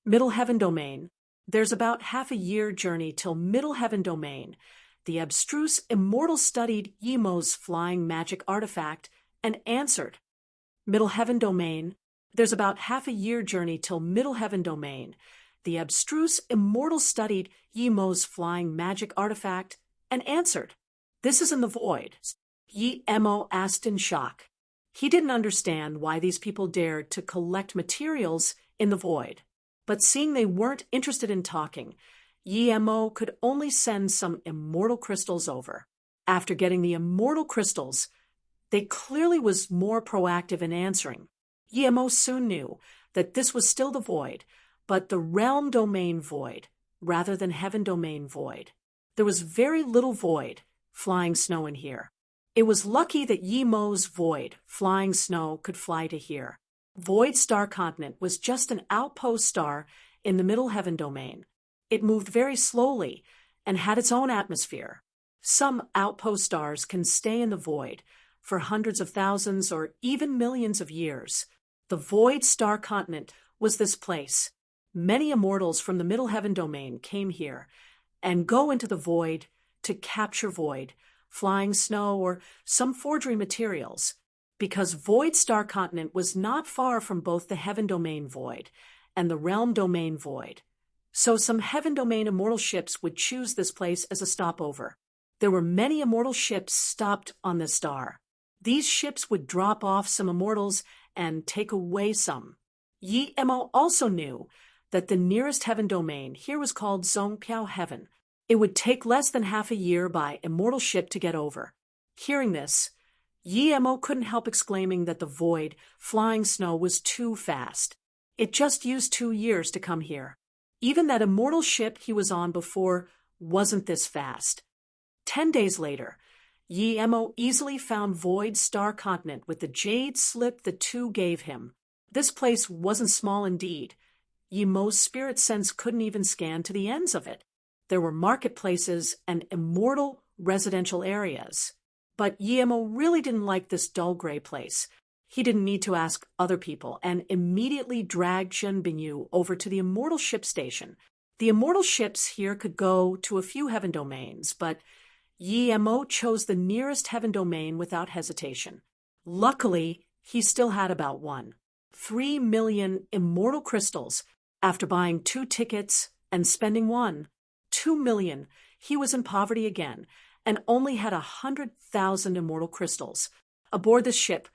Middle Heaven Domain. There's about half a year journey till Middle Heaven Domain. The abstruse immortal studied Yimo's flying magic artifact and answered. Middle Heaven Domain. There's about half a year journey till Middle Heaven Domain. The abstruse immortal studied Yimo's flying magic artifact and answered. This is in the void. Yimo asked in shock. He didn't understand why these people dared to collect materials in the void. But seeing they weren't interested in talking, Yimo could only send some immortal crystals over. After getting the immortal crystals, they clearly was more proactive in answering. Yimo soon knew that this was still the void, but the realm domain void, rather than heaven domain void. There was very little void, flying snow in here. It was lucky that Yimo's void, flying snow, could fly to here. Void Star Continent was just an outpost star in the Middle Heaven Domain. It moved very slowly and had its own atmosphere. Some outpost stars can stay in the void for hundreds of thousands or even millions of years. The Void Star Continent was this place. Many immortals from the Middle Heaven Domain came here and go into the void to capture void, flying snow, or some forgery materials, because Void Star Continent was not far from both the Heaven Domain void and the Realm Domain void. So some Heaven Domain immortal ships would choose this place as a stopover. There were many immortal ships stopped on this star. These ships would drop off some immortals and take away some. Yimo also knew that the nearest Heaven Domain here was called Zongpiao Heaven. It would take less than half a year by immortal ship to get over. Hearing this, Yimo couldn't help exclaiming that the void, flying snow, was too fast. It just used 2 years to come here. Even that immortal ship he was on before wasn't this fast. 10 days later, Yimo easily found Void Star Continent with the jade slip the two gave him. This place wasn't small indeed. Yimo's spirit sense couldn't even scan to the ends of it. There were marketplaces and immortal residential areas. But Yimo really didn't like this dull gray place. He didn't need to ask other people and immediately dragged Zhen Bingyu over to the immortal ship station. The immortal ships here could go to a few heaven domains, but Yimo chose the nearest heaven domain without hesitation. Luckily, he still had about 3 million immortal crystals. After buying 2 tickets and spending 2 million, he was in poverty again and only had 100,000 immortal crystals. Aboard the ship,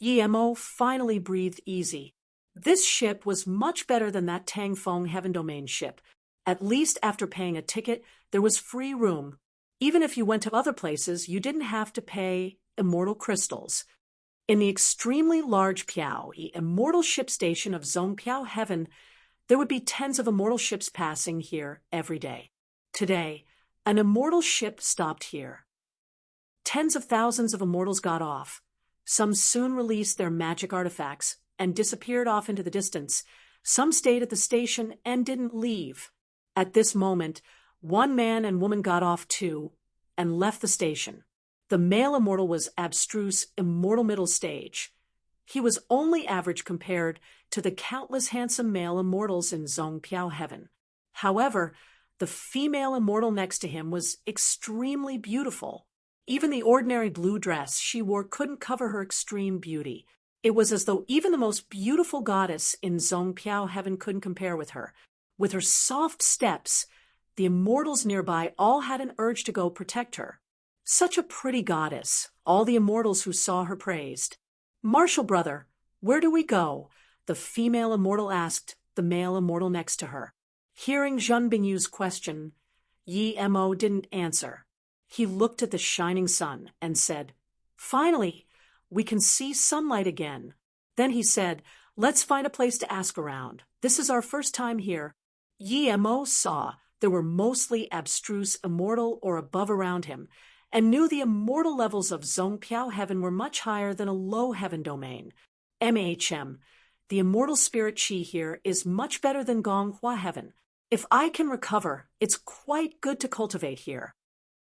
Yimo finally breathed easy. This ship was much better than that Tangfeng Heaven Domain ship. At least after paying a ticket, there was free room. Even if you went to other places, you didn't have to pay immortal crystals. In the extremely large Piao, the immortal ship station of Zongpiao Heaven, there would be tens of immortal ships passing here every day. Today, an immortal ship stopped here. Tens of thousands of immortals got off. Some soon released their magic artifacts and disappeared off into the distance. Some stayed at the station and didn't leave. At this moment, one man and woman got off too and left the station. The male immortal was abstruse immortal middle stage. He was only average compared to the countless handsome male immortals in Zongpiao Heaven. However, the female immortal next to him was extremely beautiful. Even the ordinary blue dress she wore couldn't cover her extreme beauty. It was as though even the most beautiful goddess in Zongpiao Heaven couldn't compare with her. With her soft steps, the immortals nearby all had an urge to go protect her. Such a pretty goddess, all the immortals who saw her praised. "Marshal brother, where do we go?" the female immortal asked the male immortal next to her. Hearing Zhen Bingyu's question, Yimo didn't answer. He looked at the shining sun and said, "Finally, we can see sunlight again." Then he said, "Let's find a place to ask around. This is our first time here." Yimo saw there were mostly abstruse immortal or above around him, and knew the immortal levels of Zongpiao Heaven were much higher than a low heaven domain. The immortal spirit chi here is much better than Gonghua Heaven. If I can recover, it's quite good to cultivate here.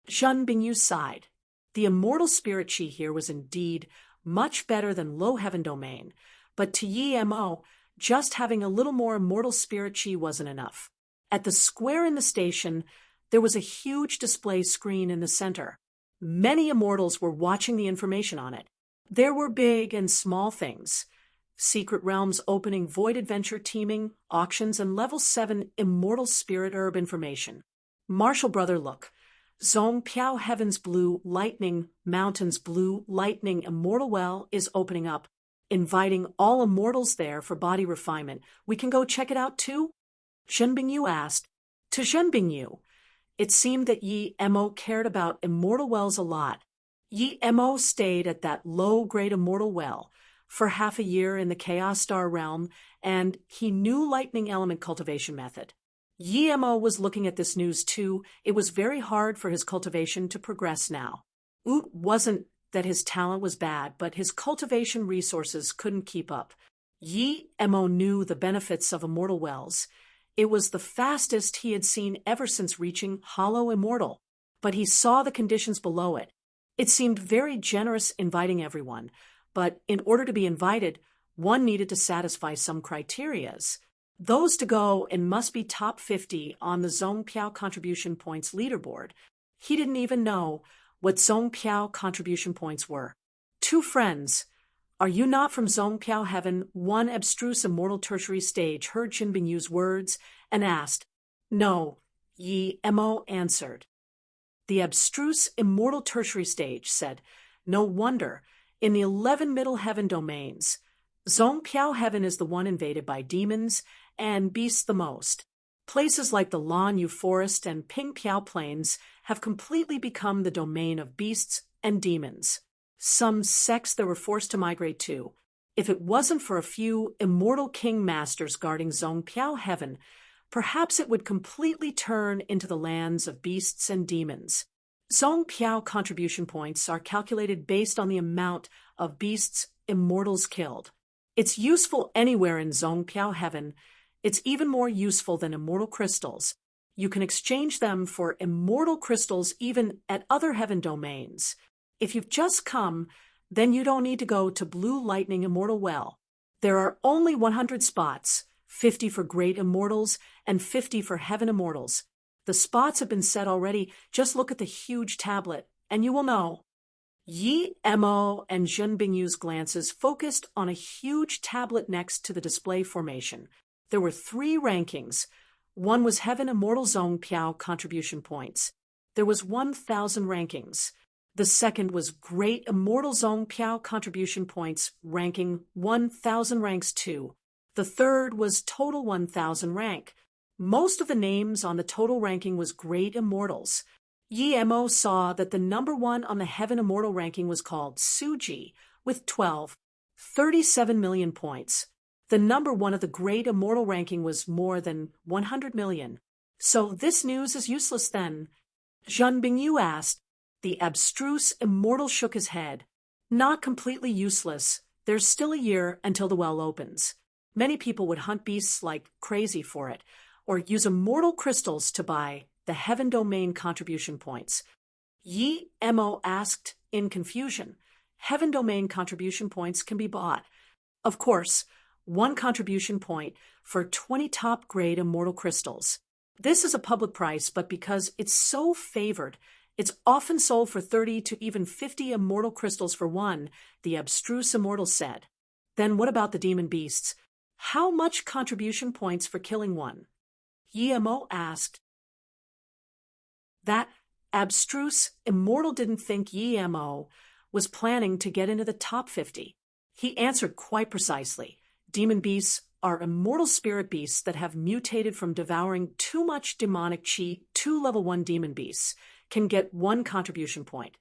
Zhen Bingyu sighed. The immortal spirit chi here was indeed much better than low heaven domain, but to Yimo, just having a little more immortal spirit chi wasn't enough. At the square in the station, there was a huge display screen in the center. Many immortals were watching the information on it. There were big and small things. Secret Realms opening, void adventure teaming, auctions, and level 7 immortal spirit herb information. Marshall Brother, look. Zong Piao Heaven's Blue Lightning Mountains Blue Lightning Immortal Well is opening up, inviting all immortals there for body refinement. We can go check it out too? Zhen Bingyu asked. To Zhen Bingyu, it seemed that Yi Mo cared about immortal wells a lot. Yi Mo stayed at that low-grade immortal well for half a year in the Chaos Star realm, and he knew lightning element cultivation method. Yi Mo was looking at this news too. It was very hard for his cultivation to progress now. It wasn't that his talent was bad, but his cultivation resources couldn't keep up. Yi Mo knew the benefits of immortal wells. It was the fastest he had seen ever since reaching Hollow Immortal, but he saw the conditions below it. It seemed very generous, inviting everyone, but in order to be invited, one needed to satisfy some criterias. Those to go and must be top 50 on the Zong Piao contribution points leaderboard. He didn't even know what Zong Piao contribution points were. Two friends. Are you not from Zong Piao Heaven? One abstruse immortal tertiary stage heard Zhen Bingyu's words and asked. No, Yi Mo answered. The abstruse immortal tertiary stage said, no wonder, in the 11 middle heaven domains, Zong Piao Heaven is the one invaded by demons and beasts the most. Places like the Lan Yu Forest and Ping Piao Plains have completely become the domain of beasts and demons. Some sects that were forced to migrate to. If it wasn't for a few immortal king masters guarding Zong Piao Heaven, perhaps it would completely turn into the lands of beasts and demons. Zong Piao contribution points are calculated based on the amount of beasts immortals killed. It's useful anywhere in Zong Piao Heaven. It's even more useful than immortal crystals. You can exchange them for immortal crystals even at other heaven domains. If you've just come, then you don't need to go to Blue Lightning Immortal Well. There are only 100 spots, 50 for Great Immortals and 50 for Heaven Immortals. The spots have been set already. Just look at the huge tablet, and you will know. Yi Mo and Zhen Bingyu's glances focused on a huge tablet next to the display formation. There were 3 rankings. One was Heaven Immortal Zong Piao contribution points. There was 1,000 rankings. The second was Great Immortal Zong Piao contribution points, ranking 1,000 ranks too. The third was Total 1,000 rank. Most of the names on the total ranking was Great Immortals. Yi Mo saw that the number 1 on the Heaven Immortal ranking was called Suji, with 37 million points. The number 1 of the Great Immortal ranking was more than 100 million. So this news is useless then? Zhen Bingyu asked. The abstruse immortal shook his head. Not completely useless. There's still a year until the well opens. Many people would hunt beasts like crazy for it, or use immortal crystals to buy the Heaven Domain contribution points. Yi Mo asked in confusion. Heaven Domain contribution points can be bought. Of course, 1 contribution point for 20 top-grade immortal crystals. This is a public price, but because it's so favored, it's often sold for 30 to even 50 immortal crystals for 1, the abstruse immortal said. Then what about the demon beasts? How much contribution points for killing 1? Yi Mo asked. That abstruse immortal didn't think Yi Mo was planning to get into the top 50. He answered quite precisely. Demon beasts are immortal spirit beasts that have mutated from devouring too much demonic chi. 2 level 1 demon beasts can get 1 contribution point.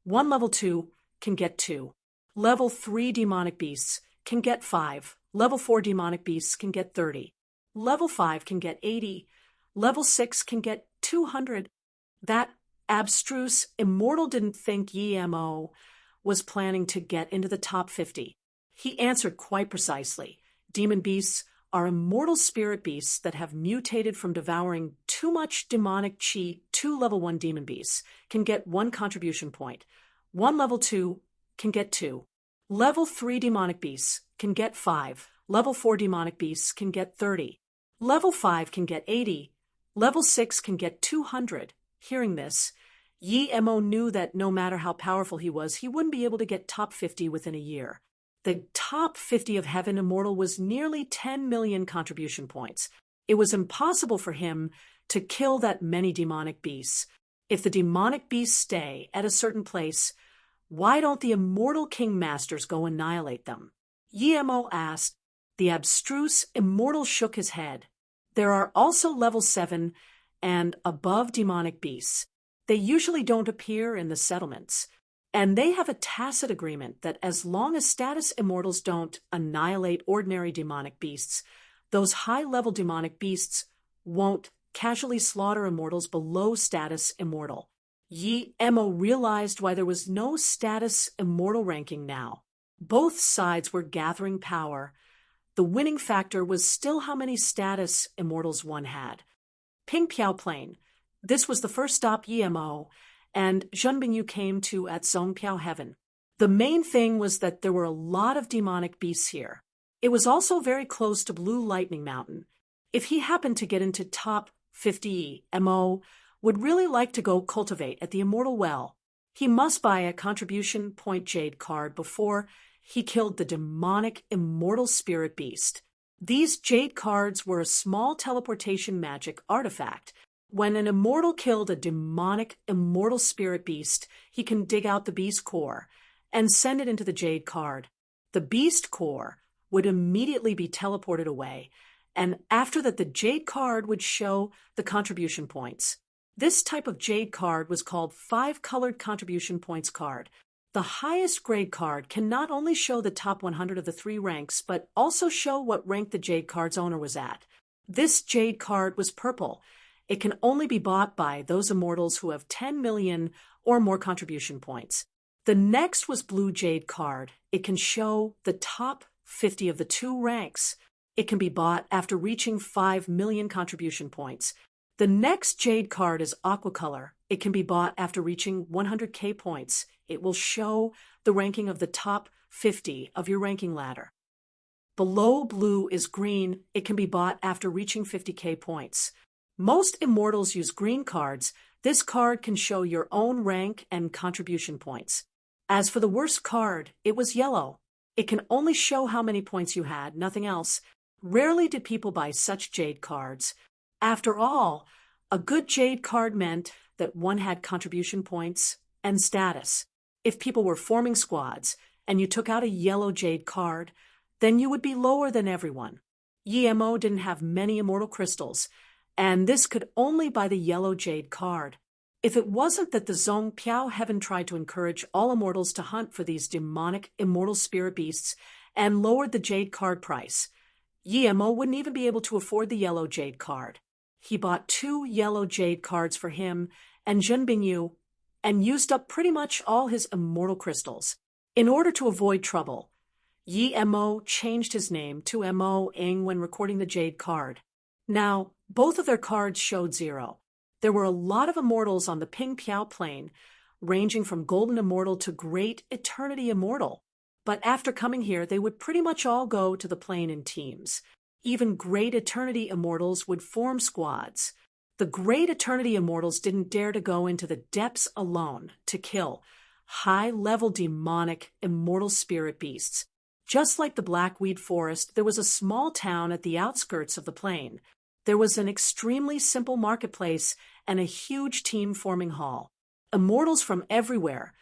1 level 2 can get 2. Level 3 demonic beasts can get 5. Level 4 demonic beasts can get 30. Level 5 can get 80. Level 6 can get 200. That abstruse immortal didn't think Yi Mo was planning to get into the top 50. He answered quite precisely. Demon beasts are immortal spirit beasts that have mutated from devouring too much demonic chi. 2 level 1 demon beasts can get 1 contribution point. 1 level 2 can get 2. Level 3 demonic beasts can get 5. Level 4 demonic beasts can get 30. Level 5 can get 80. Level 6 can get 200. Hearing this, Yi Mo knew that no matter how powerful he was, he wouldn't be able to get top 50 within a year. The top 50 of Heaven Immortal was nearly 10 million contribution points. It was impossible for him to kill that many demonic beasts. If the demonic beasts stay at a certain place, why don't the immortal king masters go annihilate them? Yi Mo asked. The abstruse immortal shook his head. There are also level 7 and above demonic beasts. They usually don't appear in the settlements, and they have a tacit agreement that as long as status immortals don't annihilate ordinary demonic beasts, those high-level demonic beasts won't casually slaughter immortals below status immortal. Yi Mo realized why there was no status immortal ranking now. Both sides were gathering power. The winning factor was still how many status immortals one had. Pingpiao Plain. This was the first stop Yi Mo and Zhen Bingyu came to at Zongpiao Heaven. The main thing was that there were a lot of demonic beasts here. It was also very close to Blue Lightning Mountain. If he happened to get into top 50, Mo would really like to go cultivate at the Immortal Well. He must buy a contribution point jade card before he killed the demonic immortal spirit beast. These jade cards were a small teleportation magic artifact. When an immortal killed a demonic immortal spirit beast, he can dig out the beast core and send it into the jade card. The beast core would immediately be teleported away, and after that the jade card would show the contribution points. This type of jade card was called 5-colored contribution points card. The highest grade card can not only show the top 100 of the 3 ranks, but also show what rank the jade card's owner was at. This jade card was purple. It can only be bought by those immortals who have 10 million or more contribution points. The next was blue jade card. It can show the top 50 of the 2 ranks. It can be bought after reaching 5 million contribution points. The next jade card is aqua color. It can be bought after reaching 100k points. It will show the ranking of the top 50 of your ranking ladder. Below blue is green. It can be bought after reaching 50k points. Most immortals use green cards. This card can show your own rank and contribution points. As for the worst card, it was yellow. It can only show how many points you had, nothing else. Rarely did people buy such jade cards. After all, a good jade card meant that one had contribution points and status. If people were forming squads and you took out a yellow jade card, then you would be lower than everyone. Yi Mo didn't have many immortal crystals, and this could only buy the yellow jade card. If it wasn't that the Zongpiao Heaven tried to encourage all immortals to hunt for these demonic immortal spirit beasts and lowered the jade card price, Yi Mo wouldn't even be able to afford the yellow jade card. He bought 2 yellow jade cards for him and Zhen Bingyu and used up pretty much all his immortal crystals. In order to avoid trouble, Yi Mo changed his name to Mo Ing when recording the jade card. Now, both of their cards showed 0. There were a lot of immortals on the Pingpiao Plain, ranging from Golden Immortal to Great Eternity Immortal. But after coming here, they would pretty much all go to the plane in teams. Even Great Eternity Immortals would form squads. The Great Eternity Immortals didn't dare to go into the depths alone to kill high-level demonic immortal spirit beasts. Just like the Blackweed Forest, there was a small town at the outskirts of the plain. There was an extremely simple marketplace and a huge team-forming hall. Immortals from everywhere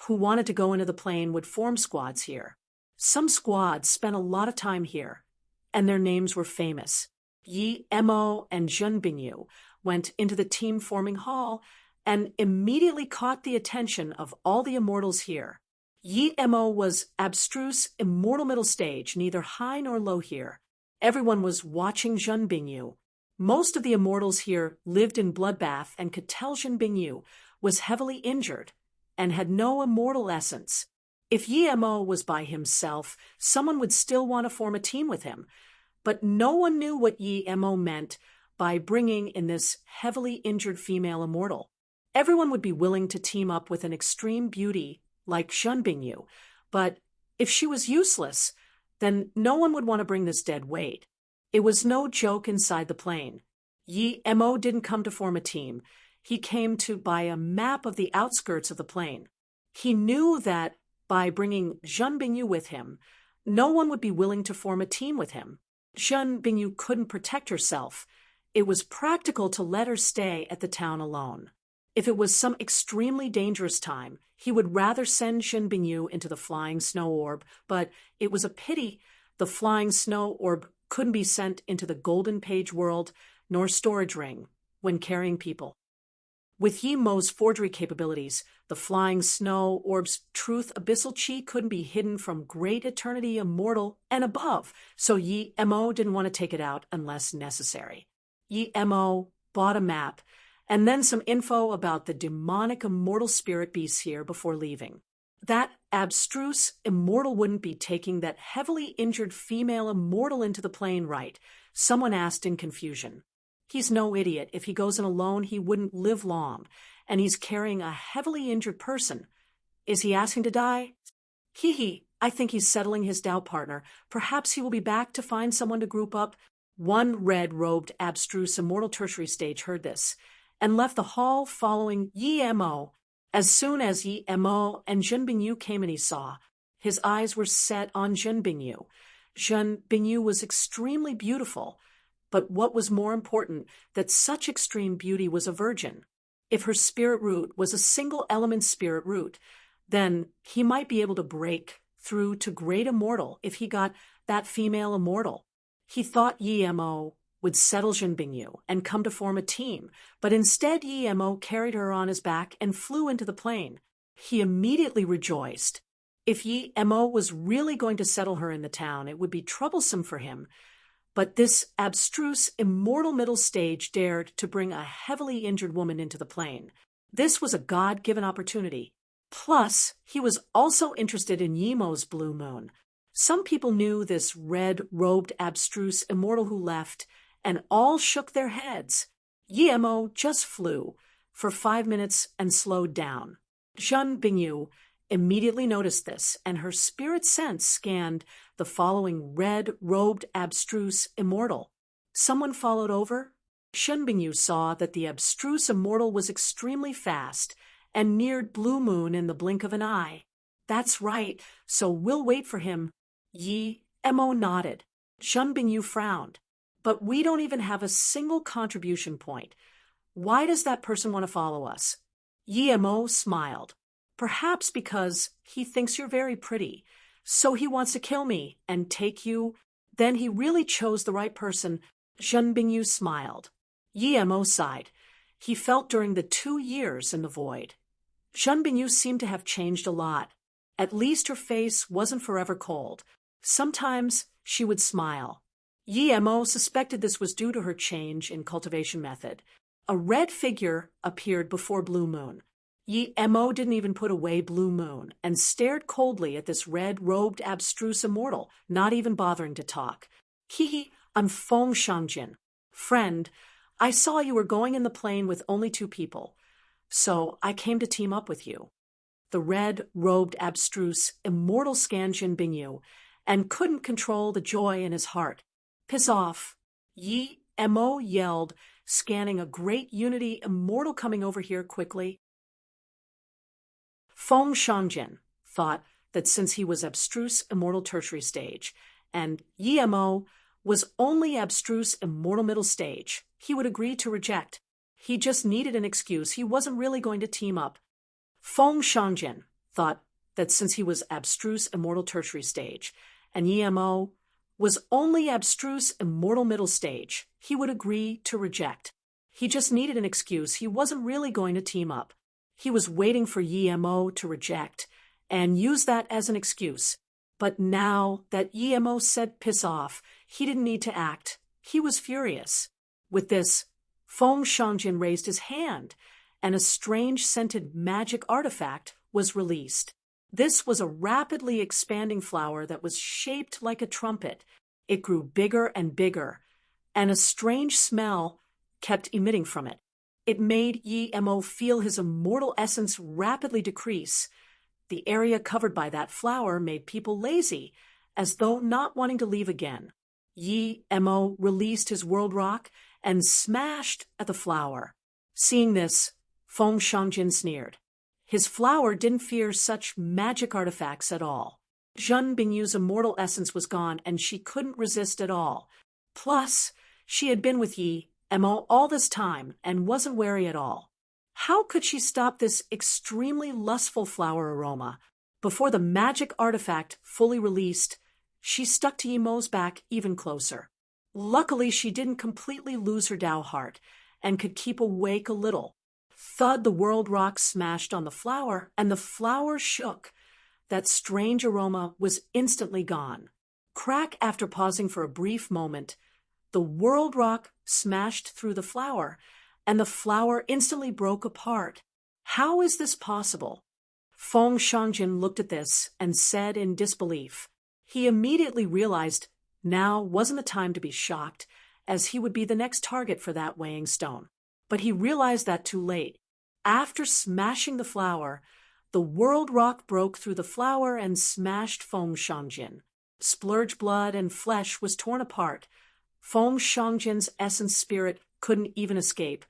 who wanted to go into the plain would form squads here. Some squads spent a lot of time here, and their names were famous. Yi Mo and Zhen Bingyu went into the team-forming hall and immediately caught the attention of all the immortals here. Yi Mo was abstruse immortal middle stage, neither high nor low here. Everyone was watching Zhen Bingyu. Most of the immortals here lived in Bloodbath and could tell Zhen Bingyu was heavily injured and had no immortal essence. If Yi Mo was by himself, someone would still want to form a team with him. But no one knew what Yi Mo meant by bringing in this heavily injured female immortal. Everyone would be willing to team up with an extreme beauty like Zhen Bingyu, but if she was useless, then no one would want to bring this dead weight. It was no joke inside the plane. Yi Mo didn't come to form a team. He came to buy a map of the outskirts of the plane. He knew that by bringing Zhen Bingyu with him, no one would be willing to form a team with him. Zhen Bingyu couldn't protect herself. It was practical to let her stay at the town alone. If it was some extremely dangerous time, he would rather send Zhen Bingyu into the flying snow orb, but it was a pity the flying snow orb couldn't be sent into the golden page world nor storage ring when carrying people. With Yi Mo's forgery capabilities, the flying snow orb's truth abyssal chi couldn't be hidden from great eternity immortal and above, so Yi Mo didn't want to take it out unless necessary. Yi Mo bought a map and then some info about the demonic immortal spirit beasts here before leaving. That abstruse immortal wouldn't be taking that heavily injured female immortal into the plane, right? Someone asked in confusion. He's no idiot. If he goes in alone, he wouldn't live long, and he's carrying a heavily injured person. Is he asking to die? I think he's settling his doubt partner. Perhaps he will be back to find someone to group up. One red-robed, abstruse, immortal tertiary stage heard this, and left the hall following Yi Mo. As soon as Yi Mo and Zhen Bingyu came in, he saw. His eyes were set on Zhen Bingyu. Zhen Bingyu was extremely beautiful, but what was more important, that such extreme beauty was a virgin. If her spirit root was a single-element spirit root, then he might be able to break through to great immortal if he got that female immortal. He thought Yi Mo would settle Zhen Bingyu and come to form a team, but instead Yi Mo carried her on his back and flew into the plane. He immediately rejoiced. If Yi Mo was really going to settle her in the town, it would be troublesome for him. But this abstruse, immortal middle stage dared to bring a heavily injured woman into the plane. This was a God-given opportunity. Plus, he was also interested in Yi Mo's blue moon. Some people knew this red-robed, abstruse immortal who left, and all shook their heads. Yi Mo just flew for 5 minutes and slowed down. Zhen Bingyu immediately noticed this, and her spirit sense scanned the following red-robed, abstruse immortal. Someone followed over. Zhen Bingyu saw that the abstruse immortal was extremely fast and neared Blue Moon in the blink of an eye. That's right, so we'll wait for him. Yi Mo nodded. Zhen Bingyu frowned. But we don't even have a single contribution point. Why does that person want to follow us? Yi Mo smiled. Perhaps because he thinks you're very pretty. So he wants to kill me and take you. Then he really chose the right person. Zhen Bingyu smiled. Yi Mo sighed. He felt during the 2 years in the void. Zhen Bingyu seemed to have changed a lot. At least her face wasn't forever cold. Sometimes she would smile. Yi Mo suspected this was due to her change in cultivation method. A red figure appeared before Blue Moon. Yi Mo didn't even put away Blue Moon and stared coldly at this red-robed, abstruse immortal, not even bothering to talk. I'm Feng Shangjin. Friend, I saw you were going in the plane with only 2 people, so I came to team up with you. The red-robed, abstruse, immortal scanned Zhen Bingyu and couldn't control the joy in his heart. Piss off. Yi Mo yelled, scanning a great unity immortal coming over here quickly. Feng Shangjin thought that since he was abstruse immortal tertiary stage, and Yi Mo was only abstruse immortal middle stage, he would agree to reject. He just needed an excuse. He wasn't really going to team up. Feng Shangjin thought that since he was abstruse immortal tertiary stage, and Yi Mo was only abstruse immortal middle stage, he would agree to reject. He just needed an excuse. He wasn't really going to team up. He was waiting for Yi Mo to reject and use that as an excuse. But now that Yi Mo said piss off, he didn't need to act. He was furious. With this, Feng Shangjin raised his hand, and a strange scented magic artifact was released. This was a rapidly expanding flower that was shaped like a trumpet. It grew bigger and bigger, and a strange smell kept emitting from it. It made Yi Mo feel his immortal essence rapidly decrease. The area covered by that flower made people lazy, as though not wanting to leave again. Yi Mo released his world rock and smashed at the flower. Seeing this, Feng Shangjin sneered. His flower didn't fear such magic artifacts at all. Zhen Bingyu's immortal essence was gone, and she couldn't resist at all. Plus, she had been with Yi Mo all this time and wasn't wary at all. How could she stop this extremely lustful flower aroma? Before the magic artifact fully released, she stuck to Yi Mo's back even closer. Luckily, she didn't completely lose her Dao heart and could keep awake a little. Thud, the world rock smashed on the flower, and the flower shook. That strange aroma was instantly gone. Crack, after pausing for a brief moment, the world rock smashed through the flower, and the flower instantly broke apart. How is this possible? Feng Shangjin looked at this and said in disbelief. He immediately realized now wasn't the time to be shocked, as he would be the next target for that weighing stone. But he realized that too late. After smashing the flower, the world rock broke through the flower and smashed Feng Shangjin. Splurge blood and flesh was torn apart. Feng Shangjin's essence spirit couldn't even escape,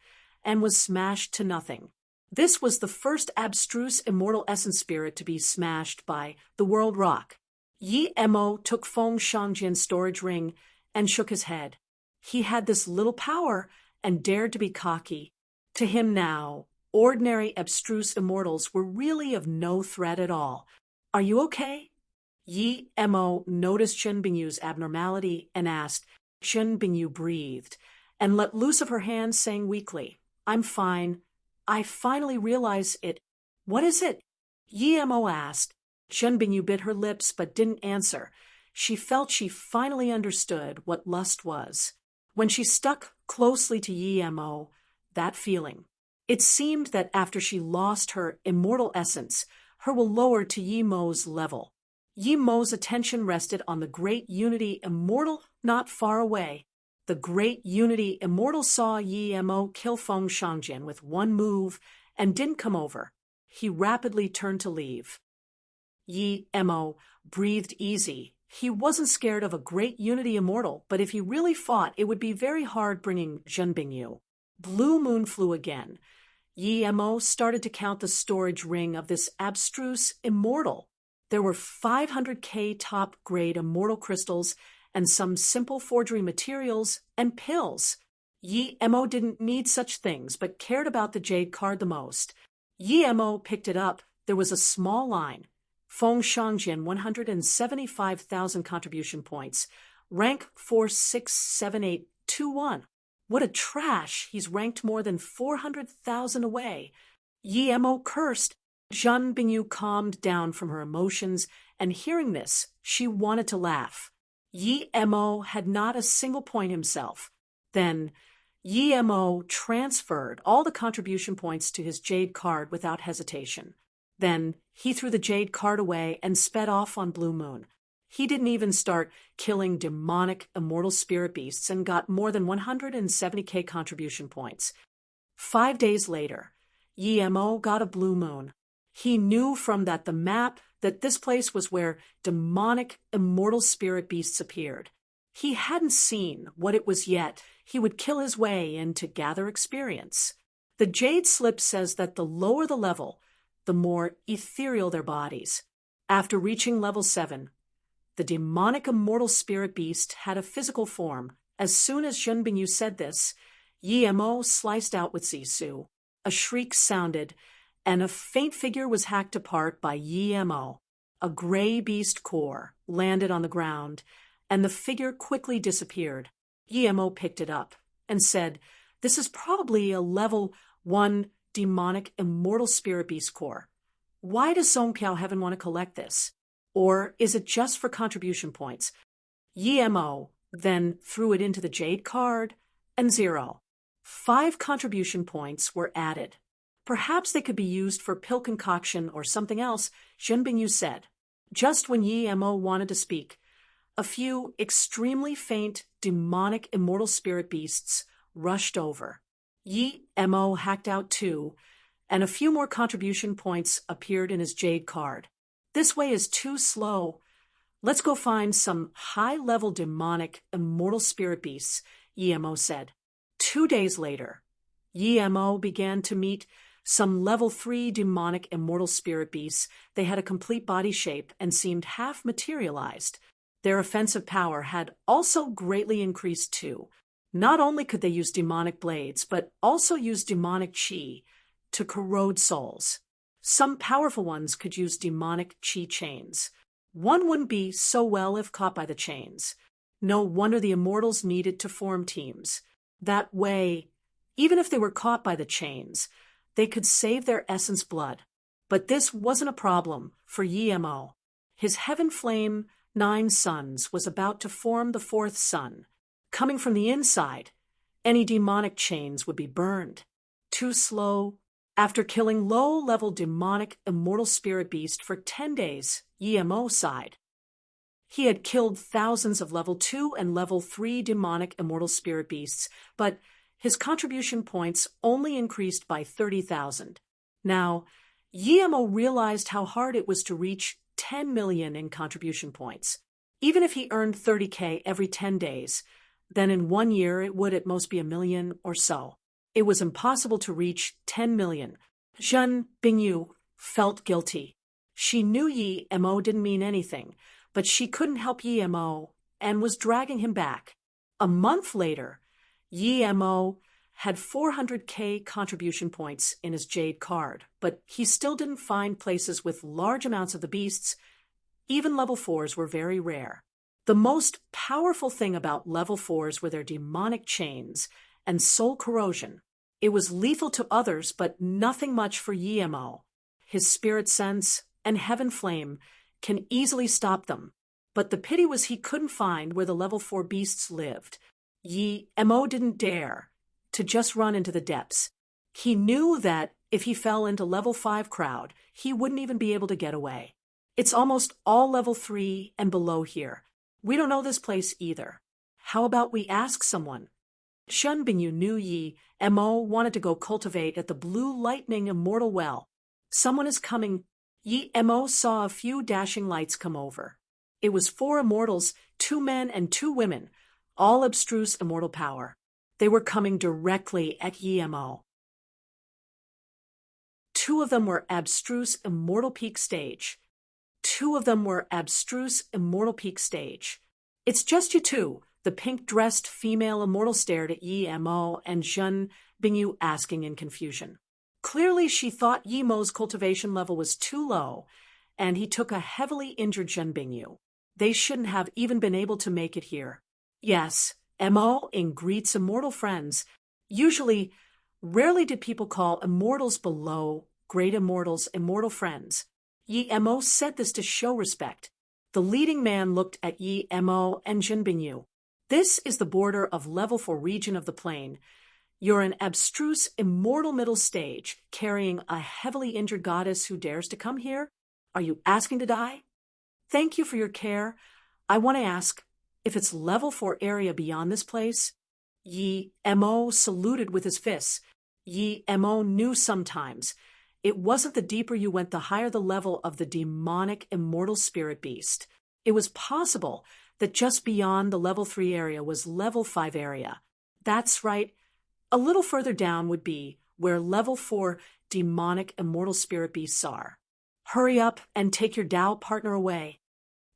and was smashed to nothing. This was the first abstruse immortal essence spirit to be smashed by the world rock. Yi Mo took Feng Shangjin's storage ring and shook his head. He had this little power and dared to be cocky. To him now, ordinary abstruse immortals were really of no threat at all. Are you okay? Yi Mo noticed Zhen Bingyu's abnormality and asked. Zhen Bingyu breathed and let loose of her hand, saying weakly, I'm fine. I finally realize it. What is it? Yi Mo asked. Zhen Bingyu bit her lips but didn't answer. She felt she finally understood what lust was. When she stuck closely to Yi Mo, that feeling. It seemed that after she lost her immortal essence, her will lowered to Yi Mo's level. Yi Mo's attention rested on the great unity immortal not far away. The great unity immortal saw Yi Mo kill Feng Shangjin with one move and didn't come over. He rapidly turned to leave. Yi Mo breathed easy. He wasn't scared of a great unity immortal, but if he really fought, it would be very hard bringing Zhen Bingyu. Blue moon flew again. Yi Mo started to count the storage ring of this abstruse immortal. There were 500K top-grade immortal crystals and some simple forgery materials and pills. Yi Mo didn't need such things, but cared about the jade card the most. Yi Mo picked it up. There was a small line. Feng Shangjin, 175,000 contribution points. Rank 467821. What a trash! He's ranked more than 400,000 away. Yi Mo cursed. Zhen Bingyu calmed down from her emotions, and hearing this, she wanted to laugh. Yi Mo had not a single point himself. Then, Yi Mo transferred all the contribution points to his jade card without hesitation. Then, he threw the jade card away and sped off on Blue Moon. He didn't even start killing demonic immortal spirit beasts and got more than 170K contribution points. 5 days later, Yi Mo got a Blue Moon. He knew from the map that this place was where demonic immortal spirit beasts appeared. He hadn't seen what it was yet. He would kill his way in to gather experience. The Jade Slip says that the lower the level, the more ethereal their bodies. After reaching level 7, the demonic immortal spirit beast had a physical form. As soon as Zhen Bingyu said this, Yi Mo sliced out with Zisu. A shriek sounded, and a faint figure was hacked apart by Yi Mo. A gray beast core landed on the ground, and the figure quickly disappeared. Yi Mo picked it up and said, This is probably a level 1 demonic immortal spirit beast core. Why does Song Piao Heaven want to collect this? Or is it just for contribution points? Yi Mo then threw it into the jade card, and 0. 5 contribution points were added. Perhaps they could be used for pill concoction or something else, Zhen Bingyu said. Just when Yi Mo wanted to speak, a few extremely faint demonic immortal spirit beasts rushed over. Yi Mo hacked out 2, and a few more contribution points appeared in his jade card. This way is too slow. Let's go find some high-level demonic immortal spirit beasts, Yemo said. 2 days later, Yemo began to meet some level 3 demonic immortal spirit beasts. They had a complete body shape and seemed half materialized. Their offensive power had also greatly increased too. Not only could they use demonic blades, but also use demonic chi to corrode souls. Some powerful ones could use demonic chi chains. One wouldn't be so well if caught by the chains. No wonder the immortals needed to form teams. That way, even if they were caught by the chains, they could save their essence blood. But this wasn't a problem for Yemo. His heaven flame 9 suns was about to form the 4th sun. Coming from the inside, any demonic chains would be burned. Too slow. After killing low-level demonic immortal spirit beast for 10 days, Yemo sighed. He had killed thousands of level 2 and level 3 demonic immortal spirit beasts, but his contribution points only increased by 30,000. Now, Yemo realized how hard it was to reach 10 million in contribution points. Even if he earned 30K every 10 days, then in 1 year it would at most be 1 million or so. It was impossible to reach 10 million. Zhen Bingyu felt guilty. She knew Yemo didn't mean anything, but she couldn't help Yemo and was dragging him back. A month later, Yemo had 400K contribution points in his Jade card, but he still didn't find places with large amounts of the beasts. Even level 4s were very rare. The most powerful thing about level 4s were their demonic chains and soul corrosion. It was lethal to others, but nothing much for Yemo. His spirit sense and heaven flame can easily stop them. But the pity was he couldn't find where the level 4 beasts lived. Yemo didn't dare to just run into the depths. He knew that if he fell into level 5 crowd, he wouldn't even be able to get away. It's almost all level 3 and below here. We don't know this place either. How about we ask someone? Zhen Bingyu knew Yemo wanted to go cultivate at the Blue Lightning Immortal Well. Someone is coming. Yemo saw a few dashing lights come over. It was 4 immortals, 2 men and 2 women, all abstruse immortal power. They were coming directly at Yemo. 2 of them were abstruse immortal peak stage. 2 of them were abstruse immortal peak stage. It's just you 2. The pink-dressed female immortal stared at Yemo and Zhen Bingyu, asking in confusion. Clearly she thought Yemo's cultivation level was too low, and he took a heavily injured Zhen Bingyu. They shouldn't have even been able to make it here. Yes, Mo greets immortal friends. Rarely did people call immortals below great immortals immortal friends. Mo said this to show respect. The leading man looked at Mo and Zhen Bingyu. This is the border of level 4 region of the plane. You're an abstruse immortal middle stage, carrying a heavily injured goddess who dares to come here? Are you asking to die? Thank you for your care. I want to ask if it's level 4 area beyond this place. Mo saluted with his fists. Mo knew sometimes. It wasn't the deeper you went, the higher the level of the demonic immortal spirit beast. It was possible that just beyond the level 3 area was level 5 area. That's right. A little further down would be where level 4 demonic immortal spirit beasts are. Hurry up and take your Tao partner away.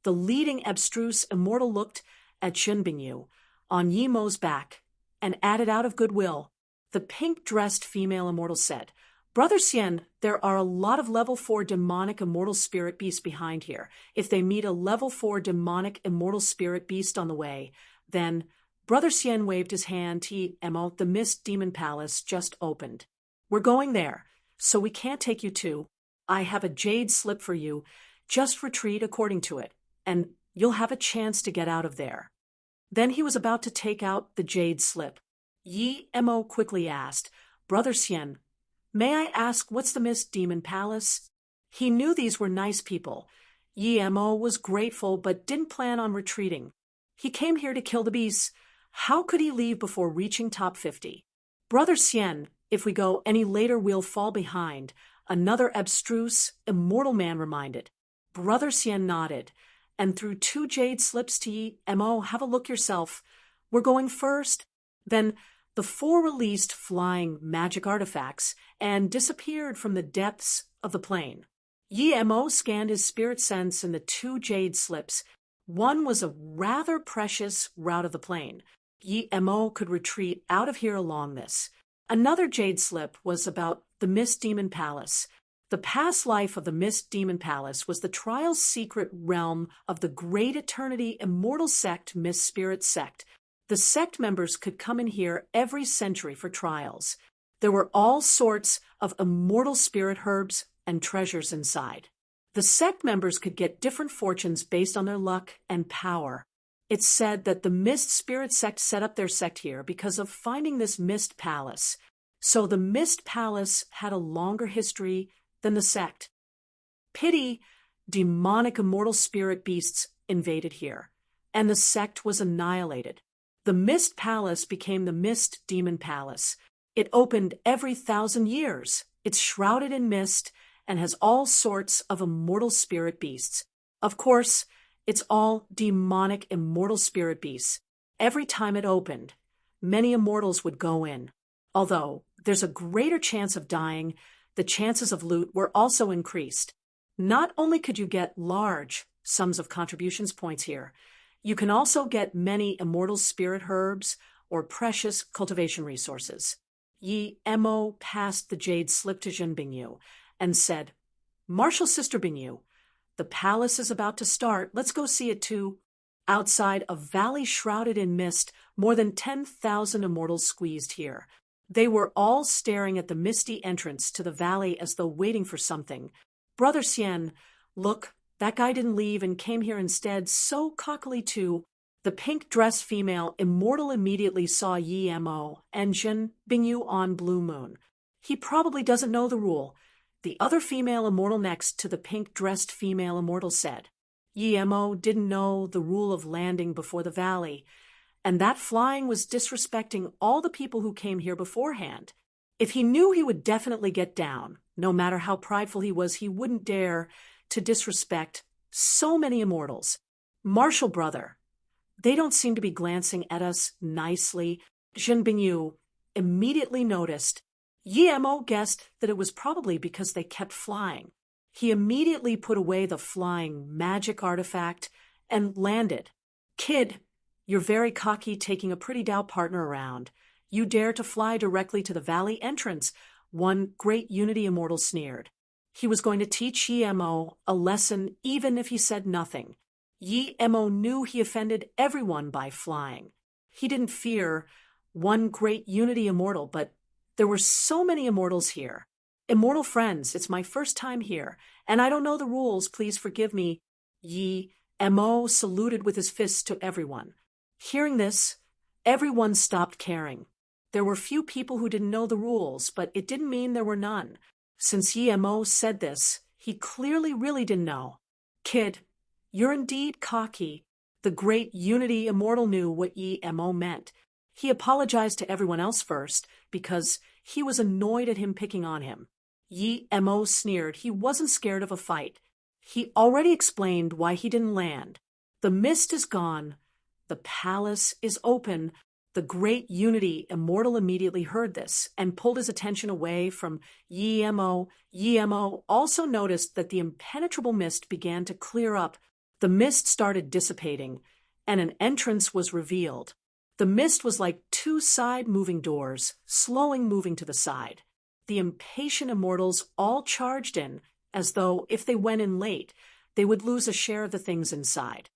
The leading abstruse immortal looked at Zhen Bingyu on Yemo's back and added out of goodwill. The pink-dressed female immortal said, Brother Xian, there are a lot of level 4 demonic immortal spirit beasts behind here. If they meet a level 4 demonic immortal spirit beast on the way, then Brother Xian waved his hand to Mo. The Mist Demon Palace just opened. We're going there, so we can't take you to. I have a jade slip for you. Just retreat according to it, and you'll have a chance to get out of there. Then he was about to take out the jade slip. Mo quickly asked, Brother Xian, may I ask what's the Mist Demon Palace? He knew these were nice people. Mo was grateful but didn't plan on retreating. He came here to kill the beasts. How could he leave before reaching top 50? Brother Xian, if we go any later we'll fall behind, another abstruse, immortal man reminded. Brother Xian nodded. and threw 2 jade slips to Yi Mo. Have a look yourself. We're going first. Then the 4 released flying magic artifacts and disappeared from the depths of the plane. Yi Mo scanned his spirit sense in the 2 jade slips. One was a rather precious route of the plane. Yi Mo could retreat out of here along this. Another jade slip was about the Mist Demon Palace. The past life of the Mist Demon Palace was the trial's secret realm of the Great Eternity Immortal Sect, Mist Spirit Sect. The sect members could come in here every century for trials. There were all sorts of immortal spirit herbs and treasures inside. The sect members could get different fortunes based on their luck and power. It's said that the Mist Spirit Sect set up their sect here because of finding this Mist Palace. So the Mist Palace had a longer history than the sect. Pity, demonic immortal spirit beasts invaded here, and the sect was annihilated. The Mist Palace became the Mist Demon Palace. It opened every 1,000 years. It's shrouded in mist and has all sorts of immortal spirit beasts. Of course, it's all demonic immortal spirit beasts. Every time it opened, many immortals would go in. Although there's a greater chance of dying, the chances of loot were also increased. Not only could you get large sums of contributions points here, you can also get many immortal spirit herbs or precious cultivation resources. Yi Mo passed the jade slip to Jin Bingyu and said, "Martial Sister Bingyu, the palace is about to start. Let's go see it too." Outside a valley shrouded in mist, more than 10,000 immortals squeezed here. They were all staring at the misty entrance to the valley as though waiting for something. "Brother Xian, look, that guy didn't leave and came here instead, so cockily too." The pink-dressed female immortal immediately saw Yi Mo and Jin Bingyu on Blue Moon. "He probably doesn't know the rule," the other female immortal next to the pink-dressed female immortal said. Yi Mo didn't know the rule of landing before the valley, and that flying was disrespecting all the people who came here beforehand. If he knew he would definitely get down, no matter how prideful he was, he wouldn't dare to disrespect so many immortals. "Martial brother, they don't seem to be glancing at us nicely." Jin Bingyu immediately noticed. Yi Mo guessed that it was probably because they kept flying. He immediately put away the flying magic artifact and landed. "Kid, you're very cocky, taking a pretty Dao partner around. You dare to fly directly to the valley entrance," one great Unity immortal sneered. He was going to teach Yi Mo a lesson even if he said nothing. Yi Mo knew he offended everyone by flying. He didn't fear one great Unity immortal, but there were so many immortals here. "Immortal friends, it's my first time here, and I don't know the rules, please forgive me." Yi Mo saluted with his fists to everyone. Hearing this, everyone stopped caring. There were few people who didn't know the rules, but it didn't mean there were none. Since Yi Mo said this, he clearly really didn't know. "Kid, you're indeed cocky." The great Unity immortal knew what Yi Mo meant. He apologized to everyone else first, because he was annoyed at him picking on him. Yi Mo sneered. He wasn't scared of a fight. He already explained why he didn't land. The mist is gone. The palace is open. The great Unity immortal immediately heard this and pulled his attention away from Yi Mo. Yi Mo also noticed that the impenetrable mist began to clear up. The mist started dissipating, and an entrance was revealed. The mist was like 2 side-moving doors, moving to the side. The impatient immortals all charged in, as though if they went in late, they would lose a share of the things inside.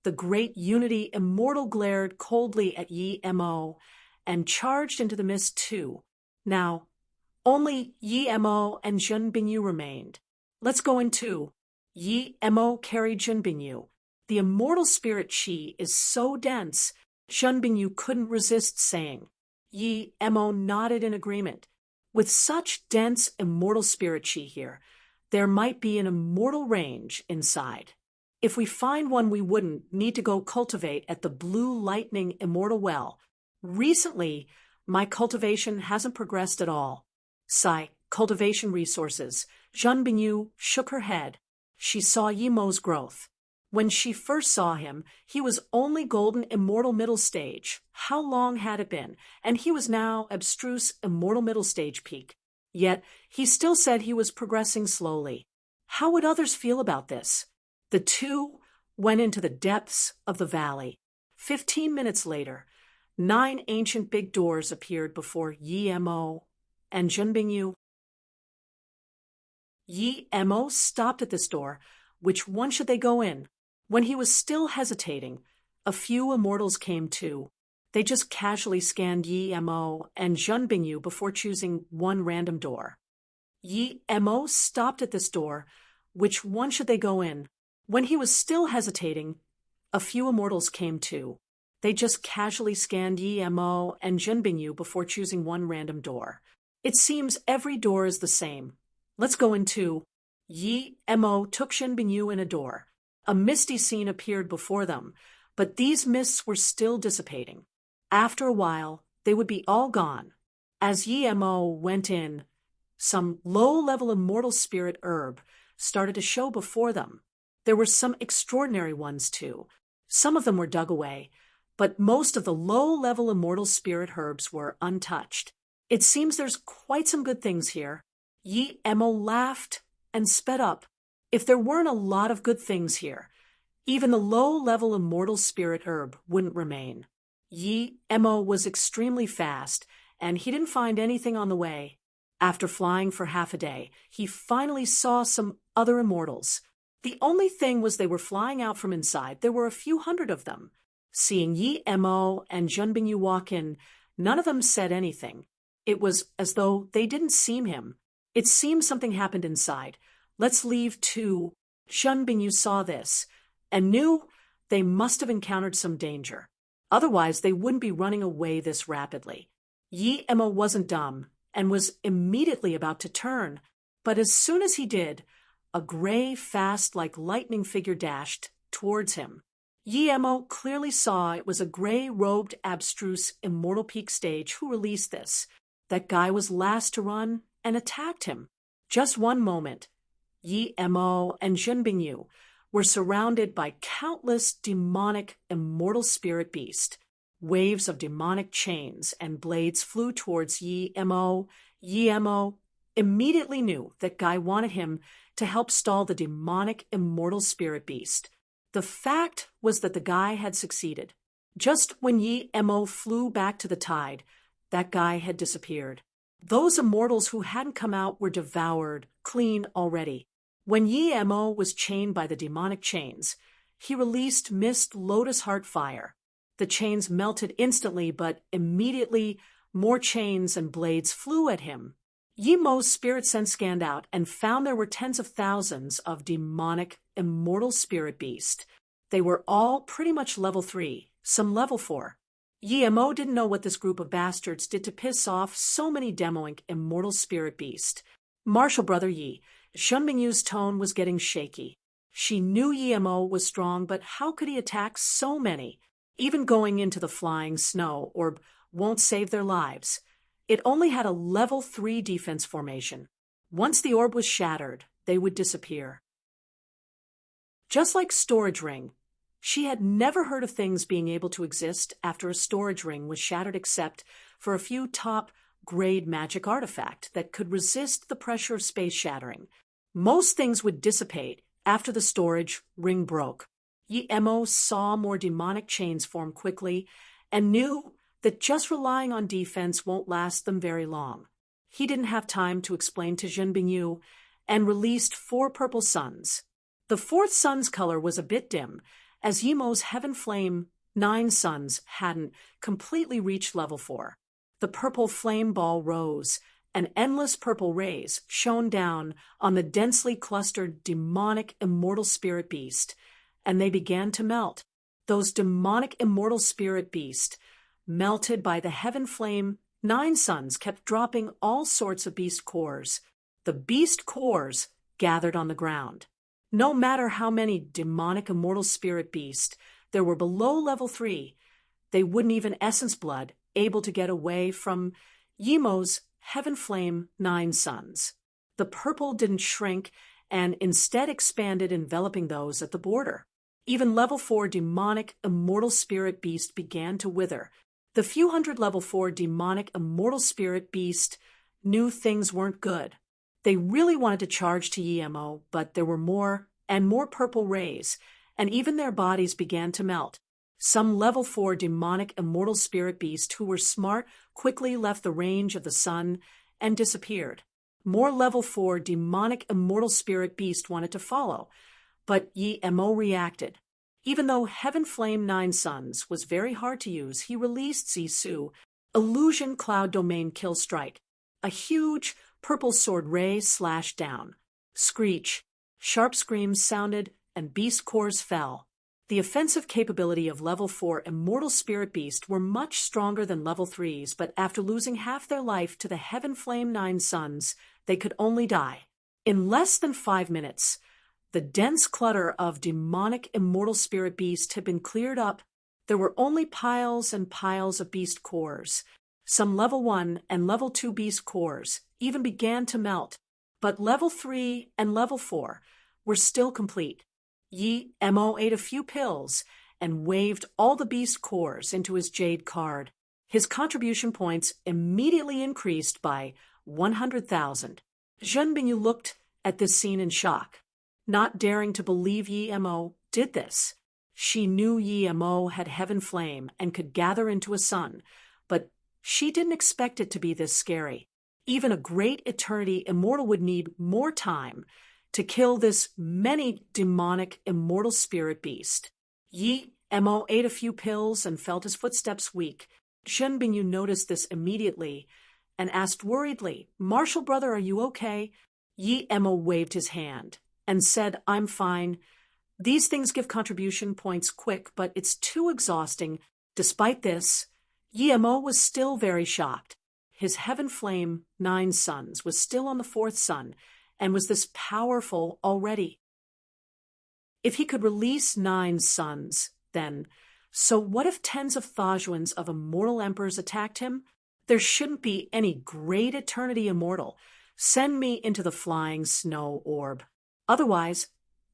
The great Unity immortal glared coldly at Yi Mo and charged into the mist too. Now, only Yi Mo and Jin Bingyu remained. "Let's go in too." Yi Mo carried Jin Bingyu. The immortal spirit chi is so dense, Jin Bingyu couldn't resist saying. Yi Mo nodded in agreement. With such dense immortal spirit chi here, there might be an immortal range inside. If we find one, we wouldn't need to go cultivate at the Blue Lightning Immortal Well. Recently, my cultivation hasn't progressed at all. Sigh, cultivation resources. Jin Bingyu shook her head. She saw Yi Mo's growth. When she first saw him, he was only golden immortal middle stage. How long had it been? And he was now abstruse immortal middle stage peak. Yet, he still said he was progressing slowly. How would others feel about this? The two went into the depths of the valley. 15 minutes later, 9 ancient big doors appeared before Yi Mo and Junbingyu. Yi Mo stopped at this door. Which one should they go in? When he was still hesitating, a few immortals came too. They just casually scanned Yi Mo and Junbingyu before choosing one random door. Yi Mo stopped at this door. Which one should they go in? When he was still hesitating, a few immortals came too. They just casually scanned Yi Mo and Junbingyu before choosing one random door. It seems every door is the same. Let's go in too. Yi Mo took Junbingyu in a door. A misty scene appeared before them, but these mists were still dissipating. After a while, they would be all gone. As Yi Mo went in, some low-level immortal spirit herb started to show before them. There were some extraordinary ones too. Some of them were dug away, but most of the low-level immortal spirit herbs were untouched. It seems there's quite some good things here. Yi Mo laughed and sped up. If there weren't a lot of good things here, even the low-level immortal spirit herb wouldn't remain. Yi Mo was extremely fast, and he didn't find anything on the way. After flying for half a day, he finally saw some other immortals. The only thing was they were flying out from inside. There were a few hundred of them. Seeing Yi Mo and Junbingyu walk in, none of them said anything. It was as though they didn't see him. It seemed something happened inside. Let's leave too. Junbingyu saw this and knew they must have encountered some danger. Otherwise, they wouldn't be running away this rapidly. Yi Mo wasn't dumb and was immediately about to turn, but as soon as he did, a gray, fast like lightning figure dashed towards him. Yi Mo clearly saw it was a gray-robed, abstruse, immortal peak stage who released this. That guy was last to run and attacked him. Just one moment. Yi Mo and Junbingyu were surrounded by countless demonic immortal spirit beasts. Waves of demonic chains and blades flew towards Yi Mo. Yi Mo immediately knew that Guy wanted him to help stall the demonic immortal spirit beast. The fact was that the guy had succeeded. Just when Yi Mo flew back to the tide, that guy had disappeared. Those immortals who hadn't come out were devoured, clean already. When Yi Mo was chained by the demonic chains, he released mist lotus heart fire. The chains melted instantly, but immediately more chains and blades flew at him. Yi Mo's spirit sense scanned out and found there were tens of thousands of demonic, immortal spirit beasts. They were all pretty much level 3, some level 4. Yi Mo didn't know what this group of bastards did to piss off so many demoing immortal spirit beasts. Martial brother Yi, Junbingyu's tone was getting shaky. She knew Yi Mo was strong, but how could he attack so many? Even going into the flying snow orb won't save their lives. It only had a level 3 defense formation. Once the orb was shattered, they would disappear. Just like storage ring, she had never heard of things being able to exist after a storage ring was shattered except for a few top-grade magic artifact that could resist the pressure of space shattering. Most things would dissipate after the storage ring broke. Yi Mo saw more demonic chains form quickly and knew that just relying on defense won't last them very long. He didn't have time to explain to Junbingyu and released 4 purple suns. The 4th sun's color was a bit dim, as Yi Mo's Heaven Flame 9 suns hadn't completely reached level 4. The purple flame ball rose, and endless purple rays shone down on the densely clustered demonic immortal spirit beast, and they began to melt. Those demonic immortal spirit beast, melted by the Heaven Flame 9 suns, kept dropping all sorts of beast cores. The beast cores gathered on the ground. No matter how many demonic immortal spirit beasts there were below level 3, they wouldn't even essence blood able to get away from Yi Mo's Heaven Flame 9 suns. The purple didn't shrink and instead expanded, enveloping those at the border. Even level 4 demonic immortal spirit beast began to wither. The few hundred level 4 demonic immortal spirit beast knew things weren't good. They really wanted to charge to Yemo, but there were more and more purple rays, and even their bodies began to melt. Some level 4 demonic immortal spirit beast who were smart quickly left the range of the sun and disappeared. More level 4 demonic immortal spirit beast wanted to follow, but Yemo reacted. Even though Heaven Flame 9 Suns was very hard to use, he released Zisu, Illusion Cloud Domain Kill Strike. A huge purple sword ray slashed down. Screech, sharp screams sounded, and beast cores fell. The offensive capability of level 4 Immortal Spirit Beast were much stronger than level 3's, but after losing half their life to the Heaven Flame 9 Suns, they could only die. In less than 5 minutes, the dense clutter of demonic Immortal Spirit Beast had been cleared up. There were only piles and piles of beast cores. Some level 1 and level 2 beast cores even began to melt, but level 3 and level 4 were still complete. Yemo ate a few pills and waved all the beast cores into his jade card. His contribution points immediately increased by 100,000. Zhen Bingyu looked at this scene in shock, not daring to believe Yemo did this. She knew Yemo had Heaven Flame and could gather into a sun, but she didn't expect it to be this scary. Even a great eternity immortal would need more time to kill this many demonic immortal spirit beast. Yemo ate a few pills and felt his footsteps weak. Zhen Bingyu noticed this immediately and asked worriedly, "Marshal brother, are you okay?" Yemo waved his hand and said, "I'm fine. These things give contribution points quick, but it's too exhausting." Despite this, Yemo was still very shocked. His Heaven Flame 9 Suns was still on the 4th sun, and was this powerful already. If he could release 9 suns, then, so what if tens of thousands of immortal emperors attacked him? There shouldn't be any great eternity immortal. Send me into the flying snow orb. Otherwise,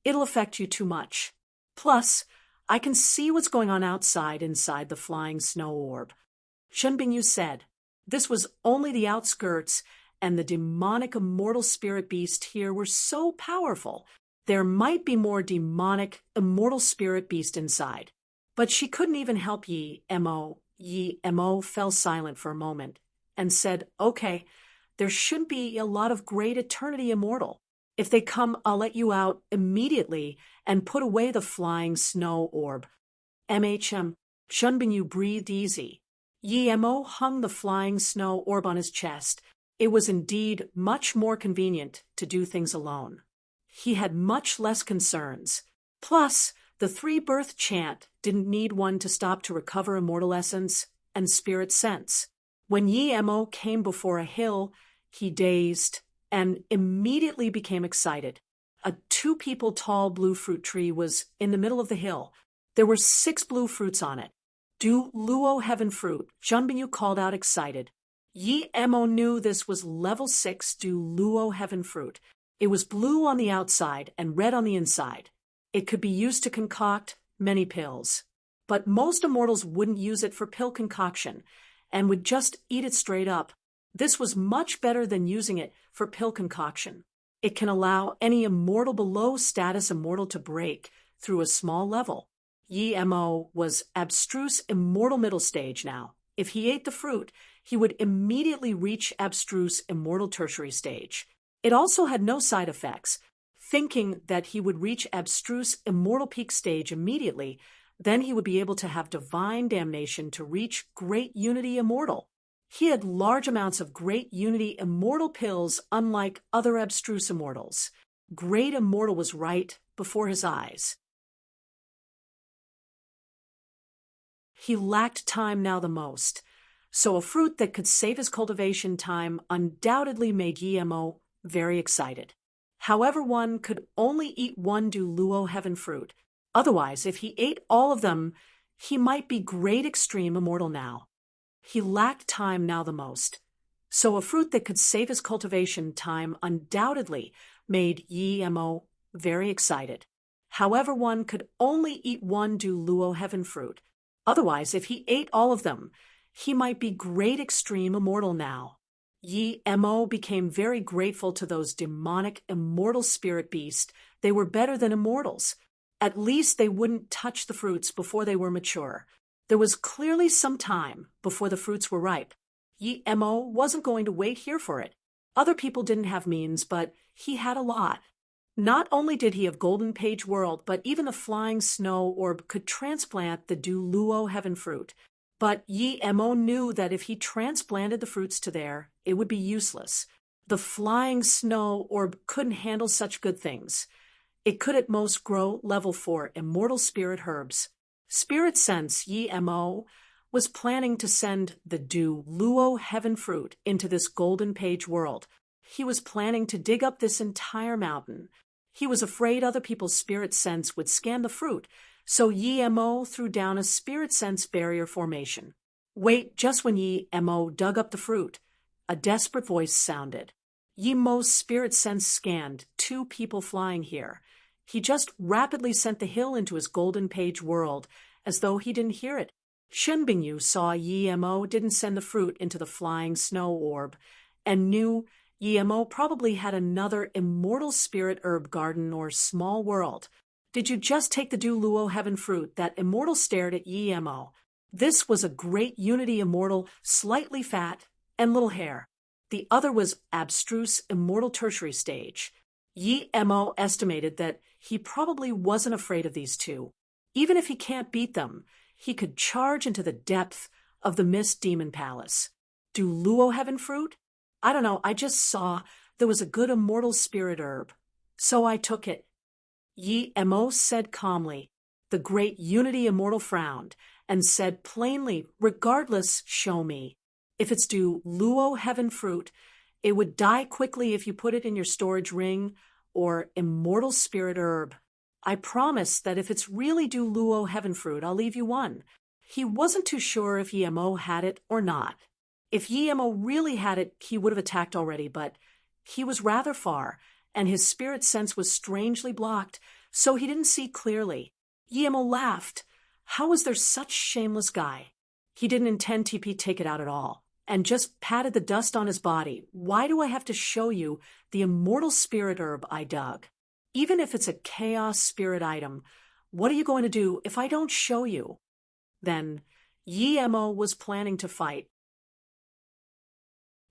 it'll affect you too much. Plus, I can see what's going on inside the flying snow orb. Zhen Bingyu said. This was only the outskirts, and the demonic immortal spirit beast here were so powerful. There might be more demonic immortal spirit beast inside. But she couldn't even help Yemo. Yemo fell silent for a moment and said, "Okay, there should be a lot of great eternity immortal. If they come, I'll let you out immediately and put away the flying snow orb." Zhen Bingyu breathed easy. Yemo hung the flying snow orb on his chest. It was indeed much more convenient to do things alone. He had much less concerns. Plus, the 3-birth chant didn't need one to stop to recover immortal essence and spirit sense. When Yemo came before a hill, he dazed and immediately became excited. A 2-people-tall blue fruit tree was in the middle of the hill. There were 6 blue fruits on it. "Du Luo Heaven Fruit," Zhen Bingyu called out excited. Yemo knew this was level 6 Du Luo Heaven Fruit. It was blue on the outside and red on the inside. It could be used to concoct many pills. But most immortals wouldn't use it for pill concoction and would just eat it straight up. This was much better than using it for pill concoction. It can allow any immortal below status immortal to break through a small level. Yemo was abstruse immortal middle stage now. If he ate the fruit, he would immediately reach abstruse immortal tertiary stage. It also had no side effects. Thinking that he would reach abstruse immortal peak stage immediately, then he would be able to have divine damnation to reach great unity immortal. He had large amounts of great unity immortal pills, unlike other abstruse immortals. Great immortal was right before his eyes. He lacked time now the most, so a fruit that could save his cultivation time undoubtedly made Yemo very excited. However, one could only eat 1 Du Luo Heaven Fruit. Otherwise, if he ate all of them, he might be great extreme immortal now. He lacked time now the most, so a fruit that could save his cultivation time undoubtedly made Yemo very excited. However, one could only eat one Du Luo heaven fruit. Otherwise, if he ate all of them, he might be great extreme immortal now. Yi Mo became very grateful to those demonic immortal spirit beasts. They were better than immortals. At least they wouldn't touch the fruits before they were mature. There was clearly some time before the fruits were ripe. Yi Mo wasn't going to wait here for it. Other people didn't have means, but he had a lot. Not only did he have Golden Page World, but even the flying snow orb could transplant the Du Luo heaven fruit. But Yi Mo knew that if he transplanted the fruits to there, it would be useless. The flying snow orb couldn't handle such good things. It could at most grow level 4 immortal spirit herbs. Spirit Sense Yi Mo was planning to send the Du Luo heaven fruit into this Golden Page World. He was planning to dig up this entire mountain. He was afraid other people's spirit sense would scan the fruit, so Yi Mo threw down a spirit sense barrier formation. Wait, just when Yi Mo dug up the fruit, a desperate voice sounded. Yi Mo's spirit sense scanned 2 people flying here. He just rapidly sent the hill into his Golden Page World, as though he didn't hear it. Shen Bingyu saw Yi Mo didn't send the fruit into the flying snow orb, and knew Yi Mo probably had another immortal spirit herb garden or small world. Did you just take the Du Luo heaven fruit? That immortal stared at Yi Mo. This was a great unity immortal, slightly fat, and little hair. The other was abstruse immortal tertiary stage. Yi Mo estimated that he probably wasn't afraid of these 2. Even if he can't beat them, he could charge into the depth of the Mist Demon Palace. Du Luo heaven fruit? I don't know, I just saw there was a good immortal spirit herb. So I took it. Yi Mo said calmly. The great unity immortal frowned and said plainly, regardless, show me. If it's Du Luo heaven fruit, it would die quickly if you put it in your storage ring, or immortal spirit herb. I promise that if it's really Du Luo heaven fruit, I'll leave you one. He wasn't too sure if Yi Mo had it or not. If Yi Mo really had it, he would have attacked already, but he was rather far, and his spirit sense was strangely blocked, so he didn't see clearly. Yi Mo laughed. How was there such shameless guy? He didn't intend TP take it out at all, and just patted the dust on his body. Why do I have to show you the immortal spirit herb I dug? Even if it's a chaos spirit item, what are you going to do if I don't show you? Then Yi Mo was planning to fight.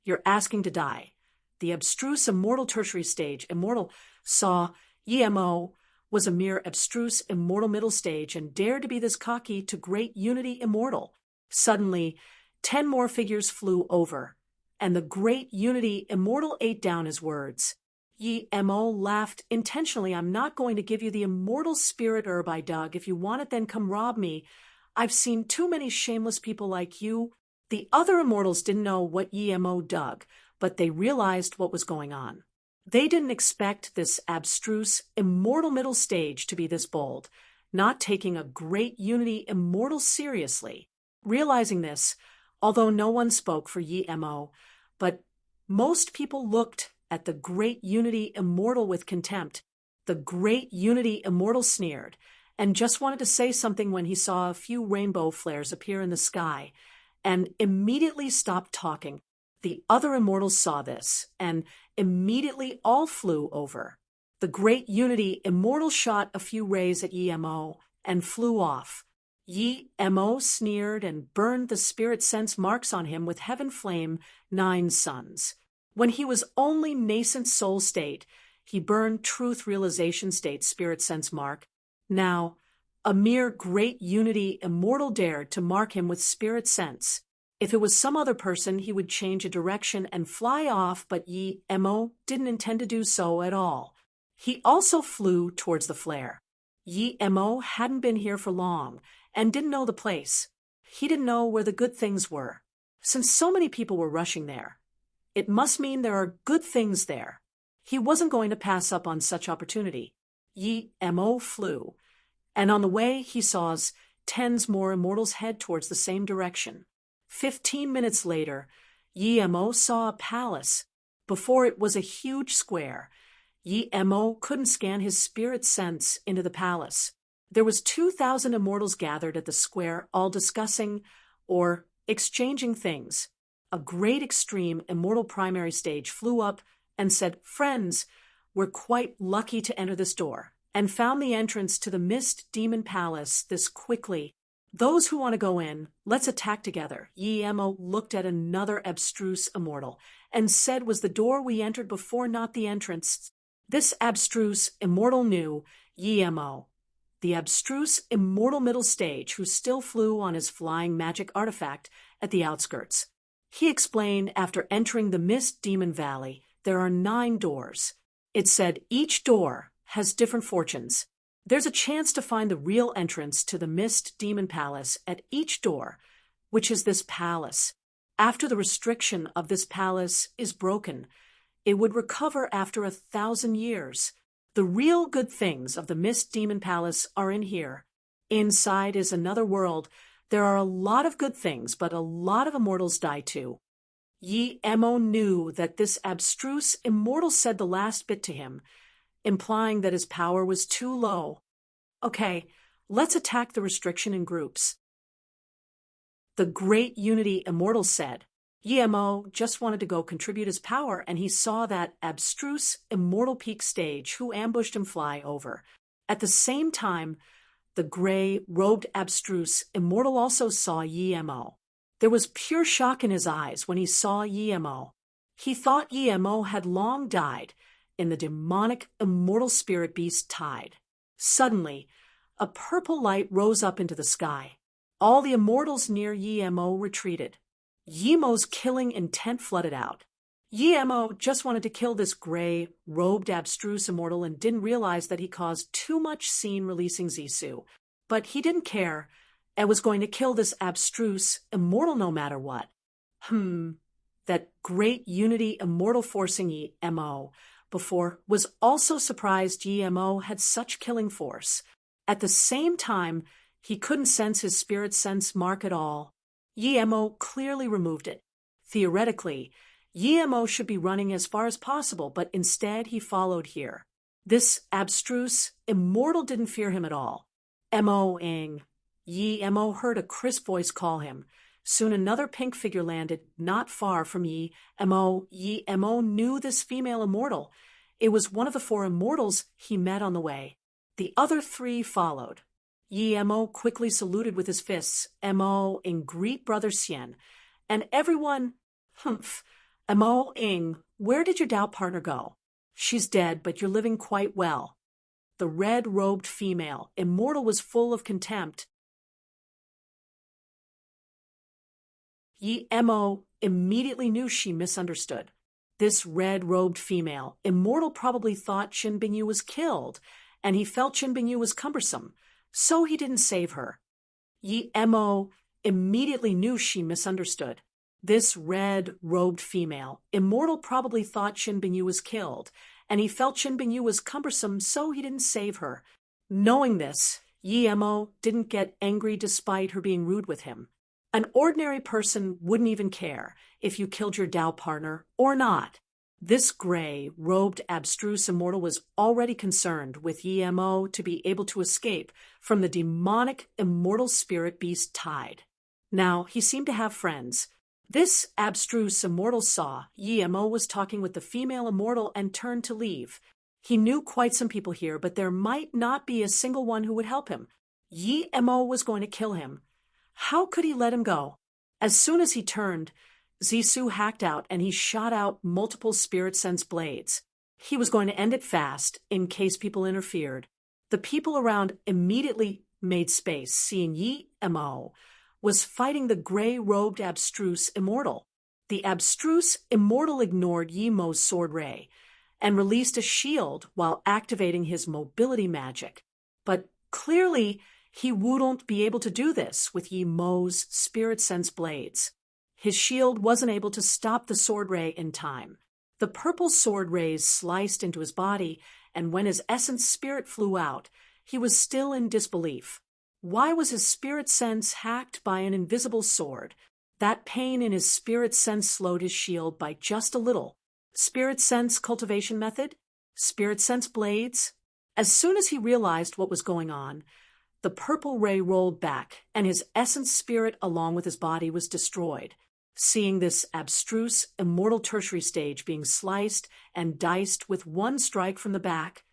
You're asking to die. The abstruse immortal tertiary stage, immortal, saw Yi Mo was a mere abstruse immortal middle stage and dared to be this cocky to great unity immortal. Suddenly, 10 more figures flew over, and the great unity immortal ate down his words. Yi Mo laughed intentionally. I'm not going to give you the immortal spirit herb I dug. If you want it, then come rob me. I've seen too many shameless people like you. The other immortals didn't know what Yi Mo dug, but they realized what was going on. They didn't expect this abstruse immortal middle stage to be this bold, not taking a great unity immortal seriously. Realizing this, although no one spoke for Yi Mo, but most people looked at the great unity immortal with contempt. The great unity immortal sneered, and just wanted to say something when he saw a few rainbow flares appear in the sky, and immediately stopped talking. The other immortals saw this, and immediately all flew over. The great unity immortal shot a few rays at Yi Mo and flew off. Yi Mo sneered and burned the spirit sense marks on him with heaven flame 9 suns. When he was only nascent soul state, he burned truth realization state spirit sense mark. Now, a mere great unity immortal dared to mark him with spirit sense. If it was some other person, he would change a direction and fly off, but Yi Mo didn't intend to do so at all. He also flew towards the flare. Yi Mo hadn't been here for long and didn't know the place. He didn't know where the good things were. Since so many people were rushing there, it must mean there are good things there. He wasn't going to pass up on such opportunity. Yi Mo flew, and on the way he saw 10 more immortals head towards the same direction. 15 minutes later, Yi Mo saw a palace. Before it was a huge square. Yi Mo couldn't scan his spirit sense into the palace. There was 2,000 immortals gathered at the square, all discussing or exchanging things. A great extreme immortal primary stage flew up and said, "Friends, we're quite lucky to enter this door," and found the entrance to the Mist Demon Palace this quickly. "Those who want to go in, let's attack together." Yi Mo looked at another abstruse immortal and said, "Was the door we entered before not the entrance?" This abstruse immortal knew Yi Mo, the abstruse immortal middle stage who still flew on his flying magic artifact at the outskirts. He explained after entering the Mist Demon Valley, there are 9 doors. It said each door has different fortunes. There's a chance to find the real entrance to the Mist Demon Palace at each door, which is this palace. After the restriction of this palace is broken, it would recover after 1,000 years. The real good things of the Mist Demon Palace are in here. Inside is another world. There are a lot of good things, but a lot of immortals die too. Yi Mo knew that this abstruse immortal said the last bit to him, implying that his power was too low. "Okay, let's attack the restriction in groups." The Great Unity Immortal said. Yi Mo just wanted to go contribute his power, and he saw that abstruse immortal peak stage who ambushed him fly over. At the same time, the gray-robed abstruse immortal also saw Yi Mo. There was pure shock in his eyes when he saw Yi Mo. He thought Yi Mo had long died in the demonic immortal spirit beast tide. Suddenly, a purple light rose up into the sky. All the immortals near Yi Mo retreated. Yi Mo's killing intent flooded out. Yi Mo just wanted to kill this gray-robed abstruse immortal and didn't realize that he caused too much scene releasing Zisu. But he didn't care and was going to kill this abstruse immortal no matter what. That Great Unity Immortal forcing Yi Mo before was also surprised Yi Mo had such killing force. At the same time, he couldn't sense his spirit sense mark at all. Yi Mo clearly removed it. Theoretically, Yi Mo should be running as far as possible, but instead he followed here. This abstruse immortal didn't fear him at all. Mo-ing. Yi Mo heard a crisp voice call him. Soon another pink figure landed not far from Yi Mo. Yi Mo knew this female immortal. It was one of the 4 immortals he met on the way. The other 3 followed. Yi Mo quickly saluted with his fists, Mo-ing, greet Brother Xian, and everyone, Mo-ing, where did your doubt partner go? She's dead, but you're living quite well. The red-robed female, immortal, was full of contempt. Yi Mo immediately knew she misunderstood. This red-robed female, immortal, probably thought Qin Bingyu was killed, and he felt Qin Bingyu was cumbersome. So he didn't save her. Yi Mo immediately knew she misunderstood. This red-robed female, immortal, probably thought Qin Bingyu was killed, and he felt Qin Bingyu was cumbersome, so he didn't save her. Knowing this, Yi Mo didn't get angry despite her being rude with him. An ordinary person wouldn't even care if you killed your Dao partner or not. This gray-robed abstruse immortal was already concerned with Yi Mo to be able to escape from the demonic immortal spirit beast tide. Now he seemed to have friends. This abstruse immortal saw Yi Mo was talking with the female immortal and turned to leave. He knew quite some people here, but there might not be a single one who would help him. Yi Mo was going to kill him. How could he let him go? As soon as he turned, Zisu hacked out and he shot out multiple spirit sense blades. He was going to end it fast in case people interfered. The people around immediately made space, seeing Yi Mo was fighting the gray-robed abstruse immortal. The abstruse immortal ignored Yi Mo's sword ray and released a shield while activating his mobility magic. But clearly, he wouldn't be able to do this with Yi Mo's spirit sense blades. His shield wasn't able to stop the sword ray in time. The purple sword rays sliced into his body, and when his essence spirit flew out, he was still in disbelief. Why was his spirit sense hacked by an invisible sword? That pain in his spirit sense slowed his shield by just a little. Spirit sense cultivation method? Spirit sense blades? As soon as he realized what was going on, the purple ray rolled back, and his essence spirit along with his body was destroyed. Seeing this abstruse, immortal tertiary stage being sliced and diced with one strike from the back,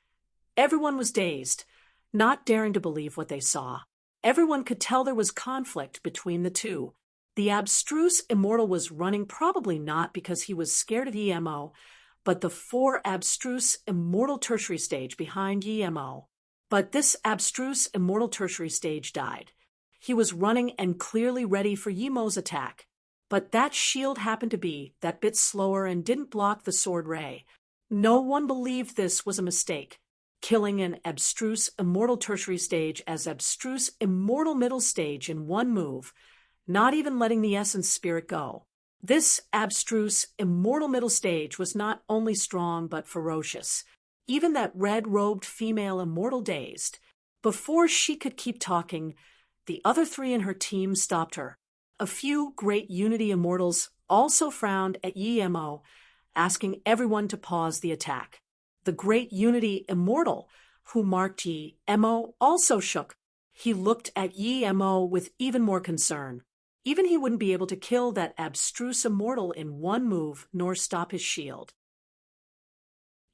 everyone was dazed, not daring to believe what they saw. Everyone could tell there was conflict between the two. The abstruse immortal was running, probably not because he was scared of EMO, but the four abstruse immortal tertiary stage behind EMO. But this abstruse immortal tertiary stage died. He was running and clearly ready for Yemo's attack. But that shield happened to be that bit slower and didn't block the sword ray. No one believed this was a mistake. Killing an abstruse immortal tertiary stage as abstruse immortal middle stage in one move, not even letting the essence spirit go. This abstruse immortal middle stage was not only strong but ferocious. Even that red-robed female immortal dazed. Before she could keep talking, the other three in her team stopped her. A few great Unity immortals also frowned at Yemo, asking everyone to pause the attack. The great Unity immortal, who marked Yemo, also shook. He looked at Yemo with even more concern. Even he wouldn't be able to kill that abstruse immortal in one move nor stop his shield.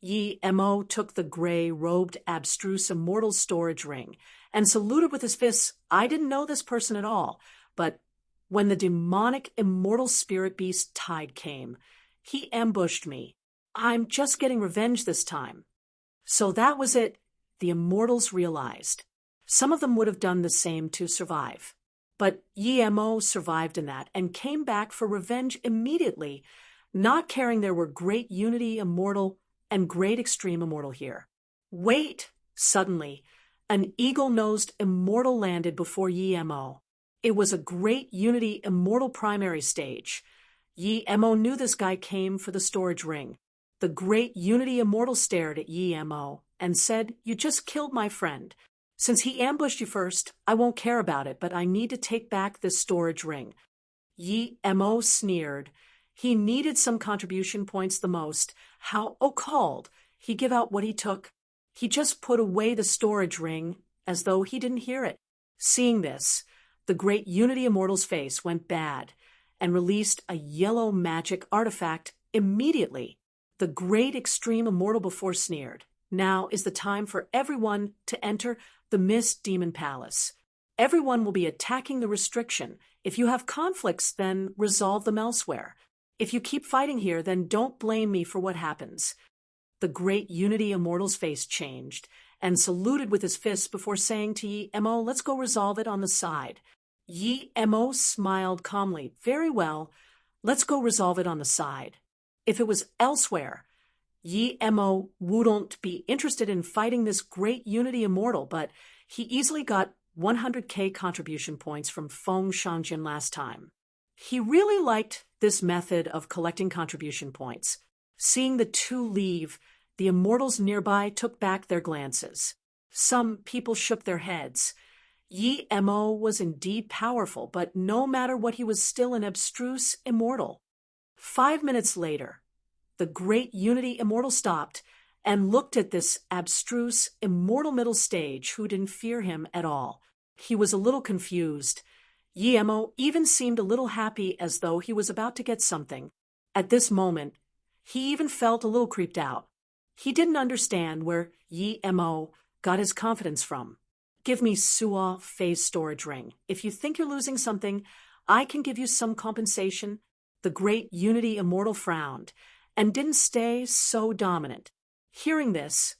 Yemo took the gray-robed abstruse immortal storage ring and saluted with his fists. I didn't know this person at all, but when the demonic immortal spirit beast tide came, he ambushed me. I'm just getting revenge this time. So that was it, the immortals realized. Some of them would have done the same to survive. But Yemo survived in that and came back for revenge immediately, not caring there were great Unity immortal and great extreme immortal here. Wait! Suddenly, an eagle-nosed immortal landed before Yemo. It was a great Unity immortal primary stage. Yemo knew this guy came for the storage ring. The great Unity immortal stared at Yemo and said, "You just killed my friend. Since he ambushed you first, I won't care about it, but I need to take back this storage ring." Yemo sneered. He needed some contribution points the most. How called he give out what he took? He just put away the storage ring as though he didn't hear it. Seeing this, the great Unity immortal's face went bad and released a yellow magic artifact immediately. The great extreme immortal before sneered. Now is the time for everyone to enter the Mist Demon Palace. Everyone will be attacking the restriction. If you have conflicts, then resolve them elsewhere. If you keep fighting here, then don't blame me for what happens. The great Unity immortal's face changed and saluted with his fists before saying to Yemo, "Let's go resolve it on the side." Yemo smiled calmly. "Very well, let's go resolve it on the side." If it was elsewhere, Yemo wouldn't be interested in fighting this great Unity immortal, but he easily got 100k contribution points from Feng Shangjin last time. He really liked this method of collecting contribution points. Seeing the two leave, the immortals nearby took back their glances. Some people shook their heads. Yemo was indeed powerful, but no matter what, he was still an abstruse immortal. 5 minutes later, the great Unity immortal stopped and looked at this abstruse immortal middle stage who didn't fear him at all. He was a little confused. Yemo even seemed a little happy, as though he was about to get something. At this moment, he even felt a little creeped out. He didn't understand where Yemo got his confidence from. "Give me Suo phase storage ring. If you think you're losing something, I can give you some compensation." The great Unity immortal frowned and didn't stay so dominant. Hearing this,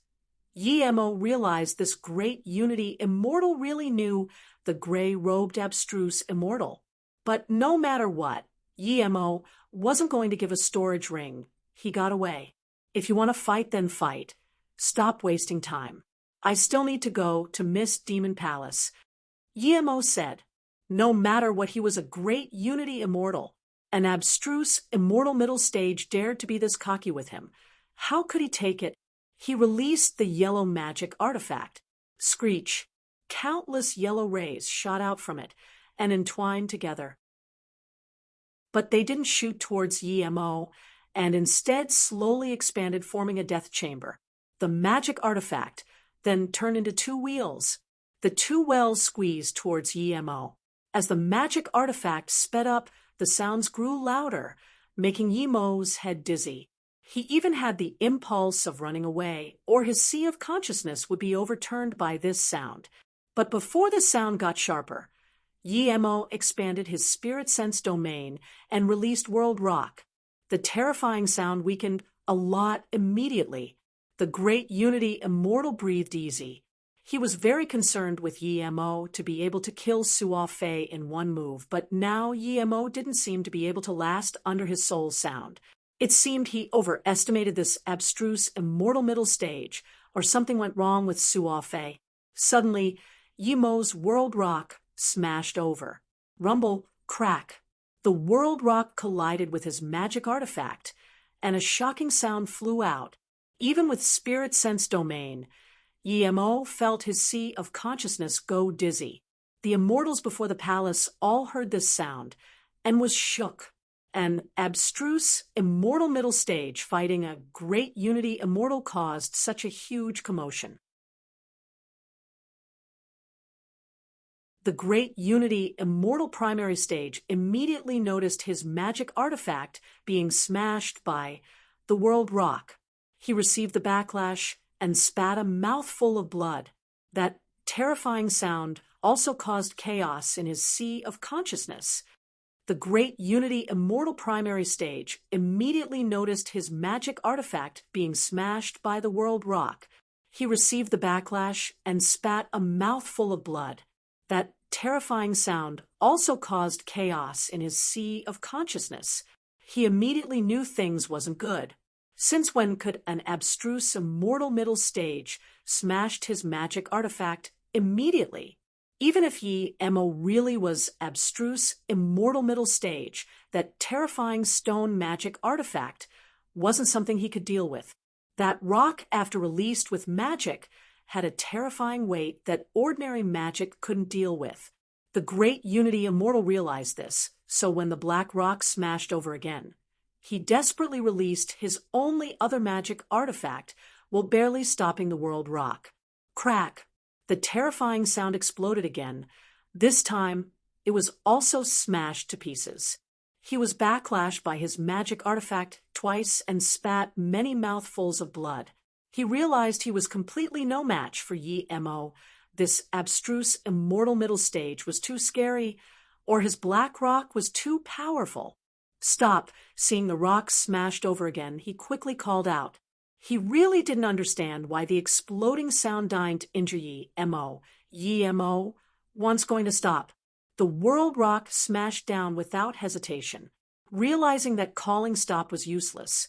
Yemo realized this great Unity immortal really knew the gray-robed abstruse immortal. But no matter what, Yemo wasn't going to give a storage ring. He got away. "If you want to fight, then fight. Stop wasting time. I still need to go to Mist Demon Palace." Yemo said. No matter what, he was a great Unity immortal. An abstruse immortal middle stage dared to be this cocky with him. How could he take it? He released the yellow magic artifact. Screech. Countless yellow rays shot out from it and entwined together. But they didn't shoot towards Yemo, and instead slowly expanded, forming a death chamber. The magic artifact then turned into two wheels. The two wells squeezed towards Yemo. As the magic artifact sped up, the sounds grew louder, making Yemo's head dizzy. He even had the impulse of running away, or his sea of consciousness would be overturned by this sound. But before the sound got sharper, Yemo expanded his spirit sense domain and released World Rock. The terrifying sound weakened a lot immediately. The great Unity Immortal breathed easy. He was very concerned with Yemo to be able to kill Suo Fei in one move, but now Yemo didn't seem to be able to last under his soul's sound. It seemed he overestimated this abstruse immortal middle stage, or something went wrong with Suo Fei. Suddenly, Yemo's World Rock smashed over. Rumble, crack. The World Rock collided with his magic artifact, and a shocking sound flew out. Even with Spirit Sense Domain, Yemo felt his sea of consciousness go dizzy. The immortals before the palace all heard this sound and was shook. An abstruse, immortal middle stage fighting a great Unity Immortal caused such a huge commotion. The great Unity Immortal primary stage immediately noticed his magic artifact being smashed by the World Rock. He received the backlash and spat a mouthful of blood. That terrifying sound also caused chaos in his sea of consciousness. The great Unity Immortal primary stage immediately noticed his magic artifact being smashed by the World Rock. He received the backlash and spat a mouthful of blood. That terrifying sound also caused chaos in his sea of consciousness. He immediately knew things wasn't good. Since when could an abstruse immortal middle stage smashed his magic artifact immediately? Even if Yemo really was abstruse immortal middle stage, that terrifying stone magic artifact wasn't something he could deal with. That rock, after released with magic, had a terrifying weight that ordinary magic couldn't deal with. The great Unity Immortal realized this, so when the black rock smashed over again, he desperately released his only other magic artifact while barely stopping the World Rock. Crack! The terrifying sound exploded again. This time, it was also smashed to pieces. He was backlashed by his magic artifact twice and spat many mouthfuls of blood. He realized he was completely no match for Yemo. This abstruse immortal middle stage was too scary, or his black rock was too powerful. Stop! Seeing the rock smashed over again, he quickly called out. He really didn't understand why the exploding sound didn't injure Yemo. Yemo once going to stop. The World Rock smashed down without hesitation. Realizing that calling stop was useless,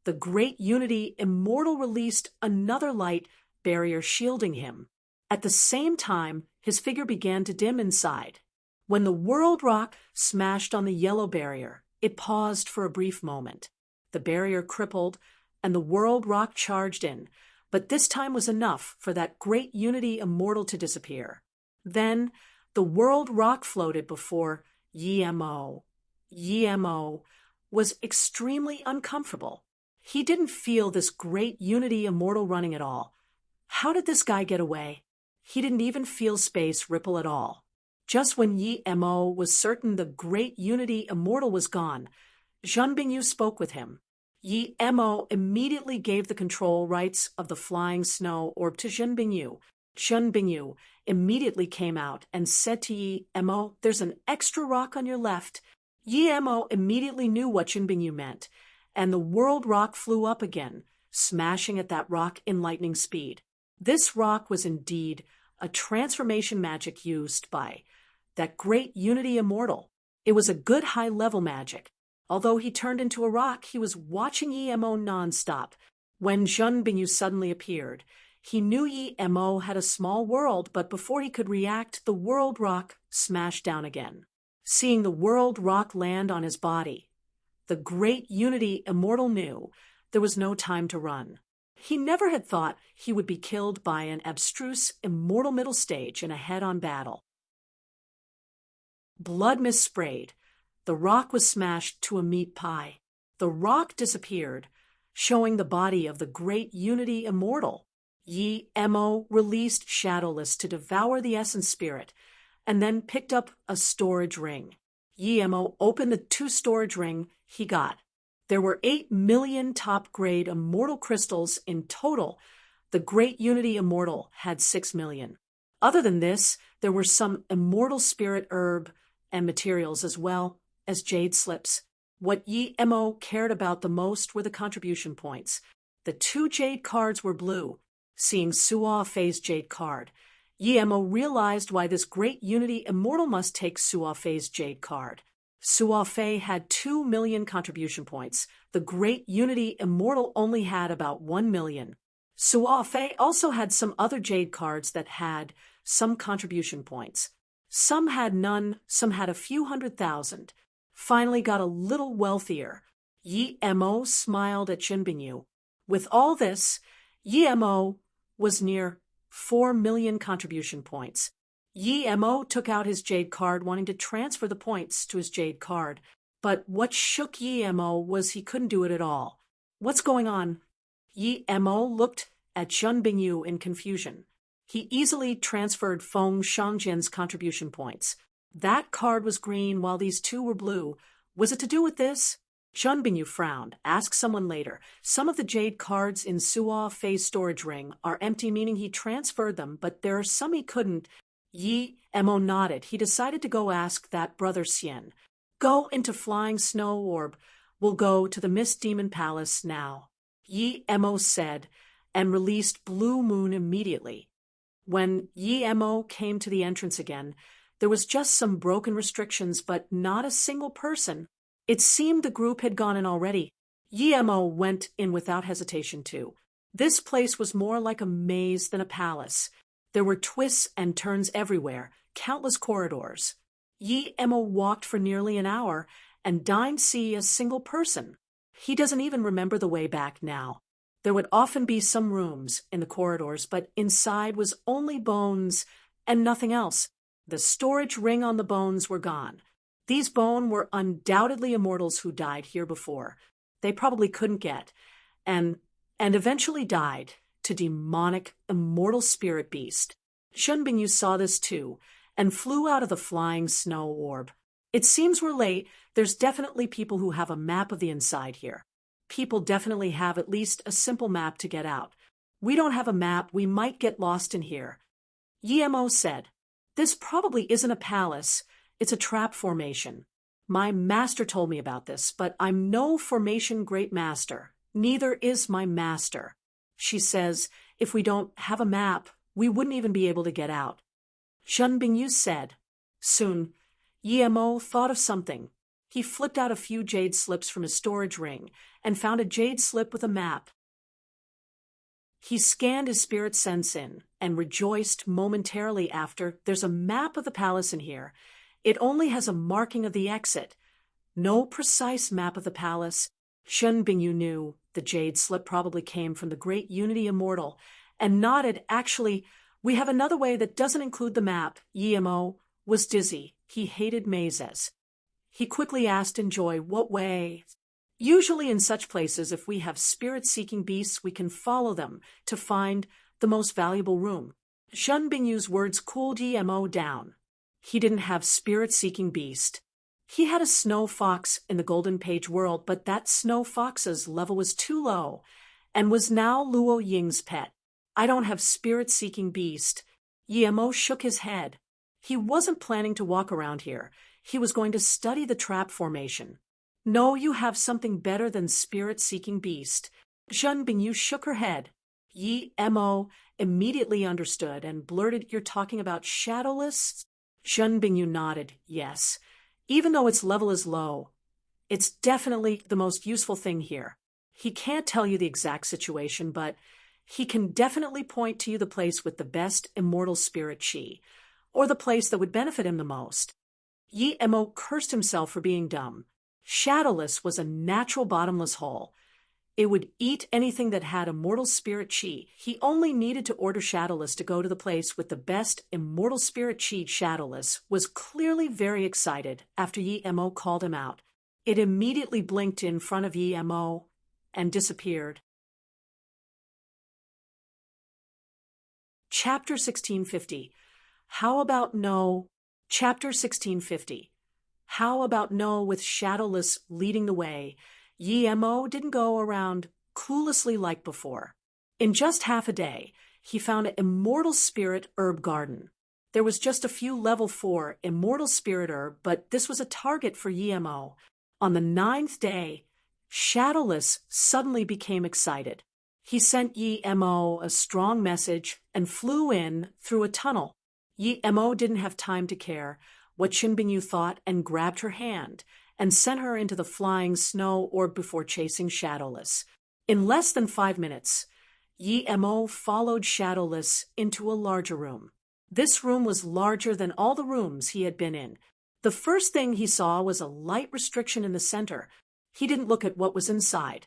the great Unity Immortal released another light barrier shielding him. At the same time, his figure began to dim inside. When the World Rock smashed on the yellow barrier, it paused for a brief moment. The barrier crippled, and the World Rock charged in, but this time was enough for that great Unity Immortal to disappear. Then, the World Rock floated before Yemo. Yemo was extremely uncomfortable. He didn't feel this great Unity Immortal running at all. How did this guy get away? He didn't even feel space ripple at all. Just when Yemo was certain the great Unity Immortal was gone, Zhen Bingyu spoke with him. Yemo immediately gave the control rights of the flying snow orb to Zhen Bingyu. Zhen Bingyu immediately came out and said to Yemo, "There's an extra rock on your left." Yemo immediately knew what Zhen Bingyu meant, and the World Rock flew up again, smashing at that rock in lightning speed. This rock was indeed a transformation magic used by that great Unity Immortal. It was a good high-level magic. Although he turned into a rock, he was watching Yemo non-stop. When Zhen Bingyu suddenly appeared, he knew Yemo had a small world, but before he could react, the World Rock smashed down again. Seeing the World Rock land on his body, the great Unity Immortal knew there was no time to run. He never had thought he would be killed by an abstruse immortal middle stage in a head-on battle. Blood mist sprayed. The rock was smashed to a meat pie. The rock disappeared. showing the body of the great Unity Immortal. Yi Mo released Shadowless to devour the Essence Spirit, and then picked up a storage ring. Yi Mo opened the 2 storage ring he got. There were 8 million top-grade immortal crystals in total. The great Unity Immortal had 6 million. Other than this, there were some immortal spirit herb and materials as well as jade slips. What Yi Mo cared about the most were the contribution points. The 2 jade cards were blue. Seeing Suo Fei's jade card, Yi Mo realized why this great Unity Immortal must take Suo Fei's jade card. Suo Fei had 2 million contribution points. The great Unity Immortal only had about 1 million. Suo Fei also had some other jade cards that had some contribution points. Some had none, some had a few 100,000. Finally got a little wealthier. Yi Mo smiled at Xunbingyu. With all this, Yi Mo was near 4 million contribution points. Yi Mo took out his jade card, wanting to transfer the points to his jade card. But what shook Yi Mo was he couldn't do it at all. What's going on? Yi Mo looked at Xunbingyu in confusion. He easily transferred Feng Shangjin's contribution points. That card was green while these 2 were blue. Was it to do with this? Xunbingyu frowned. Ask someone later. Some of the jade cards in Suo Fei's storage ring are empty, meaning he transferred them, but there are some he couldn't. Yi Mo nodded. He decided to go ask that brother Xian. Go into Flying Snow Orb. We'll go to the Mist Demon Palace now. Yi Mo said, and released Blue Moon immediately. When Yi Mo came to the entrance again, there was just some broken restrictions, but not a single person. It seemed the group had gone in already. Yi Mo went in without hesitation too. This place was more like a maze than a palace. There were twists and turns everywhere, countless corridors. Yi Mo walked for nearly an hour and didn't see a single person. He doesn't even remember the way back now. There would often be some rooms in the corridors, but inside was only bones and nothing else. The storage ring on the bones were gone. These bones were undoubtedly immortals who died here before. They probably couldn't get, and eventually died, to demonic, immortal spirit beast. Xunbingyu saw this too, and flew out of the Flying Snow Orb. It seems we're late. There's definitely people who have a map of the inside here. People definitely have at least a simple map to get out. We don't have a map. We might get lost in here. Yi Mo said, This probably isn't a palace. It's a trap formation. My master told me about this, but I'm no formation great master. Neither is my master. She says, if we don't have a map, we wouldn't even be able to get out. Xunbingyu said. Soon, Yi Mo thought of something. He flipped out a few jade slips from his storage ring and found a jade slip with a map. He scanned his spirit sense in and rejoiced momentarily after. There's a map of the palace in here. It only has a marking of the exit. No precise map of the palace. Xunbingyu knew the jade slip probably came from the great Unity Immortal and nodded. Actually, we have another way that doesn't include the map. Yi Mo was dizzy. He hated mazes. He quickly asked in joy, what way? Usually in such places, if we have spirit-seeking beasts, we can follow them to find the most valuable room. Xunbingyu's words cooled Yi Mo down. He didn't have spirit-seeking beast. He had a snow fox in the Golden Page world, but that snow fox's level was too low and was now Luo Ying's pet. I don't have spirit-seeking beast. Yi Mo shook his head. He wasn't planning to walk around here. He was going to study the trap formation. No, you have something better than spirit-seeking beast. Xunbingyu shook her head. Yi Mo immediately understood and blurted, you're talking about shadowless? Xunbingyu nodded, yes. Even though its level is low, it's definitely the most useful thing here. He can't tell you the exact situation, but he can definitely point to you the place with the best immortal spirit chi, or the place that would benefit him the most. Yi Mo cursed himself for being dumb. Shadowless was a natural bottomless hole. It would eat anything that had immortal spirit chi. He only needed to order Shadowless to go to the place with the best immortal spirit chi. Shadowless was clearly very excited after Yi Mo called him out. It immediately blinked in front of Yi Mo and disappeared. Chapter 1650. How about no? Chapter 1650. How about no with Shadowless leading the way? Mo didn't go around cluelessly like before. In just half a day, he found an immortal spirit herb garden. There was just a few level 4 immortal spirit herb, but this was a target for Mo. On the 9th day, Shadowless suddenly became excited. He sent Mo a strong message and flew in through a tunnel. Mo didn't have time to care what Shinbingyu thought and grabbed her hand and sent her into the flying snow orb before chasing Shadowless. In less than 5 minutes, Mo followed Shadowless into a larger room. This room was larger than all the rooms he had been in. The first thing he saw was a light restriction in the center. He didn't look at what was inside,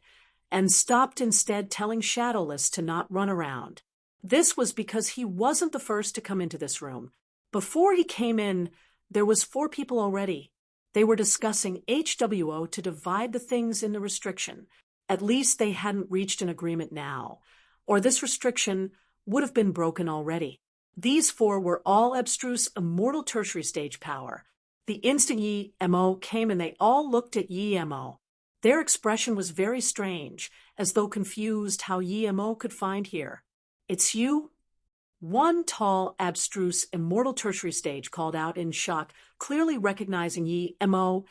and stopped instead telling Shadowless to not run around. This was because he wasn't the first to come into this room. Before he came in, there was 4 people already. They were discussing HWO to divide the things in the restriction. At least they hadn't reached an agreement now, or this restriction would have been broken already. These 4 were all abstruse immortal tertiary stage power. The instant Mo came in, they all looked at Mo. Their expression was very strange, as though confused how Mo could find here. "It's you?" One tall, abstruse, immortal tertiary stage called out in shock, clearly recognizing Mo.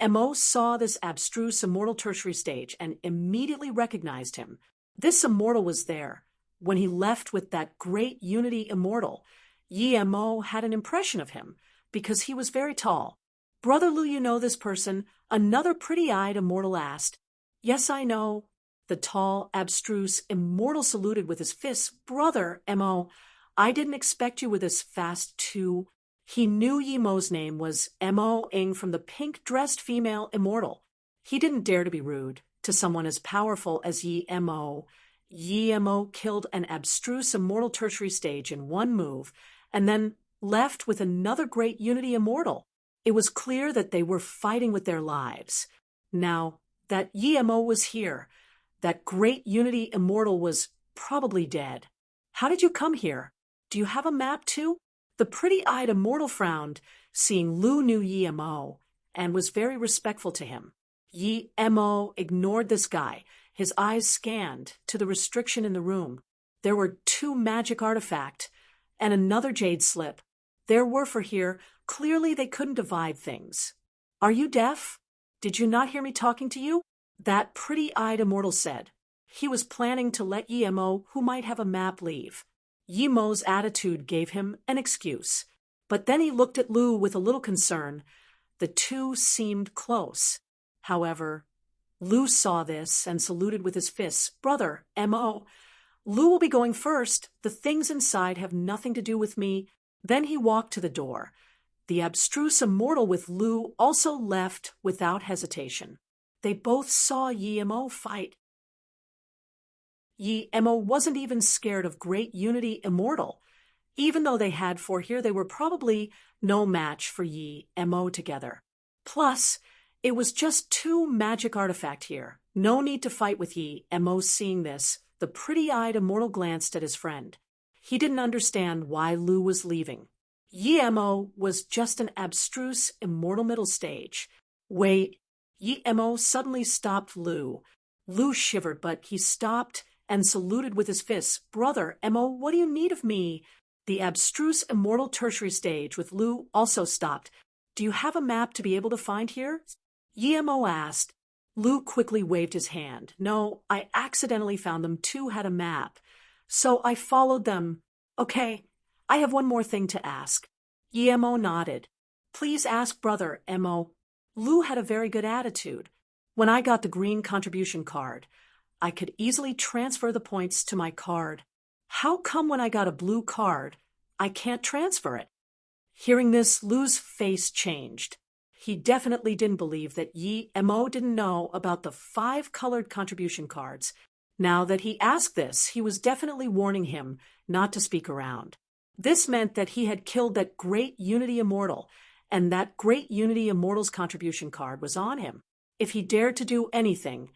Mo saw this abstruse, immortal tertiary stage and immediately recognized him. This immortal was there. When he left with that great unity immortal, Mo had an impression of him, because he was very tall. "Brother Lu, you know this person?" Another pretty-eyed immortal asked. "Yes, I know." The tall, abstruse, immortal saluted with his fists. "Brother, Mo, I didn't expect you were this fast, too." He knew Mo's name was Mo Ing from the pink-dressed female immortal. He didn't dare to be rude to someone as powerful as Mo. Mo killed an abstruse immortal tertiary stage in one move, and then left with another great unity immortal. It was clear that they were fighting with their lives. Now that Mo was here, that great unity immortal was probably dead. "How did you come here? Do you have a map too?" The pretty-eyed immortal frowned, seeing Lu knew Mo, and was very respectful to him. Mo ignored this guy. His eyes scanned to the restriction in the room. There were 2 magic artifacts and another jade slip. There were for here. Clearly they couldn't divide things. "Are you deaf? Did you not hear me talking to you?" that pretty-eyed immortal said. He was planning to let Mo, who might have a map, leave. Mo's attitude gave him an excuse. But then he looked at Lu with a little concern. The 2 seemed close. However, Lu saw this and saluted with his fists. "Brother, Mo, Lu will be going first. The things inside have nothing to do with me." Then he walked to the door. The abstruse immortal with Lu also left without hesitation. They both saw Mo fight. Mo wasn't even scared of great unity immortal. Even though they had 4 here, they were probably no match for Mo together. Plus, it was just 2 magic artifact here. No need to fight with Mo. Seeing this, the pretty-eyed immortal glanced at his friend. He didn't understand why Lu was leaving. Mo was just an abstruse immortal middle stage. Wait, Mo suddenly stopped Lu. Lu shivered, but he stopped and saluted with his fists. "Brother, Mo, what do you need of me?" The abstruse immortal tertiary stage with Lu also stopped. "Do you have a map to be able to find here?" Mo asked. Lu quickly waved his hand. "No, I accidentally found them. 2 had a map. So I followed them." "Okay, I have one more thing to ask." Mo nodded. "Please ask, Brother Mo." Lu had a very good attitude. "When I got the green contribution card, I could easily transfer the points to my card. How come when I got a blue card, I can't transfer it?" Hearing this, Lu's face changed. He definitely didn't believe that Mo didn't know about the 5 colored contribution cards. Now that he asked this, he was definitely warning him not to speak around. This meant that he had killed that great Unity Immortal, and that great Unity Immortal's contribution card was on him. If he dared to do anything,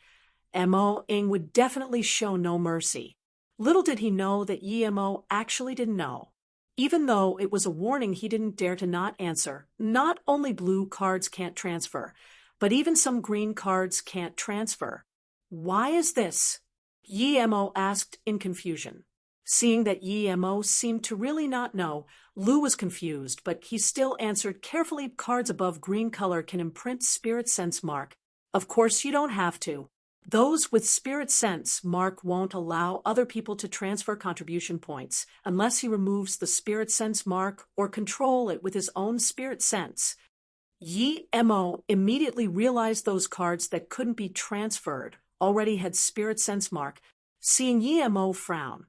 Mo-ing would definitely show no mercy. Little did he know that Mo actually didn't know. Even though it was a warning, he didn't dare to not answer. Not only blue cards can't transfer, but even some green cards can't transfer. Why is this? Mo asked in confusion. Seeing that Mo seemed to really not know, Lu was confused, but he still answered carefully. Cards above green color can imprint spirit sense mark. Of course you don't have to. Those with spirit sense mark won't allow other people to transfer contribution points unless he removes the spirit sense mark or control it with his own spirit sense. Mo immediately realized those cards that couldn't be transferred already had spirit sense mark. Seeing Mo frown,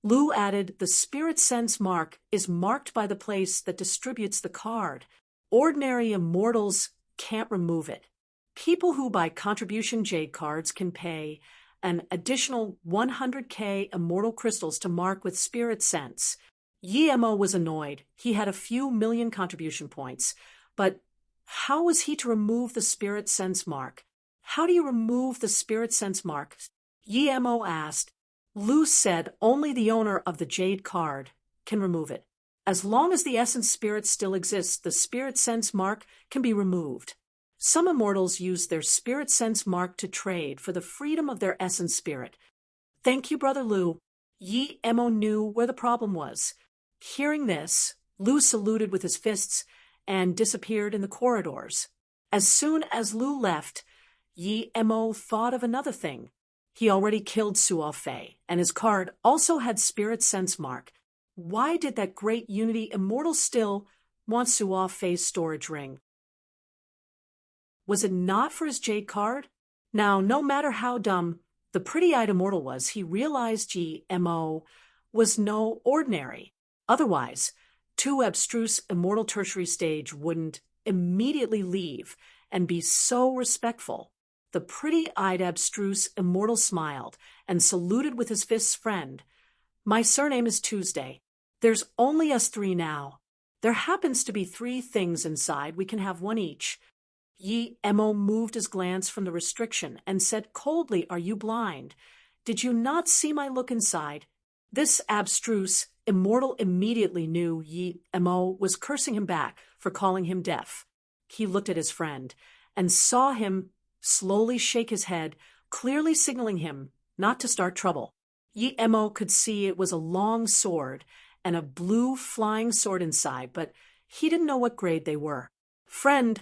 Lu added, the spirit sense mark is marked by the place that distributes the card. Ordinary immortals can't remove it. People who buy contribution jade cards can pay an additional 100k immortal crystals to mark with spirit sense. Mo was annoyed. He had a few million contribution points, but how was he to remove the spirit sense mark? How do you remove the spirit sense mark? Mo asked. Lu said only the owner of the jade card can remove it. As long as the essence spirit still exists, the spirit sense mark can be removed. Some immortals use their spirit sense mark to trade for the freedom of their essence spirit. Thank you, Brother Lu. Mo knew where the problem was. Hearing this, Lu saluted with his fists and disappeared in the corridors. As soon as Lu left, Mo thought of another thing. He already killed Suo Fei, and his card also had spirit sense mark. Why did that great unity immortal still want Suo Fei's storage ring? Was it not for his jade card? Now, no matter how dumb the pretty-eyed immortal was, he realized Mo was no ordinary. Otherwise, two abstruse immortal tertiary stage wouldn't immediately leave and be so respectful. The pretty-eyed abstruse immortal smiled and saluted with his fist's friend. My surname is Tuesday. There's only us three now. There happens to be 3 things inside. We can have one each. Mo moved his glance from the restriction and said coldly, are you blind? Did you not see my look inside? This abstruse immortal immediately knew Mo was cursing him back for calling him deaf. He looked at his friend and saw him slowly shake his head, clearly signaling him not to start trouble. Mo could see it was a long sword and a blue flying sword inside, but he didn't know what grade they were. Friend,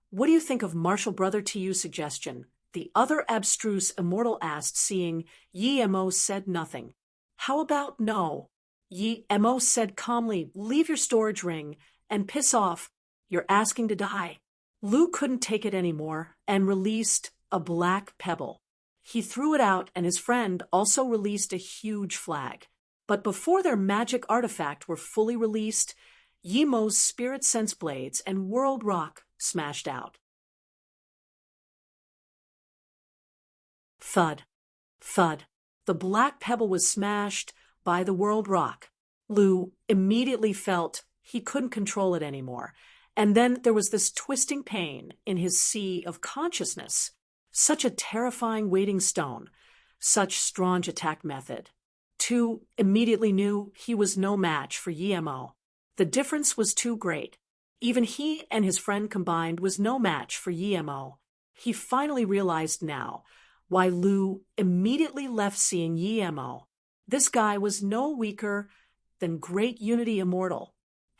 what do you think of martial brother to you suggestion? The other abstruse immortal asked, seeing Mo said nothing. How about no? Mo said calmly, leave your storage ring and piss off. You're asking to die. Lu couldn't take it anymore and released a black pebble. He threw it out, and his friend also released a huge flag. But before their magic artifact were fully released, Mo's spirit sense blades and world rock smashed out. Thud, thud. The black pebble was smashed by the world rock. Lu immediately felt he couldn't control it anymore. And then there was this twisting pain in his sea of consciousness. Such a terrifying waiting stone. Such strong attack method. Tu immediately knew he was no match for Mo. The difference was too great. Even he and his friend combined was no match for Mo. He finally realized now why Lu immediately left seeing Mo. This guy was no weaker than Great Unity Immortal.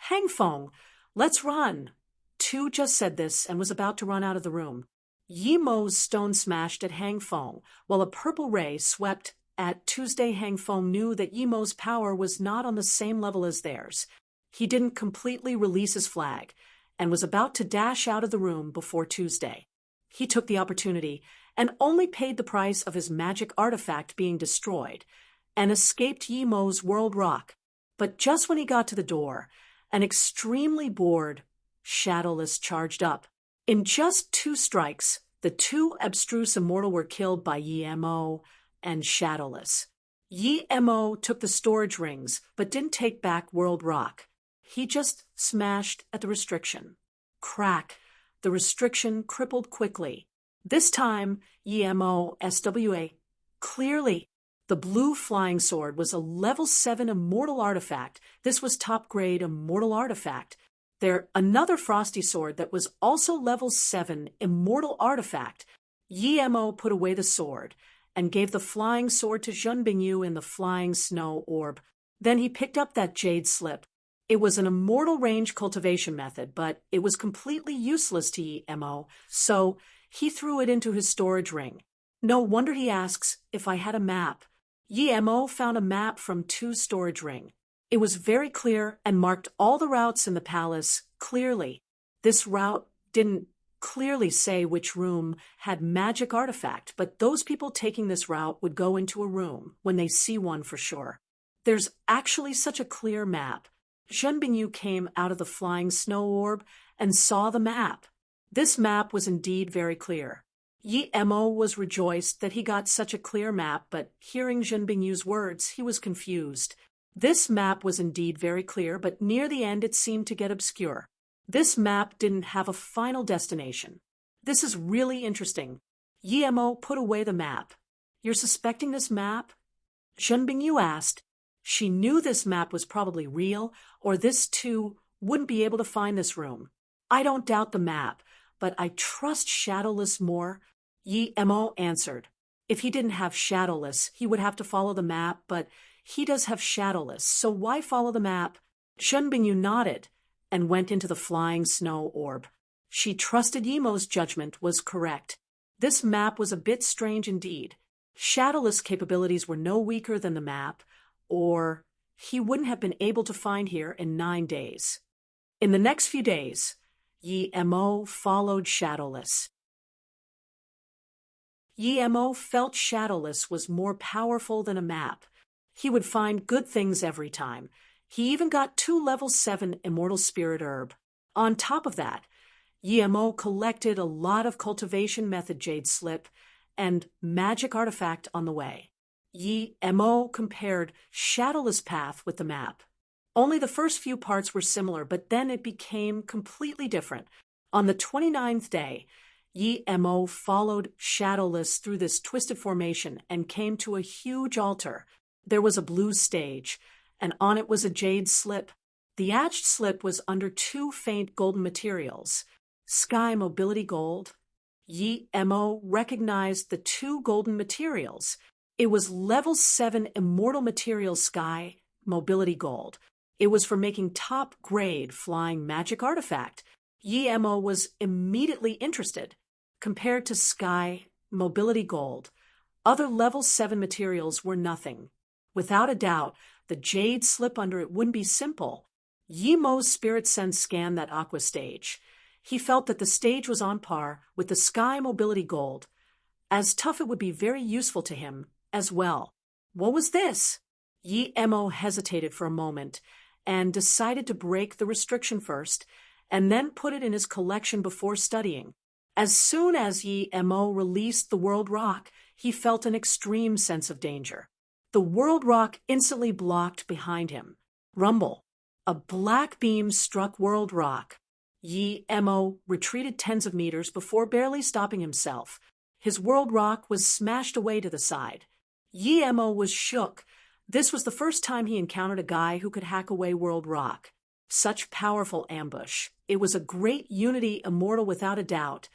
Hangfeng, let's run. Tu just said this and was about to run out of the room. Mo's stone smashed at Hangfeng, while a purple ray swept at Tuesday. Hangfeng knew that Mo's power was not on the same level as theirs. He didn't completely release his flag and was about to dash out of the room before Tuesday. He took the opportunity and only paid the price of his magic artifact being destroyed and escaped Mo's world rock. But just when he got to the door, an extremely bored Shadowless charged up. In just 2 strikes, the 2 abstruse immortal were killed by Mo and Shadowless. Mo took the storage rings, but didn't take back World Rock. He just smashed at the restriction. Crack. The restriction crippled quickly. This time, YMOSWA. Clearly, the blue flying sword was a level 7 immortal artifact. This was top grade immortal artifact. Another frosty sword that was also level 7 immortal artifact. Yimo put away the sword and gave the flying sword to Zhen Bingyu in the flying snow orb. Then he picked up that jade slip. It was an immortal range cultivation method, but it was completely useless to Yimo, so he threw it into his storage ring. No wonder he asks if I had a map. Yimo found a map from Tu's storage ring. It was very clear and marked all the routes in the palace clearly. This route didn't clearly say which room had magic artifact, but those people taking this route would go into a room when they see one for sure. There's actually such a clear map. Zhen Bingyu came out of the flying snow orb and saw the map. This map was indeed very clear. Yimo was rejoiced that he got such a clear map, but hearing Zhen Bingyu's words, he was confused. This map was indeed very clear, but near the end it seemed to get obscure. This map didn't have a final destination. This is really interesting. Yimo put away the map. You're suspecting this map? Zhen Bingyu asked. She knew this map was probably real, or this too wouldn't be able to find this room. I don't doubt the map, but I trust Shadowless more. Yimo answered. If he didn't have Shadowless, he would have to follow the map, but he does have Shadowless, so why follow the map? Zhen Bingyu nodded and went into the flying snow orb. She trusted Yimo's judgment was correct. This map was a bit strange indeed. Shadowless capabilities were no weaker than the map, or he wouldn't have been able to find here in 9 days. In the next few days, Yimo followed Shadowless. Yimo felt Shadowless was more powerful than a map. He would find good things every time. He even got 2 level 7 Immortal Spirit Herb. On top of that, Yimo collected a lot of cultivation method jade slip and magic artifact on the way. Yimo compared Shadowless Path with the map. Only the first few parts were similar, but then it became completely different. On the 29th day, Yimo followed Shadowless through this twisted formation and came to a huge altar. There was a blue stage, and on it was a jade slip. The etched slip was under 2 faint golden materials. Sky Mobility Gold. Yimo recognized the 2 golden materials. It was level 7 immortal material Sky Mobility Gold. It was for making top grade flying magic artifact. Yimo was immediately interested. Compared to Sky Mobility Gold, other level 7 materials were nothing. Without a doubt, the jade slip under it wouldn't be simple. Yimo's spirit sense scanned that aqua stage. He felt that the stage was on par with the Sky Mobility Gold. As tough, it would be very useful to him as well. What was this? Yimo hesitated for a moment and decided to break the restriction first and then put it in his collection before studying. As soon as Yimo released the World Rock, he felt an extreme sense of danger. The World Rock instantly blocked behind him. Rumble. A black beam struck World Rock. Yimo retreated tens of meters before barely stopping himself. His World Rock was smashed away to the side. Yimo was shook. This was the first time he encountered a guy who could hack away World Rock. Such powerful ambush. It was a great Unity Immortal without a doubt,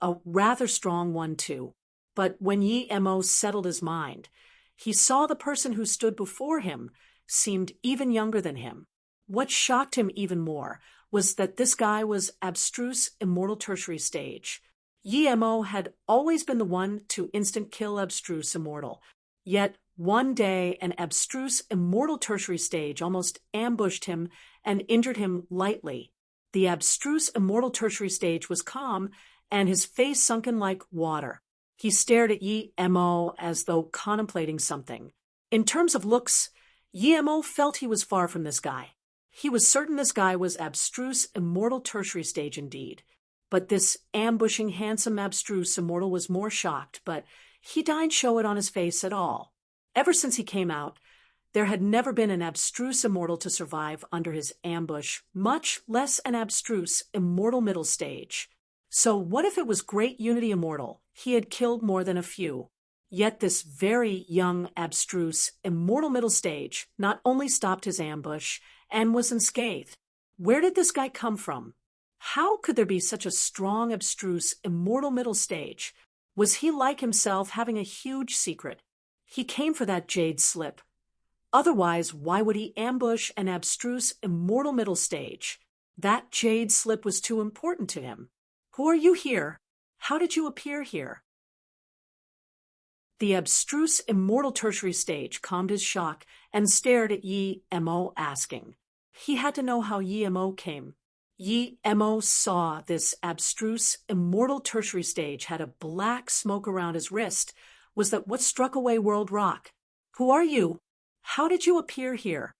a rather strong one too. But when Yimo settled his mind, he saw the person who stood before him seemed even younger than him. What shocked him even more was that this guy was Abstruse Immortal Tertiary Stage. Yimo had always been the one to instant kill Abstruse Immortal. Yet one day an Abstruse Immortal Tertiary Stage almost ambushed him and injured him lightly. The Abstruse Immortal Tertiary Stage was calm and his face sunken like water. He stared at Yimo as though contemplating something. In terms of looks, Yimo felt he was far from this guy. He was certain this guy was Abstruse Immortal Tertiary Stage indeed. But this ambushing handsome Abstruse Immortal was more shocked, but he didn't show it on his face at all. Ever since he came out, there had never been an Abstruse Immortal to survive under his ambush, much less an Abstruse Immortal Middle Stage. So what if it was Great Unity Immortal, he had killed more than a few. Yet this very young, abstruse, immortal middle stage not only stopped his ambush and was unscathed. Where did this guy come from? How could there be such a strong, abstruse, immortal middle stage? Was he like himself, having a huge secret? He came for that jade slip. Otherwise, why would he ambush an abstruse, immortal middle stage? That jade slip was too important to him. Who are you here? How did you appear here? The abstruse, immortal tertiary stage calmed his shock and stared at Yi Mo, asking. He had to know how Yi Mo came. Yi Mo saw this abstruse, immortal tertiary stage had a black smoke around his wrist. Was that what struck away World Rock? Who are you? How did you appear here?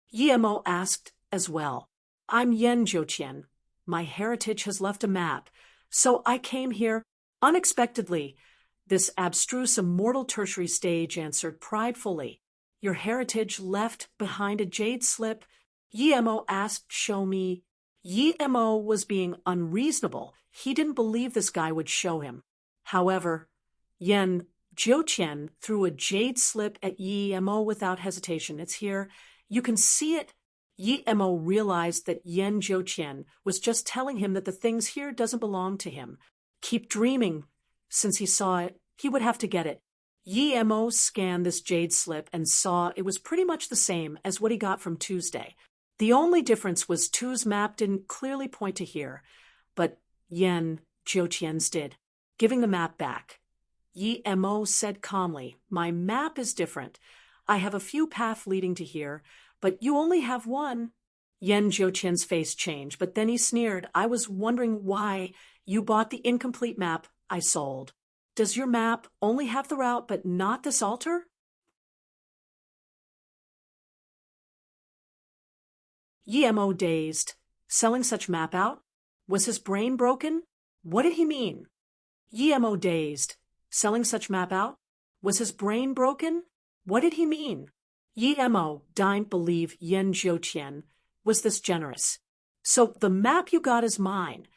Yi Mo asked as well. I'm Yen Jiuqian. My heritage has left a map, so I came here unexpectedly. This abstruse, immortal tertiary stage answered pridefully. Your heritage left behind a jade slip? Yi Mo asked, show me. Yi Mo was being unreasonable. He didn't believe this guy would show him. However, Yen Jiuqian threw a jade slip at Yi Mo without hesitation. It's here. You can see it. Yi Mo realized that Yen Jiuqian was just telling him that the things here doesn't belong to him. Keep dreaming. Since he saw it, he would have to get it. Yi Mo scanned this jade slip and saw it was pretty much the same as what he got from Tuesday. The only difference was Tu's map didn't clearly point to here, but Yen Jiuqian's did. Giving the map back, Yi Mo said calmly, my map is different. I have a few paths leading to here, but you only have one. Yen Jiuqian's face changed, but then he sneered. I was wondering why you bought the incomplete map I sold. Does your map only have the route but not this altar? Yi Mo dazed. Selling such map out? Was his brain broken? What did he mean? Yi Mo dazed. Selling such map out? Was his brain broken? What did he mean? Yi Mo didn't believe Yen Jiuqian was this generous. So the map you got is mine.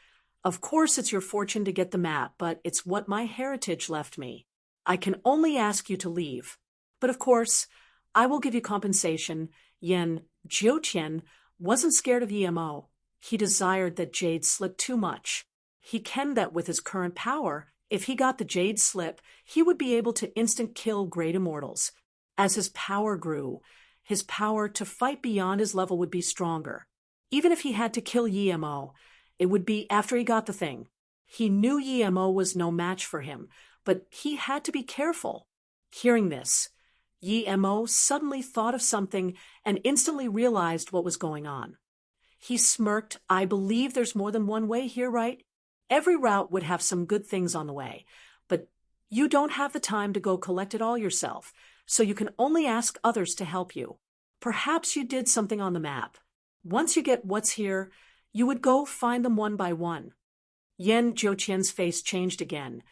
Of course it's your fortune to get the map, but it's what my heritage left me. I can only ask you to leave. But of course, I will give you compensation. Yen Jiuqian wasn't scared of Yi Mo. He desired that jade slip too much. He kenned that with his current power, if he got the jade slip, he would be able to instant kill great immortals. As his power grew, his power to fight beyond his level would be stronger. Even if he had to kill Yi Mo, it would be after he got the thing. He knew Yi Mo was no match for him, but he had to be careful. Hearing this, Yi Mo suddenly thought of something and instantly realized what was going on. He smirked. I believe there's more than one way here, right? Every route would have some good things on the way, but you don't have the time to go collect it all yourself, so you can only ask others to help you. Perhaps you did something on the map. Once you get what's here, you would go find them one by one. Yen Jiuqian's face changed again.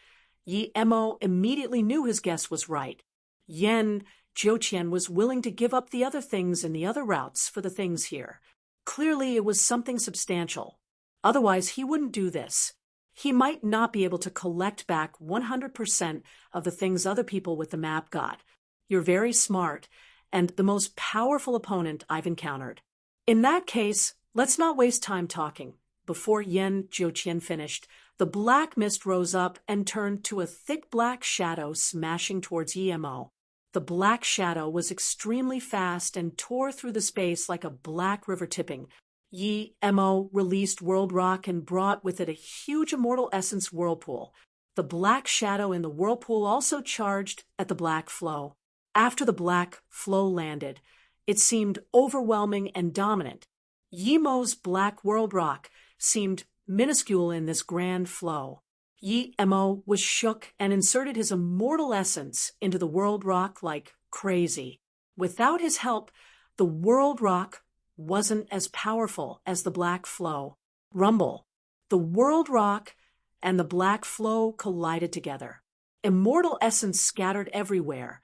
Yi Mo immediately knew his guess was right. Yen Jiuqian was willing to give up the other things in the other routes for the things here. Clearly it was something substantial. Otherwise he wouldn't do this. He might not be able to collect back 100% of the things other people with the map got. You're very smart, and the most powerful opponent I've encountered. In that case, let's not waste time talking. Before Yen Jiuqian finished, the black mist rose up and turned to a thick black shadow smashing towards Yi Mo. The black shadow was extremely fast and tore through the space like a black river tipping. Yi Mo released World Rock and brought with it a huge immortal essence whirlpool. The black shadow in the whirlpool also charged at the black flow. After the black flow landed, it seemed overwhelming and dominant. Yi Mo's black World Rock seemed minuscule in this grand flow. Yi Mo was shook and inserted his immortal essence into the World Rock like crazy. Without his help, the World Rock wasn't as powerful as the black flow. Rumble. The World Rock and the black flow collided together. Immortal essence scattered everywhere,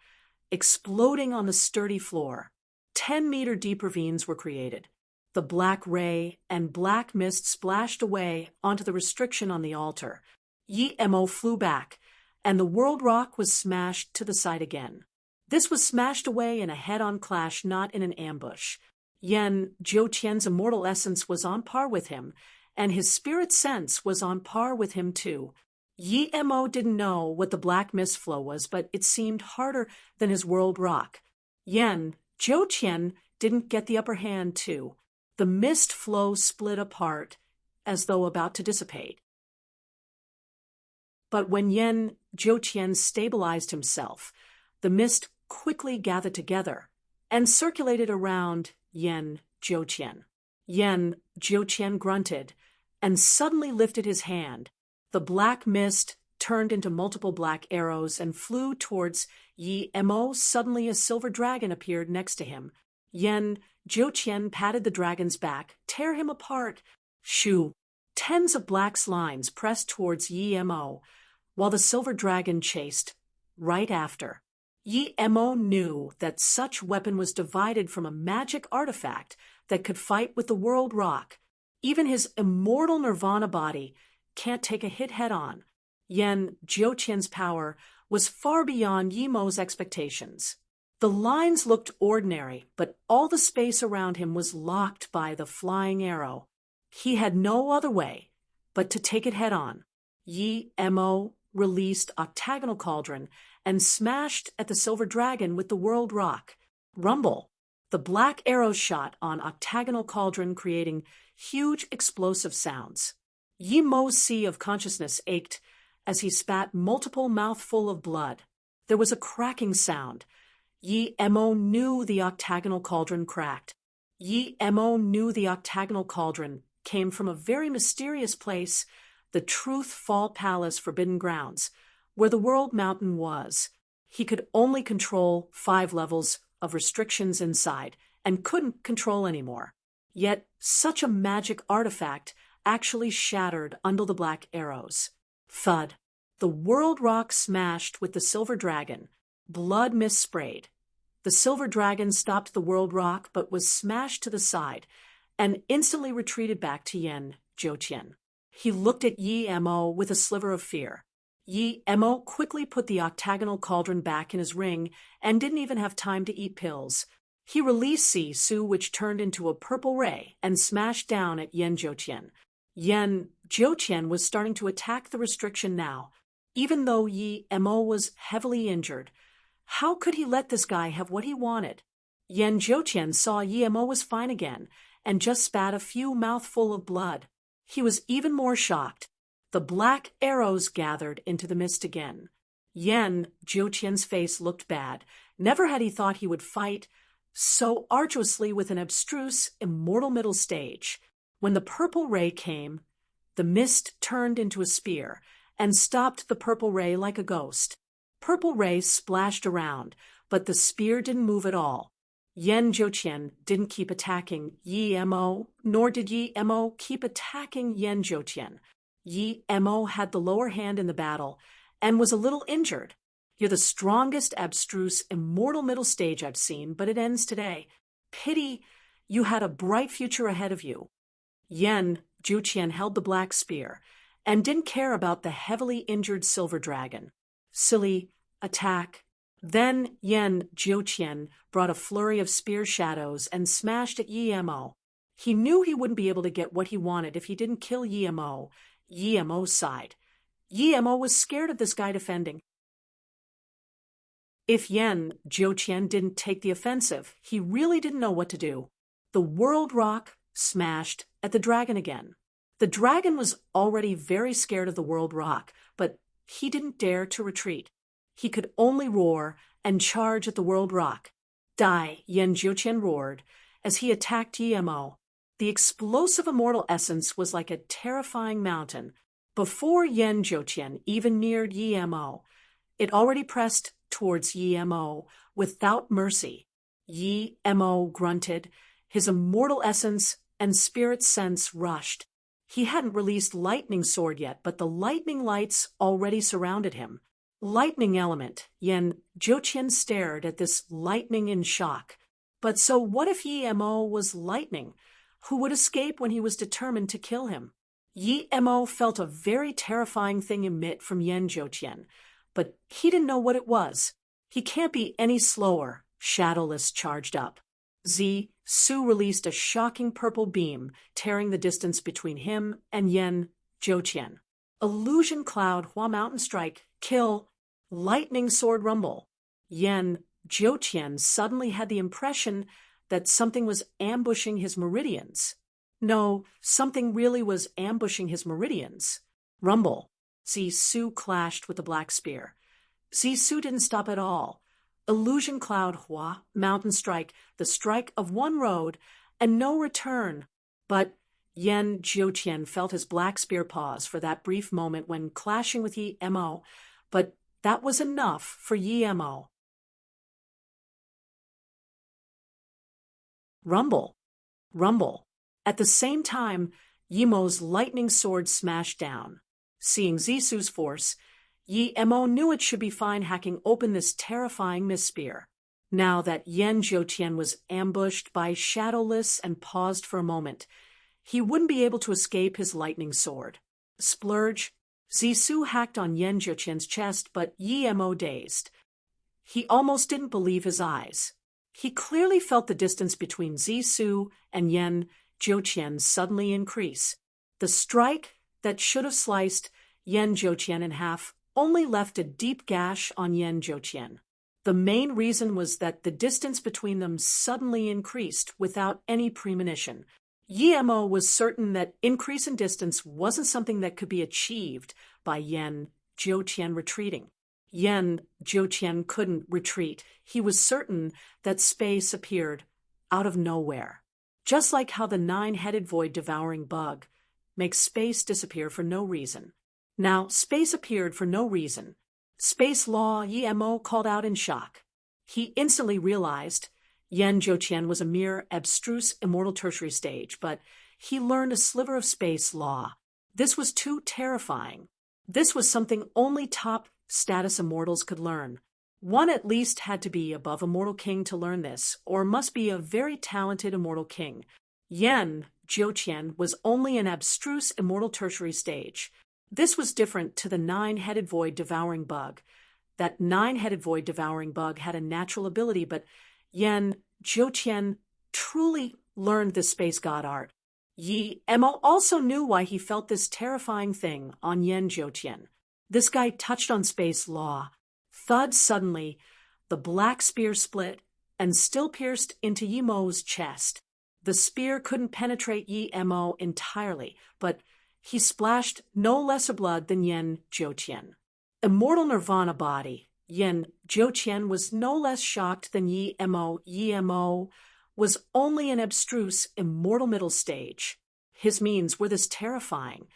exploding on the sturdy floor. 10-meter deep ravines were created. The black ray and black mist splashed away onto the restriction on the altar. Yi Mo flew back. and the world rock was smashed to the side again. This was smashed away in a head-on clash, not in an ambush. Yan Zhouqian's immortal essence was on par with him, and his spirit sense was on par with him too. Yi Mo didn't know what the black mist flow was, but it seemed harder than his world rock. Yan Zhouqian didn't get the upper hand too. The mist flow split apart, as though about to dissipate. But when Yan Zhouqian stabilized himself, the mist quickly gathered together and circulated around Yan Zhouqian. Yan Zhouqian grunted and suddenly lifted his hand. The black mist turned into multiple black arrows and flew towards Yi Mo. Suddenly a silver dragon appeared next to him. Yan Zhouqian patted the dragon's back. Tear him apart. Shoo! Tens of black slimes pressed towards Yi Mo, while the silver dragon chased right after. Yi Mo knew that such weapon was divided from a magic artifact that could fight with the world rock. Even his immortal nirvana body can't take a hit head-on. Yan Zhouqian's power was far beyond Yi Mo's expectations. The lines looked ordinary, but all the space around him was locked by the flying arrow. He had no other way but to take it head-on. Yi Mo released Octagonal Cauldron and smashed at the silver dragon with the world rock. Rumble! The black arrows shot on Octagonal Cauldron, creating huge explosive sounds. Yi Mo's sea of consciousness ached as he spat multiple mouthful of blood. There was a cracking sound. Yi Mo knew the Octagonal Cauldron cracked. Yi Mo knew the Octagonal Cauldron came from a very mysterious place, the Truth Fall Palace Forbidden Grounds, where the World Mountain was. He could only control 5 levels of restrictions inside and couldn't control anymore. Yet such a magic artifact actually shattered under the black arrows. Thud! The world rock smashed with the silver dragon. Blood mist sprayed. The silver dragon stopped the world rock but was smashed to the side and instantly retreated back to Yan Zhouqian. He looked at Yi Mo with a sliver of fear. Yi Mo quickly put the Octagonal Cauldron back in his ring and didn't even have time to eat pills. He released Su, which turned into a purple ray and smashed down at Yan Zhouqian. Yan Zhouqian was starting to attack the restriction now. Even though Yi Mo was heavily injured, how could he let this guy have what he wanted? Yan Zhouqian saw Yi Mo was fine again and just spat a few mouthful of blood. He was even more shocked. The black arrows gathered into the mist again. Yan Zhouqian's face looked bad. Never had he thought he would fight so arduously with an abstruse, immortal middle stage. When the purple ray came, the mist turned into a spear and stopped the purple ray like a ghost. Purple ray splashed around, but the spear didn't move at all. Yan Zhouqian didn't keep attacking Yi Mo, nor did Yi Mo keep attacking Yan Zhouqian. Yi Mo had the lower hand in the battle and was a little injured. You're the strongest, abstruse, immortal middle stage I've seen, but it ends today. Pity you had a bright future ahead of you. Yan Zhouqian held the black spear and didn't care about the heavily injured silver dragon. Silly, attack. Then Yan Zhouqian brought a flurry of spear shadows and smashed at Yi Mo. He knew he wouldn't be able to get what he wanted if he didn't kill Yi Mo. Yi Mo sighed. Yi Mo was scared of this guy defending. If Yan Zhouqian didn't take the offensive, he really didn't know what to do. The world rock smashed at the dragon again. The dragon was already very scared of the world rock, but he didn't dare to retreat. He could only roar and charge at the world rock. Die, Yan Zhouqian roared as he attacked Yi Mo. The explosive immortal essence was like a terrifying mountain. Before Yan Zhouqian even neared Yi Mo, it already pressed towards Yi Mo without mercy. Yi Mo grunted. His immortal essence and spirit sense rushed. He hadn't released Lightning Sword yet, but the lightning lights already surrounded him. Lightning element. Yan Zhouqian stared at this lightning in shock. But so what if Yi Mo was lightning, who would escape when he was determined to kill him? Yi Mo felt a very terrifying thing emit from Yan Zhouqian, but he didn't know what it was. He can't be any slower, Shadowless charged up. Su released a shocking purple beam, tearing the distance between him and Yan Zhouqian. Illusion Cloud, Hua Mountain Strike, Kill, Lightning Sword Rumble. Yan Zhouqian suddenly had the impression that something was ambushing his meridians. No, something really was ambushing his meridians. Rumble. Su clashed with the black spear. Su didn't stop at all. Illusion Cloud, Hua, Mountain Strike, the strike of one road, and no return. But Yan Zhouqian felt his black spear pause for that brief moment when clashing with Yi Mo, but that was enough for Yi Mo. Rumble. Rumble. At the same time, Yi Mo's lightning sword smashed down. Seeing Zisu's force, Yi Mo knew it should be fine hacking open this terrifying mist-spear. Now that Yan Zhouqian was ambushed by Shadowless and paused for a moment, he wouldn't be able to escape his lightning sword. Splurge. Zisu hacked on Yan Zhouqian's chest, but Yi Mo dazed. He almost didn't believe his eyes. He clearly felt the distance between Zisu and Yan Zhouqian suddenly increase. The strike that should have sliced Yan Zhouqian in half only left a deep gash on Yan Zhouqian. The main reason was that the distance between them suddenly increased without any premonition. Yi Mo was certain that increase in distance wasn't something that could be achieved by Yan Zhouqian retreating. Yan Zhouqian couldn't retreat. He was certain that space appeared out of nowhere. Just like how the nine-headed void-devouring bug makes space disappear for no reason. Now, space appeared for no reason. Space law, Yi Mo called out in shock. He instantly realized Yan Zhouqian was a mere abstruse immortal tertiary stage, but he learned a sliver of space law. This was too terrifying. This was something only top status immortals could learn. One at least had to be above Immortal King to learn this, or must be a very talented Immortal King. Yan Zhouqian was only an abstruse immortal tertiary stage. This was different to the nine-headed void-devouring bug. That nine-headed void-devouring bug had a natural ability, but Yan Zhouqian truly learned the space god art. Yi Mo also knew why he felt this terrifying thing on Yan Zhouqian. This guy touched on space law. Thud suddenly, the black spear split and still pierced into Yi Mo's chest. The spear couldn't penetrate Yi Mo entirely, but he splashed no lesser blood than Yan Zhouqian. Immortal Nirvana body, Yan Zhouqian was no less shocked than Yi Mo. Yi Mo was only an abstruse immortal middle stage. His means were this terrifying,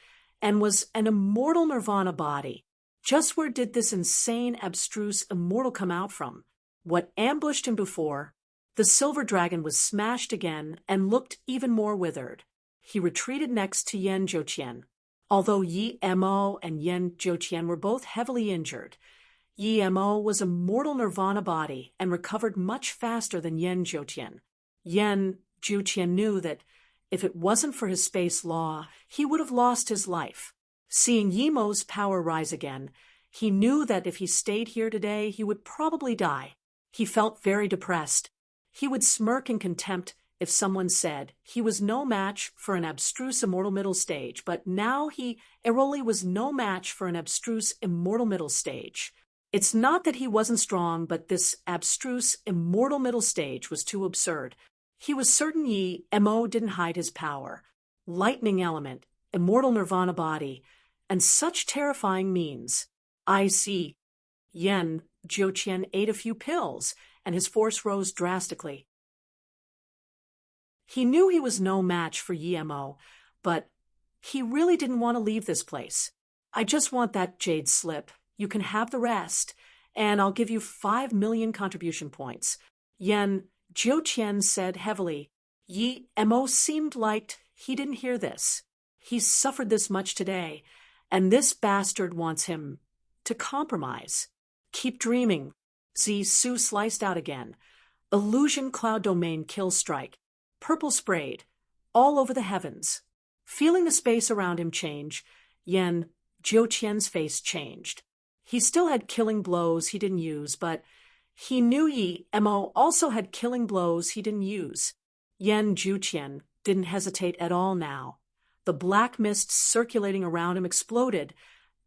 and was an immortal Nirvana body. Just where did this insane, abstruse immortal come out from? What ambushed him before? The silver dragon was smashed again and looked even more withered. He retreated next to Yan Zhouqian. Although Yi Mo and Yan Zhouqian were both heavily injured, Yi Mo was a mortal Nirvana body and recovered much faster than Yan Zhouqian. Yan Zhouqian knew that if it wasn't for his space law, he would have lost his life. Seeing Yi Mo's power rise again, he knew that if he stayed here today, he would probably die. He felt very depressed. He would smirk in contempt if someone said he was no match for an abstruse immortal middle stage, but now Eroli was no match for an abstruse immortal middle stage. It's not that he wasn't strong, but this abstruse immortal middle stage was too absurd. He was certain Yi Mo didn't hide his power. Lightning element, immortal Nirvana body, and such terrifying means. I see. Yan Zhouqian ate a few pills, and his force rose drastically. He knew he was no match for Yi Mo, but he really didn't want to leave this place. I just want that jade slip. You can have the rest, and I'll give you 5 million contribution points. Yan Zhouqian said heavily. Yi Mo seemed like he didn't hear this. He's suffered this much today, and this bastard wants him to compromise. Keep dreaming. Zisu sliced out again. Illusion Cloud Domain Kill Strike. Purple sprayed, all over the heavens. Feeling the space around him change, Yan Zhouqian's face changed. He still had killing blows he didn't use, but he knew Yi Mo also had killing blows he didn't use. Yan Juqian didn't hesitate at all now. The black mist circulating around him exploded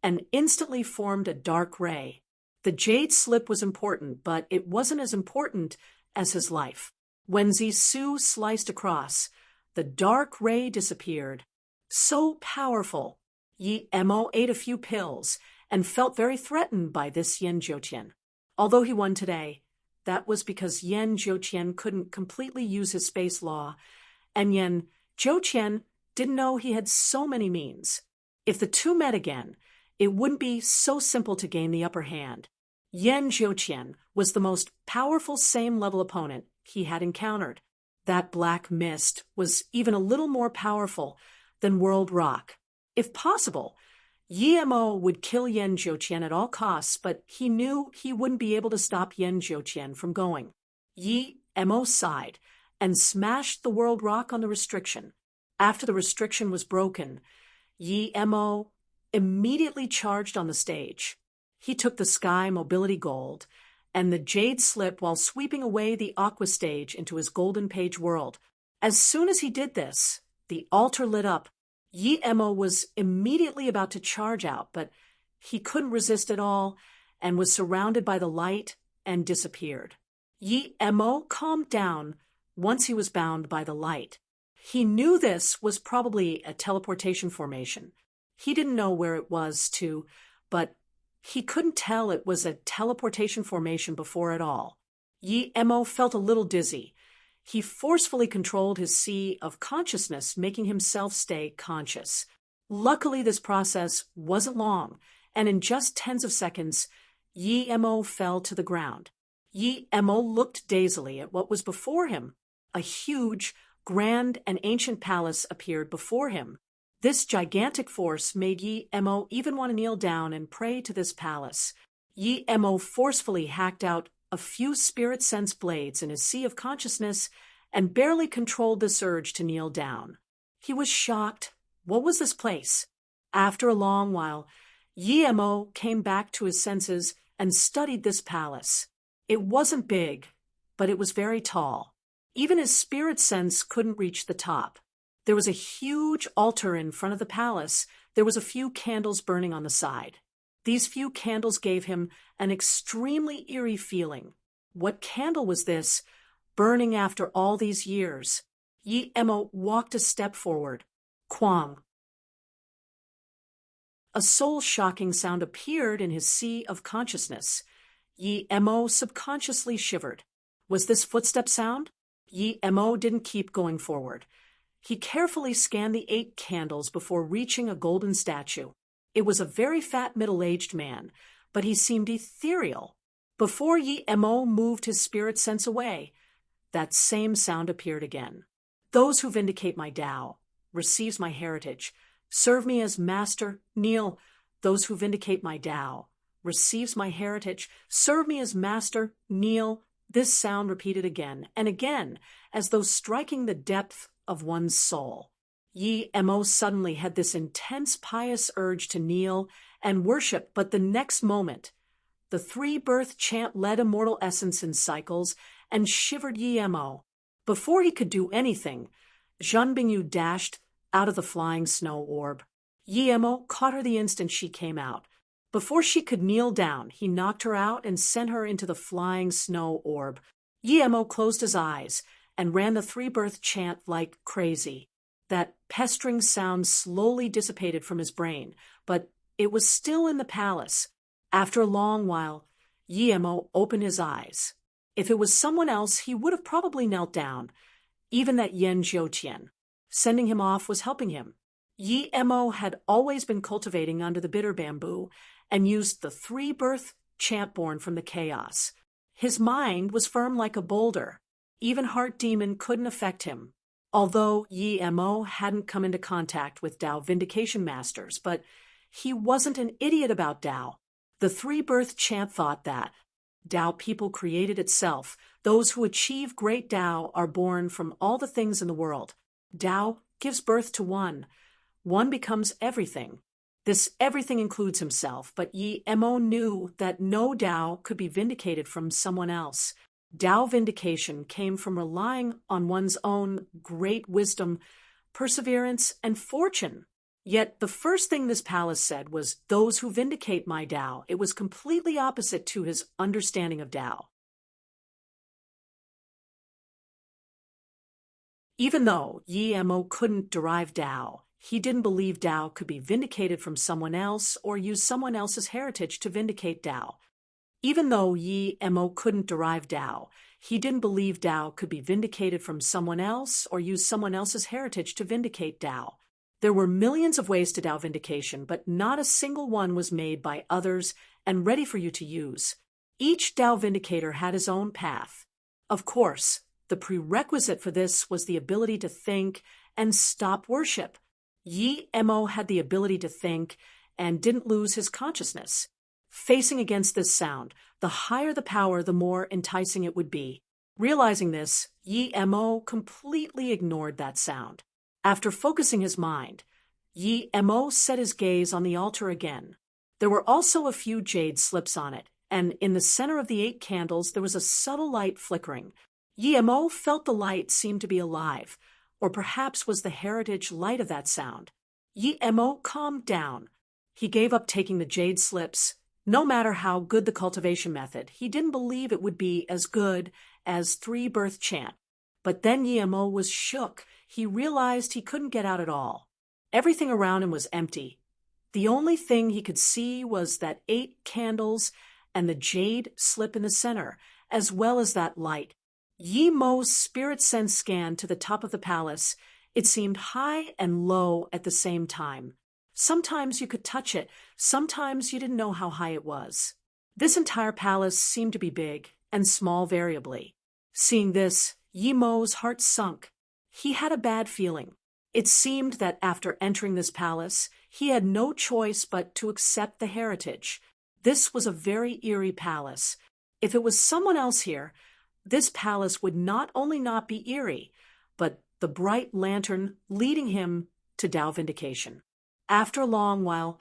and instantly formed a dark ray. The jade slip was important, but it wasn't as important as his life. When Zisu sliced across, the dark ray disappeared. So powerful. Yi Mo ate a few pills and felt very threatened by this Yan Zhouqian. Although he won today, that was because Yan Zhouqian couldn't completely use his space law, and Yan Zhouqian didn't know he had so many means. If the two met again, it wouldn't be so simple to gain the upper hand. Yan Zhouqian was the most powerful same-level opponent he had encountered. That black mist was even a little more powerful than World Rock. If possible, Yi Mo would kill Yan Zhouqian at all costs, but he knew he wouldn't be able to stop Yan Zhouqian from going. Yi Mo sighed and smashed the World Rock on the restriction. After the restriction was broken, Yi Mo immediately charged on the stage. He took the Sky Mobility Gold and the Jade Slip while sweeping away the Aqua Stage into his Golden Page world. As soon as he did this, the altar lit up. Yi Mo was immediately about to charge out, but he couldn't resist at all and was surrounded by the light and disappeared. Yi Mo calmed down once he was bound by the light. He knew this was probably a teleportation formation. He didn't know where it was but he couldn't tell it was a teleportation formation before at all. Yi Mo felt a little dizzy. He forcefully controlled his sea of consciousness, making himself stay conscious. Luckily, this process wasn't long, and in just tens of seconds, Yi Mo fell to the ground. Yi Mo looked dazedly at what was before him. A huge, grand, and ancient palace appeared before him. This gigantic force made Yi Mo even want to kneel down and pray to this palace. Yi Mo forcefully hacked out a few spirit sense blades in his sea of consciousness and barely controlled this urge to kneel down. He was shocked. What was this place? After a long while, Yi Mo came back to his senses and studied this palace. It wasn't big, but it was very tall. Even his spirit sense couldn't reach the top. There was a huge altar in front of the palace. There was a few candles burning on the side. These few candles gave him an extremely eerie feeling. What candle was this, burning after all these years? Yi Mo walked a step forward. Quang. A soul-shocking sound appeared in his sea of consciousness. Yi Mo subconsciously shivered. Was this footstep sound? Yi Mo didn't keep going forward. He carefully scanned the 8 candles before reaching a golden statue. It was a very fat middle-aged man, but he seemed ethereal. Before Yi Mo moved his spirit sense away, that same sound appeared again. Those who vindicate my Tao, receives my heritage, serve me as master, kneel. Those who vindicate my Tao, receives my heritage, serve me as master, kneel. This sound repeated again and again, as though striking the depth of one's soul. Yi Mo suddenly had this intense pious urge to kneel and worship, but the next moment, the 3-birth chant led immortal essence in cycles and shivered Yi Mo. Before he could do anything, Zhan Bingyu dashed out of the flying snow orb. Yi Mo caught her the instant she came out. Before she could kneel down, he knocked her out and sent her into the flying snow orb. Yi Mo closed his eyes and ran the 3-birth chant like crazy. That pestering sound slowly dissipated from his brain, but it was still in the palace. After a long while, Yi Mo opened his eyes. If it was someone else, he would have probably knelt down. Even that Yan Zhouqian. Sending him off was helping him. Yi Mo had always been cultivating under the bitter bamboo and used the 3-birth chant born from the chaos. His mind was firm like a boulder. Even Heart Demon couldn't affect him. Although Yi Mo hadn't come into contact with Tao Vindication Masters, but he wasn't an idiot about Tao. The 3-birth chant thought that Tao people created itself. Those who achieve great Tao are born from all the things in the world. Tao gives birth to one. One becomes everything. This everything includes himself, but Yi Mo knew that no Tao could be vindicated from someone else. Tao vindication came from relying on one's own great wisdom, perseverance, and fortune. Yet the first thing this palace said was, "Those who vindicate my Tao." It was completely opposite to his understanding of Tao. Even though Yi Mo couldn't derive Tao, he didn't believe Tao could be vindicated from someone else or use someone else's heritage to vindicate Tao. Even though Yi Mo couldn't derive Tao, he didn't believe Tao could be vindicated from someone else or use someone else's heritage to vindicate Tao. There were millions of ways to Tao vindication, but not a single one was made by others and ready for you to use. Each Tao vindicator had his own path. Of course, the prerequisite for this was the ability to think and stop worship. Yi Mo had the ability to think and didn't lose his consciousness. Facing against this sound, the higher the power, the more enticing it would be. Realizing this, Yi Mo completely ignored that sound. After focusing his mind, Yi Mo set his gaze on the altar again. There were also a few jade slips on it, and in the center of the 8 candles there was a subtle light flickering. Yi Mo felt the light seemed to be alive, or perhaps was the heritage light of that sound. Yi Mo calmed down. He gave up taking the jade slips. No matter how good the cultivation method, he didn't believe it would be as good as 3-birth chant. But then Yi Mo was shook. He realized he couldn't get out at all. Everything around him was empty. The only thing he could see was that 8 candles and the jade slip in the center, as well as that light. Yi Mo's spirit sense scanned to the top of the palace. It seemed high and low at the same time. Sometimes you could touch it, sometimes you didn't know how high it was. This entire palace seemed to be big and small variably. Seeing this, Yi Mo's heart sunk. He had a bad feeling. It seemed that after entering this palace, he had no choice but to accept the heritage. This was a very eerie palace. If it was someone else here, this palace would not only not be eerie, but the bright lantern leading him to Tao vindication. After a long while,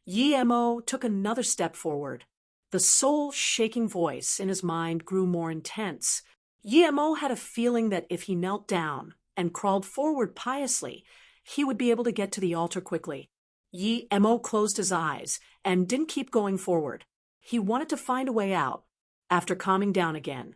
Yi Mo took another step forward. The soul-shaking voice in his mind grew more intense. Yi Mo had a feeling that if he knelt down and crawled forward piously, he would be able to get to the altar quickly. Yi Mo closed his eyes and didn't keep going forward. He wanted to find a way out. After calming down again,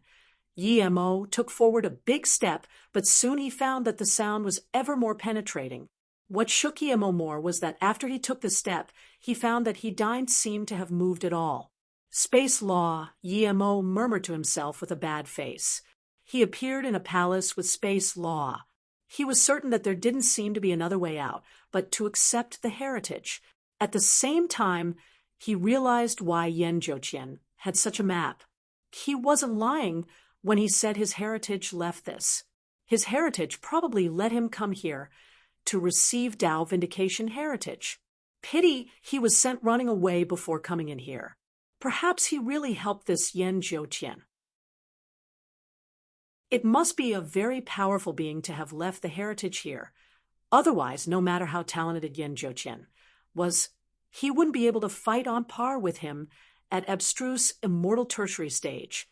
Yi Mo took forward a big step, but soon he found that the sound was ever more penetrating. What shook Yi Mo more was that after he took the step, he found that he didn't seem to have moved at all. Space law, Yi Mo murmured to himself with a bad face. He appeared in a palace with space law. He was certain that there didn't seem to be another way out, but to accept the heritage. At the same time, he realized why Yen Zhoutian had such a map. He wasn't lying when he said his heritage left this. His heritage probably let him come here to receive Tao vindication heritage. Pity he was sent running away before coming in here. Perhaps he really helped this Yen Zhoutian. It must be a very powerful being to have left the heritage here. Otherwise, no matter how talented Yen Zhoutian was, he wouldn't be able to fight on par with him at abstruse immortal tertiary stage.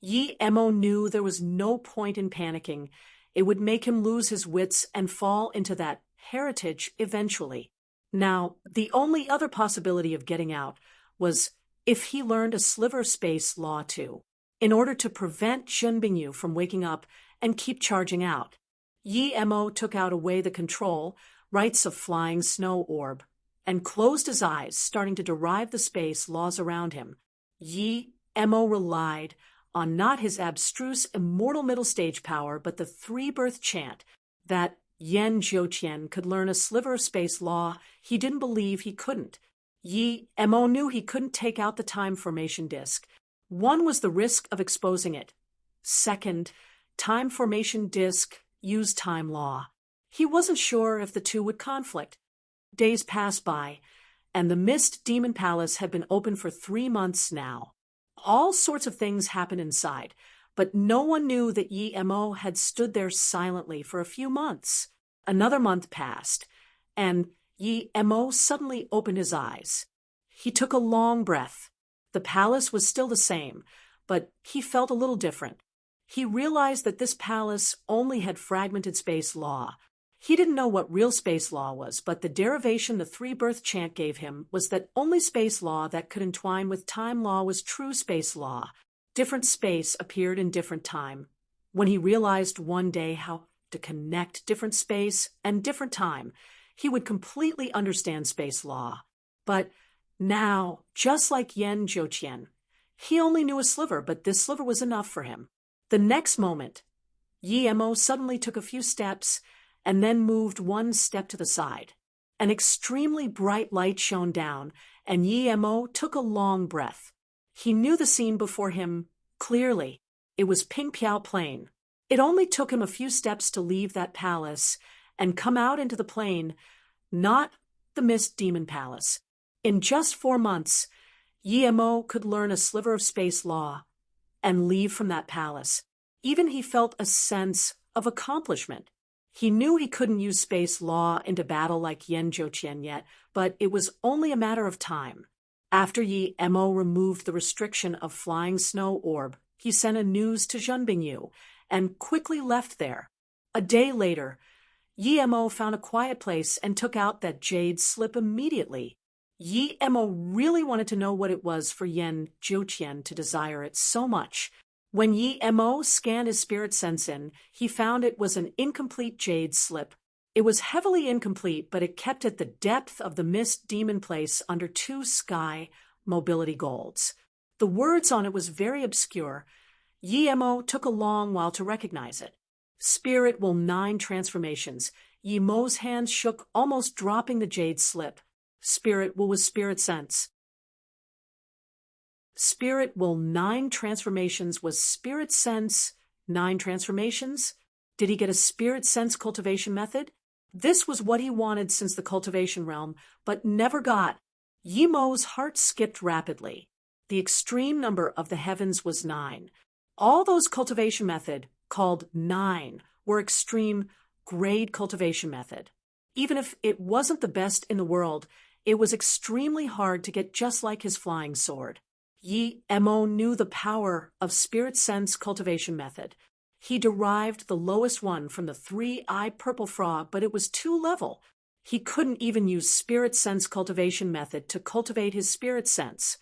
Yi Mo knew there was no point in panicking. It would make him lose his wits and fall into that heritage eventually. Now, the only other possibility of getting out was if he learned a sliver space law too, in order to prevent Zhen Bingyu from waking up and keep charging out. Yi Mo took out away the control, rites of flying snow orb, and closed his eyes, starting to derive the space laws around him. Yi Mo relied on not his abstruse immortal middle stage power, but the 3-birth chant that Yen Zhoutian could learn a sliver of space law. He didn't believe he couldn't. Yi Mo knew he couldn't take out the time formation disk. One was the risk of exposing it. Second, time formation disk used time law. He wasn't sure if the two would conflict. Days passed by, and the Mist Demon Palace had been open for 3 months now. All sorts of things happened inside, but no one knew that Yi Mo had stood there silently for a few months. Another month passed, and Yi Mo suddenly opened his eyes. He took a long breath. The palace was still the same, but he felt a little different. He realized that this palace only had fragmented space law. He didn't know what real space law was, but the derivation the three-birth chant gave him was that only space law that could entwine with time law was true space law. Different space appeared in different time. When he realized one day how to connect different space and different time, he would completely understand space law. But now, just like Yen Zhoutian, he only knew a sliver, but this sliver was enough for him. The next moment, Yi Mo suddenly took a few steps and then moved one step to the side. An extremely bright light shone down, and Yi Mo took a long breath. He knew the scene before him clearly. It was Pingpiao Plain. It only took him a few steps to leave that palace and come out into the plain, not the Mist Demon Palace. In just 4 months, Yi Mo could learn a sliver of space law and leave from that palace. Even he felt a sense of accomplishment. He knew he couldn't use space law into battle like Yen Zhoutian yet, but it was only a matter of time. After Yi Mo removed the restriction of flying snow orb, he sent a news to Zhenbingyu and quickly left there. A day later, Yi Mo found a quiet place and took out that jade slip immediately. Yi Mo really wanted to know what it was for Yen Zhoutian to desire it so much. When Yi Mo scanned his spirit sense in, he found it was an incomplete jade slip. It was heavily incomplete, but it kept at the depth of the Mist Demon Place under 2 sky mobility golds. The words on it was very obscure. Yi Mo took a long while to recognize it. Spirit will 9 transformations. Yi Mo's hands shook, almost dropping the jade slip. Spirit will was spirit sense. Spirit will 9 transformations was spirit sense 9 transformations? Did he get a spirit sense cultivation method? This was what he wanted since the cultivation realm, but never got. Yi Mo's heart skipped rapidly. The extreme number of the heavens was 9. All those cultivation method, called 9, were extreme grade cultivation method. Even if it wasn't the best in the world, it was extremely hard to get just like his flying sword. Yi Mo knew the power of spirit sense cultivation method. He derived the lowest one from the 3-eye purple frog, but it was too level. He couldn't even use spirit sense cultivation method to cultivate his spirit sense.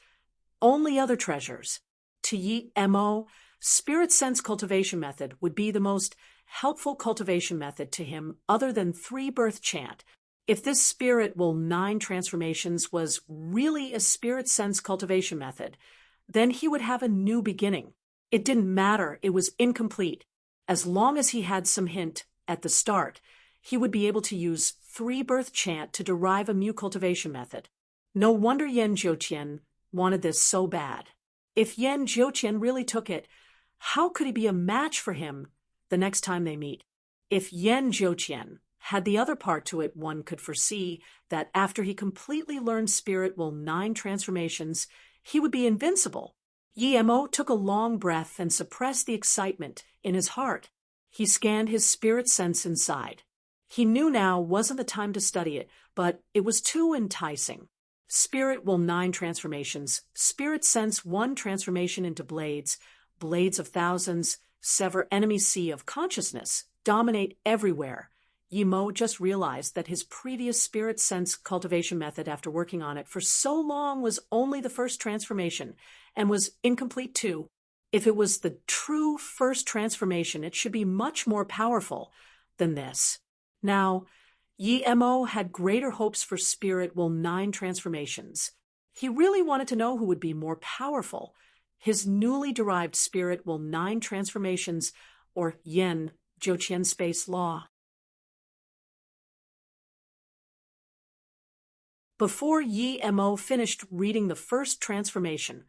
Only other treasures. To Yi Mo, spirit sense cultivation method would be the most helpful cultivation method to him other than 3-birth chant. If this spirit will 9 transformations was really a spirit sense cultivation method, then he would have a new beginning. It didn't matter, it was incomplete. As long as he had some hint at the start, he would be able to use 3-birth chant to derive a new cultivation method. No wonder Yen Zhoutian wanted this so bad. If Yen Zhoutian really took it, how could he be a match for him the next time they meet? If Yen Zhoutian had the other part to it, one could foresee that after he completely learned spirit will 9 transformations, he would be invincible. Yi Mo took a long breath and suppressed the excitement in his heart. He scanned his spirit sense inside. He knew now wasn't the time to study it, but it was too enticing. Spirit will 9 transformations. Spirit sense 1 transformation into blades. Blades of thousands sever enemy sea of consciousness, dominate everywhere. Yi Mo just realized that his previous spirit sense cultivation method after working on it for so long was only the first transformation and was incomplete too. If it was the true first transformation, it should be much more powerful than this. Now, Yi Mo had greater hopes for spirit will 9 transformations. He really wanted to know who would be more powerful, his newly derived spirit will 9 transformations or Yen Zhoutian space law. Before Yi Mo finished reading the first transformation,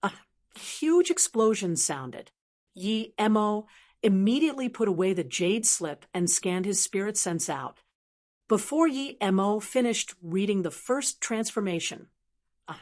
a huge explosion sounded. Yi Mo immediately put away the jade slip and scanned his spirit sense out. Before Yi Mo finished reading the first transformation, a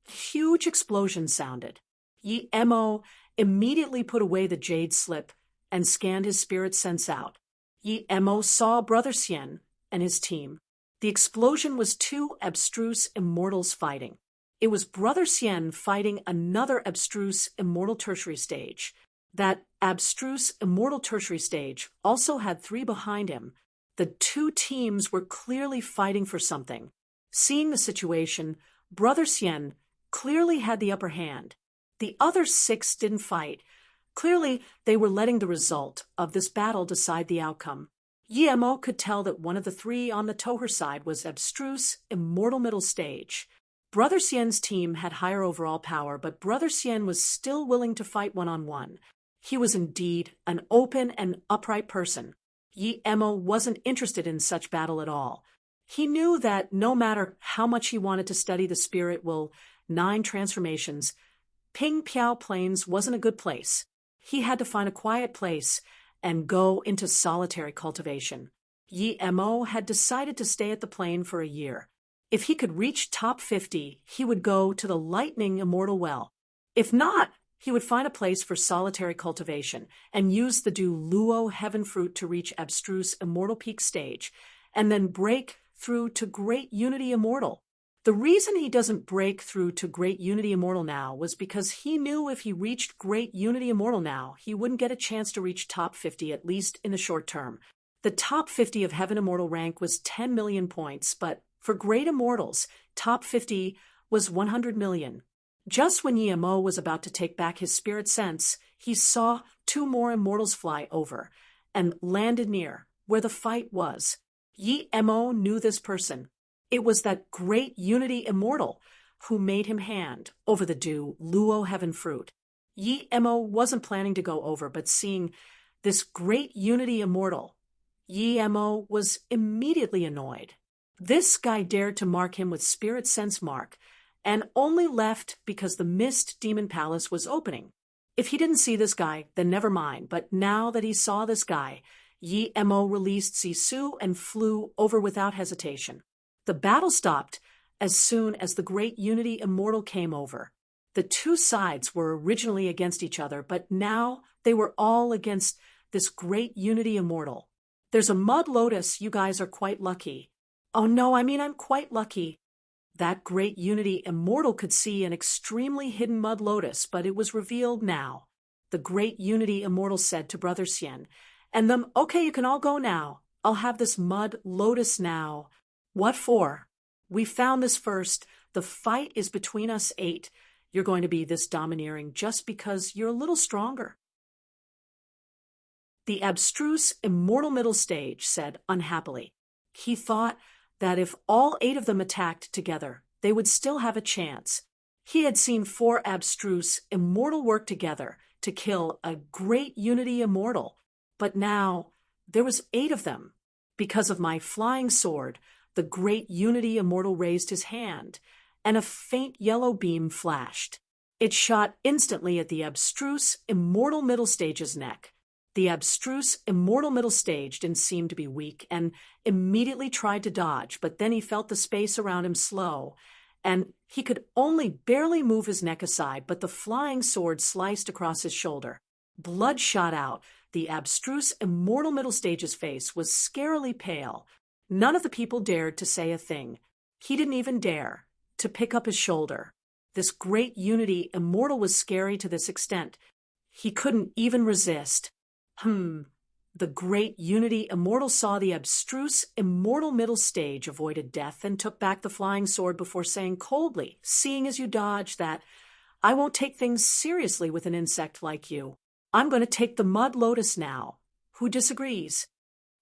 huge explosion sounded. Yi Mo immediately put away the jade slip and scanned his spirit sense out. Yi Mo saw Brother Xian and his team. The explosion was two abstruse immortals fighting. It was Brother Hsien fighting another abstruse immortal tertiary stage. That abstruse immortal tertiary stage also had three behind him. The two teams were clearly fighting for something. Seeing the situation, Brother Hsien clearly had the upper hand. The other six didn't fight. Clearly, they were letting the result of this battle decide the outcome. Yi-Mo could tell that one of the three on the Toher side was abstruse, immortal middle stage. Brother Hsien's team had higher overall power, but Brother Hsien was still willing to fight one-on-one. He was indeed an open and upright person. Yi-Mo wasn't interested in such battle at all. He knew that no matter how much he wanted to study the spirit will 9 transformations, Ping Piao Plains wasn't a good place. He had to find a quiet place and go into solitary cultivation. Yi-Mo had decided to stay at the plain for a year. If he could reach top 50, he would go to the Lightning Immortal Well. If not, he would find a place for solitary cultivation and use the Du Luo Heaven Fruit to reach abstruse Immortal Peak stage, and then break through to Great Unity Immortal. The reason he doesn't break through to Great Unity Immortal now was because he knew if he reached Great Unity Immortal now, he wouldn't get a chance to reach top 50, at least in the short term. The top 50 of Heaven Immortal rank was 10 million points, but for Great Immortals, top 50 was 100 million. Just when Yi-Mo was about to take back his spirit sense, he saw 2 more immortals fly over and landed near where the fight was. Yi-Mo knew this person. It was that Great Unity Immortal who made him hand over the Du Luo Heaven Fruit. Yi-Mo wasn't planning to go over, but seeing this Great Unity Immortal, Yi-Mo was immediately annoyed. This guy dared to mark him with Spirit Sense Mark, and only left because the Mist Demon Palace was opening. If he didn't see this guy, then never mind, but now that he saw this guy, Yi-Mo released Sisu and flew over without hesitation. The battle stopped as soon as the Great Unity Immortal came over. The two sides were originally against each other, but now they were all against this Great Unity Immortal. There's a mud lotus, you guys are quite lucky. Oh no, I'm quite lucky. That Great Unity Immortal could see an extremely hidden mud lotus, but it was revealed now. The Great Unity Immortal said to Brother Hsien, and them, okay, you can all go now. I'll have this mud lotus now. What for? We found this first. The fight is between us 8. You're going to be this domineering just because you're a little stronger. The abstruse immortal middle stage said unhappily. He thought that if all 8 of them attacked together, they would still have a chance. He had seen 4 abstruse immortal work together to kill a Great Unity Immortal, but now there was 8 of them. Because of my flying sword, the Great Unity Immortal raised his hand, and a faint yellow beam flashed. It shot instantly at the abstruse immortal middle stage's neck. The abstruse immortal middle stage didn't seem to be weak and immediately tried to dodge, but then he felt the space around him slow, and he could only barely move his neck aside, but the flying sword sliced across his shoulder. Blood shot out. The abstruse immortal middle stage's face was scarily pale. None of the people dared to say a thing. He didn't even dare to pick up his shoulder. This Great Unity Immortal was scary to this extent. He couldn't even resist. The Great Unity Immortal saw the abstruse immortal middle stage avoided death and took back the flying sword before saying coldly, seeing as you dodge, that I won't take things seriously with an insect like you. I'm going to take the mud lotus now. Who disagrees?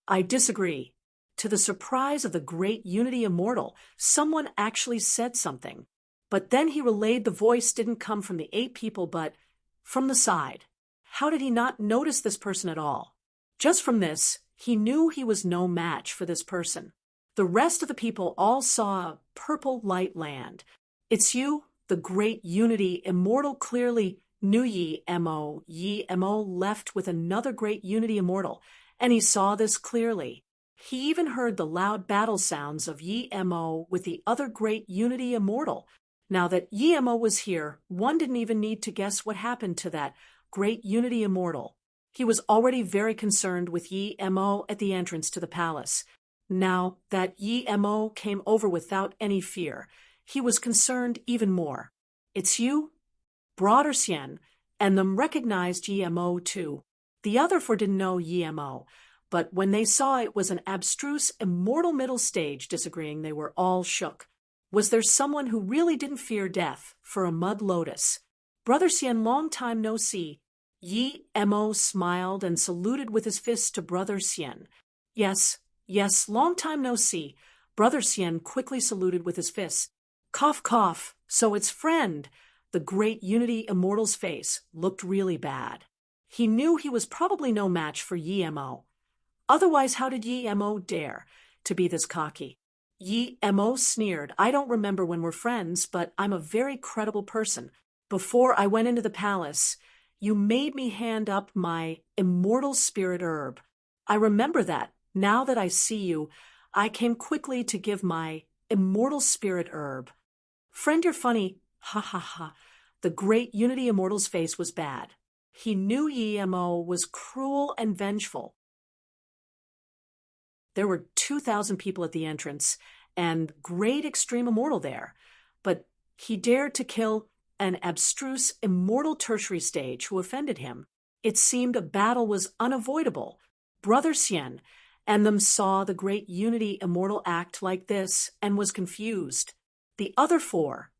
I disagree. To the surprise of the Great Unity Immortal, someone actually said something. But then he relayed the voice didn't come from the 8 people but from the side. How did he not notice this person at all? Just from this, he knew he was no match for this person. The rest of the people all saw a purple light land. It's you, the Great Unity Immortal, clearly knew Yi-Mo. Yi-Mo left with another Great Unity Immortal, and he saw this clearly. He even heard the loud battle sounds of Yi-Mo with the other Great Unity Immortal. Now that Yi-Mo was here, one didn't even need to guess what happened to that Great Unity Immortal. He was already very concerned with Yi-Mo at the entrance to the palace. Now that Yi Mo came over without any fear, he was concerned even more. It's you? Broader Xian, and them recognized Yi Mo too. The other four didn't know Yi Mo, but when they saw it was an abstruse, immortal middle stage disagreeing, they were all shook. Was there someone who really didn't fear death for a mud lotus? Brother Xian, long time no see. Yi Mo smiled and saluted with his fist to Brother Xian. Yes, yes, long time no see. Brother Xian quickly saluted with his fist. Cough, cough, so it's friend. The great Unity Immortal's face looked really bad. He knew he was probably no match for Yi Mo. Otherwise, how did Yi Mo dare to be this cocky? Yi Mo sneered. I don't remember when we're friends, but I'm a very credible person. Before I went into the palace, you made me hand up my immortal spirit herb. I remember that. Now that I see you, I came quickly to give my immortal spirit herb. Friend, you're funny. Ha ha ha. The great Unity Immortal's face was bad. He knew Yi Mo was cruel and vengeful. There were 2,000 people at the entrance, and great extreme immortal there. But he dared to kill an abstruse immortal tertiary stage who offended him. It seemed a battle was unavoidable. Brother Xian and them saw the great Unity Immortal act like this and was confused. The other four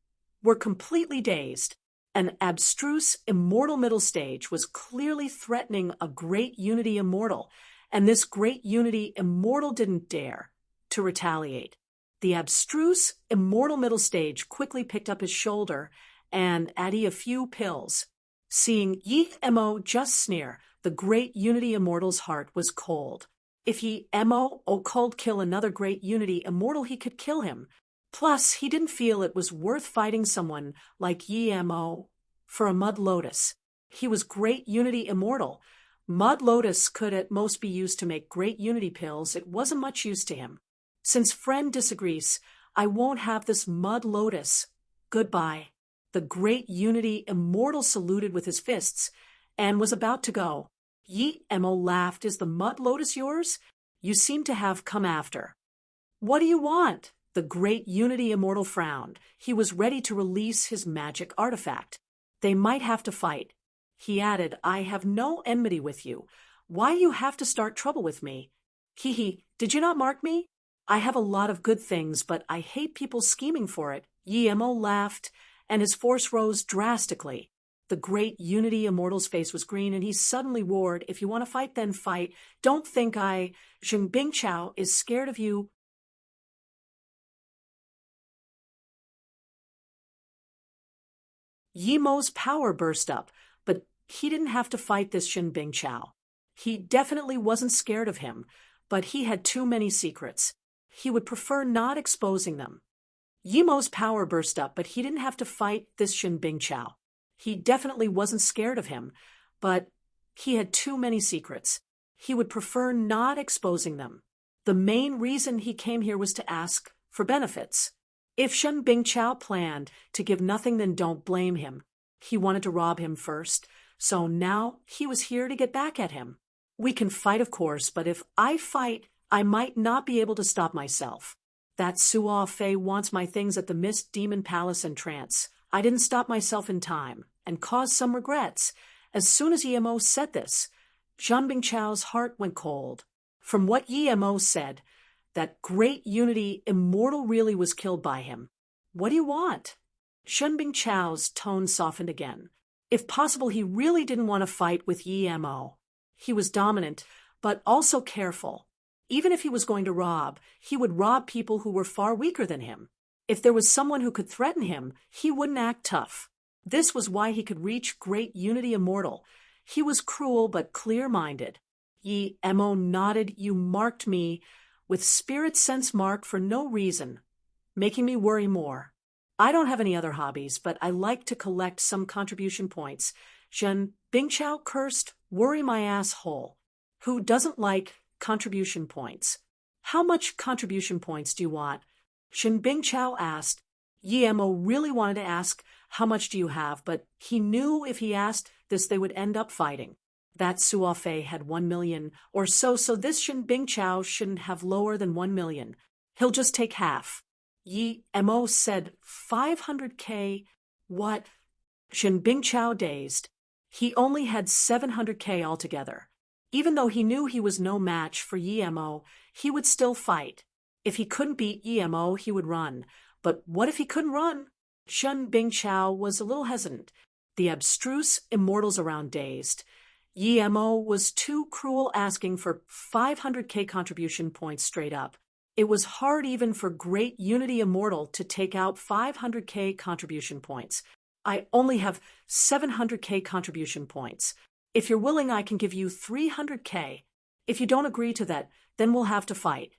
were completely dazed. An abstruse immortal middle stage was clearly threatening a great Unity Immortal, and this great Unity Immortal didn't dare to retaliate. The abstruse immortal middle stage quickly picked up his shoulder and added a few pills. Seeing Yi Mo just sneer, the great Unity Immortal's heart was cold. If Yi Mo could kill another great Unity Immortal, he could kill him. Plus, he didn't feel it was worth fighting someone like Yi Mo for a mud lotus. He was great Unity Immortal. Mud lotus could at most be used to make great Unity pills. It wasn't much use to him. Since friend disagrees, I won't have this mud lotus. Goodbye. The great Unity Immortal saluted with his fists and was about to go. Yi Mo laughed. Is the mud lotus yours? You seem to have come after. What do you want? The great Unity Immortal frowned. He was ready to release his magic artifact. They might have to fight. He added, I have no enmity with you. Why you have to start trouble with me? Hee, did you not mark me? I have a lot of good things, but I hate people scheming for it. Yi Mo laughed, and his force rose drastically. The great Unity Immortal's face was green, and he suddenly roared, if you want to fight, then fight. Don't think Zheng Bingqiao is scared of you. Yi Mo's power burst up, but he didn't have to fight this Zheng Bingqiao. He definitely wasn't scared of him, but he had too many secrets. He would prefer not exposing them. Yi Mo's power burst up, but he didn't have to fight this Zheng Bingqiao. He definitely wasn't scared of him, but he had too many secrets. He would prefer not exposing them. The main reason he came here was to ask for benefits. If Zheng Bingqiao planned to give nothing, then don't blame him. He wanted to rob him first, so now he was here to get back at him. We can fight, of course, but if I fight, I might not be able to stop myself. That Suo Fei wants my things at the Mist Demon Palace and Trance. I didn't stop myself in time, and caused some regrets. As soon as Yi Mo said this, Zheng Bingqiao's heart went cold. From what Yi Mo said, that great Unity Immortal really was killed by him. What do you want? Zheng Bingqiao's tone softened again. If possible, he really didn't want to fight with Yi Mo. He was dominant, but also careful. Even if he was going to rob, he would rob people who were far weaker than him. If there was someone who could threaten him, he wouldn't act tough. This was why he could reach great Unity Immortal. He was cruel but clear-minded. Yi Mo nodded. You marked me with spirit sense mark for no reason, making me worry more. I don't have any other hobbies, but I like to collect some contribution points. Zheng Bingqiao cursed, worry my asshole. Who doesn't like contribution points? How much contribution points do you want? Zheng Bingqiao asked. Yi Mo really wanted to ask, how much do you have? But he knew if he asked this, they would end up fighting. That Suofei had 1 million or so this Shen Bingchao shouldn't have lower than 1 million. He'll just take half. Yi Mo said 500K. What? Shen Bingchao dazed. He only had 700K altogether. Even though he knew he was no match for Yi Mo, he would still fight. If he couldn't beat Yi Mo, he would run. But what if he couldn't run? Shen Bingchao was a little hesitant. The abstruse immortals around dazed. Yi Mo was too cruel asking for 500K contribution points straight up. It was hard even for Great Unity Immortal to take out 500K contribution points. I only have 700K contribution points. If you're willing, I can give you 300K. If you don't agree to that, then we'll have to fight.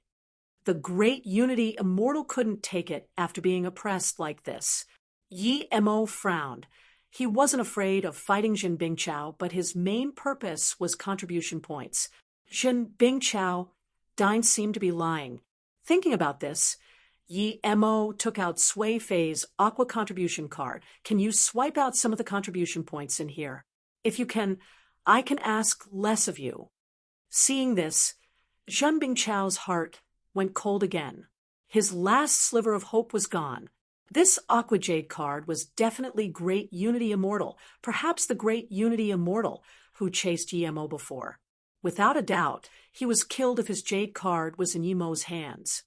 The Great Unity Immortal couldn't take it after being oppressed like this. Yi Mo frowned. He wasn't afraid of fighting Shen Bingchao, but his main purpose was contribution points. Shen Bingchao, Dine seemed to be lying. Thinking about this, Yi Mo took out Sui Fei's Aqua contribution card. Can you swipe out some of the contribution points in here? If you can, I can ask less of you. Seeing this, Shen Bingchao's heart went cold again. His last sliver of hope was gone. This Aqua Jade card was definitely Great Unity Immortal, perhaps the Great Unity Immortal who chased Yi Mo before. Without a doubt, he was killed if his Jade card was in Yi Mo's hands.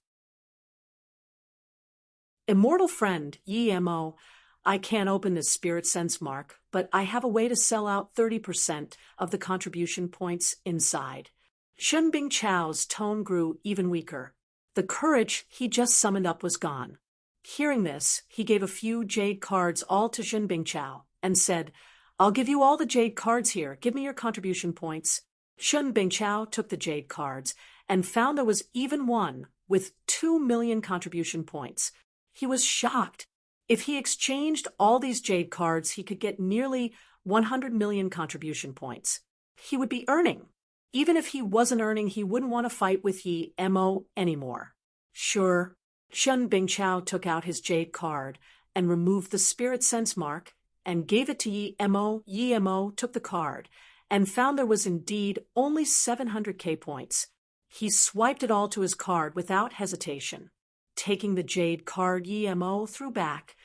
Immortal friend, Yi Mo, I can't open this spirit sense mark, but I have a way to sell out 30% of the contribution points inside. Shen Bingchao's tone grew even weaker. The courage he just summoned up was gone. Hearing this, he gave a few jade cards all to Shen Bingchao and said, I'll give you all the jade cards here. Give me your contribution points. Shen Bingchao took the jade cards and found there was even one with 2 million contribution points. He was shocked. If he exchanged all these jade cards, he could get nearly 100 million contribution points. He would be earning. Even if he wasn't earning, he wouldn't want to fight with Yi Mo anymore. Sure. Shen Bingchao took out his jade card and removed the spirit sense mark and gave it to Yi Mo. Yi Mo took the card and found there was indeed only 700K points. He swiped it all to his card without hesitation. Taking the jade card Yi Mo threw back,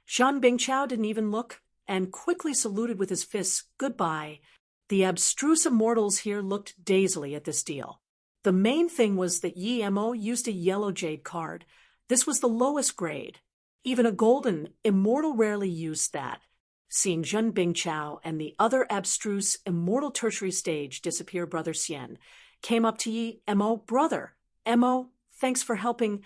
Shen Bingchao didn't even look and quickly saluted with his fists, goodbye. The abstruse immortals here looked dazedly at this deal. The main thing was that Yi Mo used a yellow jade card. This was the lowest grade. Even a golden immortal rarely used that. Seeing Shen Bingchao and the other abstruse immortal tertiary stage disappear, Brother Xian came up to Yi Mo. Brother, Mo, thanks for helping.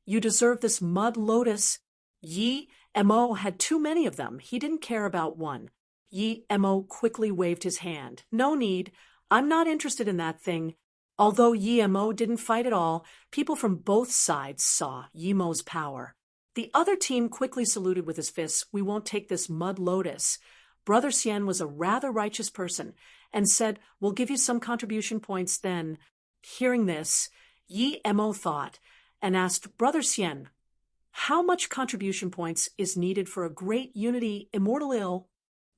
You deserve this mud lotus. Yi Mo had too many of them. He didn't care about one. Yi Mo quickly waved his hand. No need. I'm not interested in that thing. Although Yi Mo didn't fight at all, people from both sides saw Yi Mo's power. The other team quickly saluted with his fists. We won't take this mud lotus. Brother Xian was a rather righteous person and said, we'll give you some contribution points then. Hearing this, Yi Mo thought and asked Brother Xian, how much contribution points is needed for a Great Unity Immortal Ill?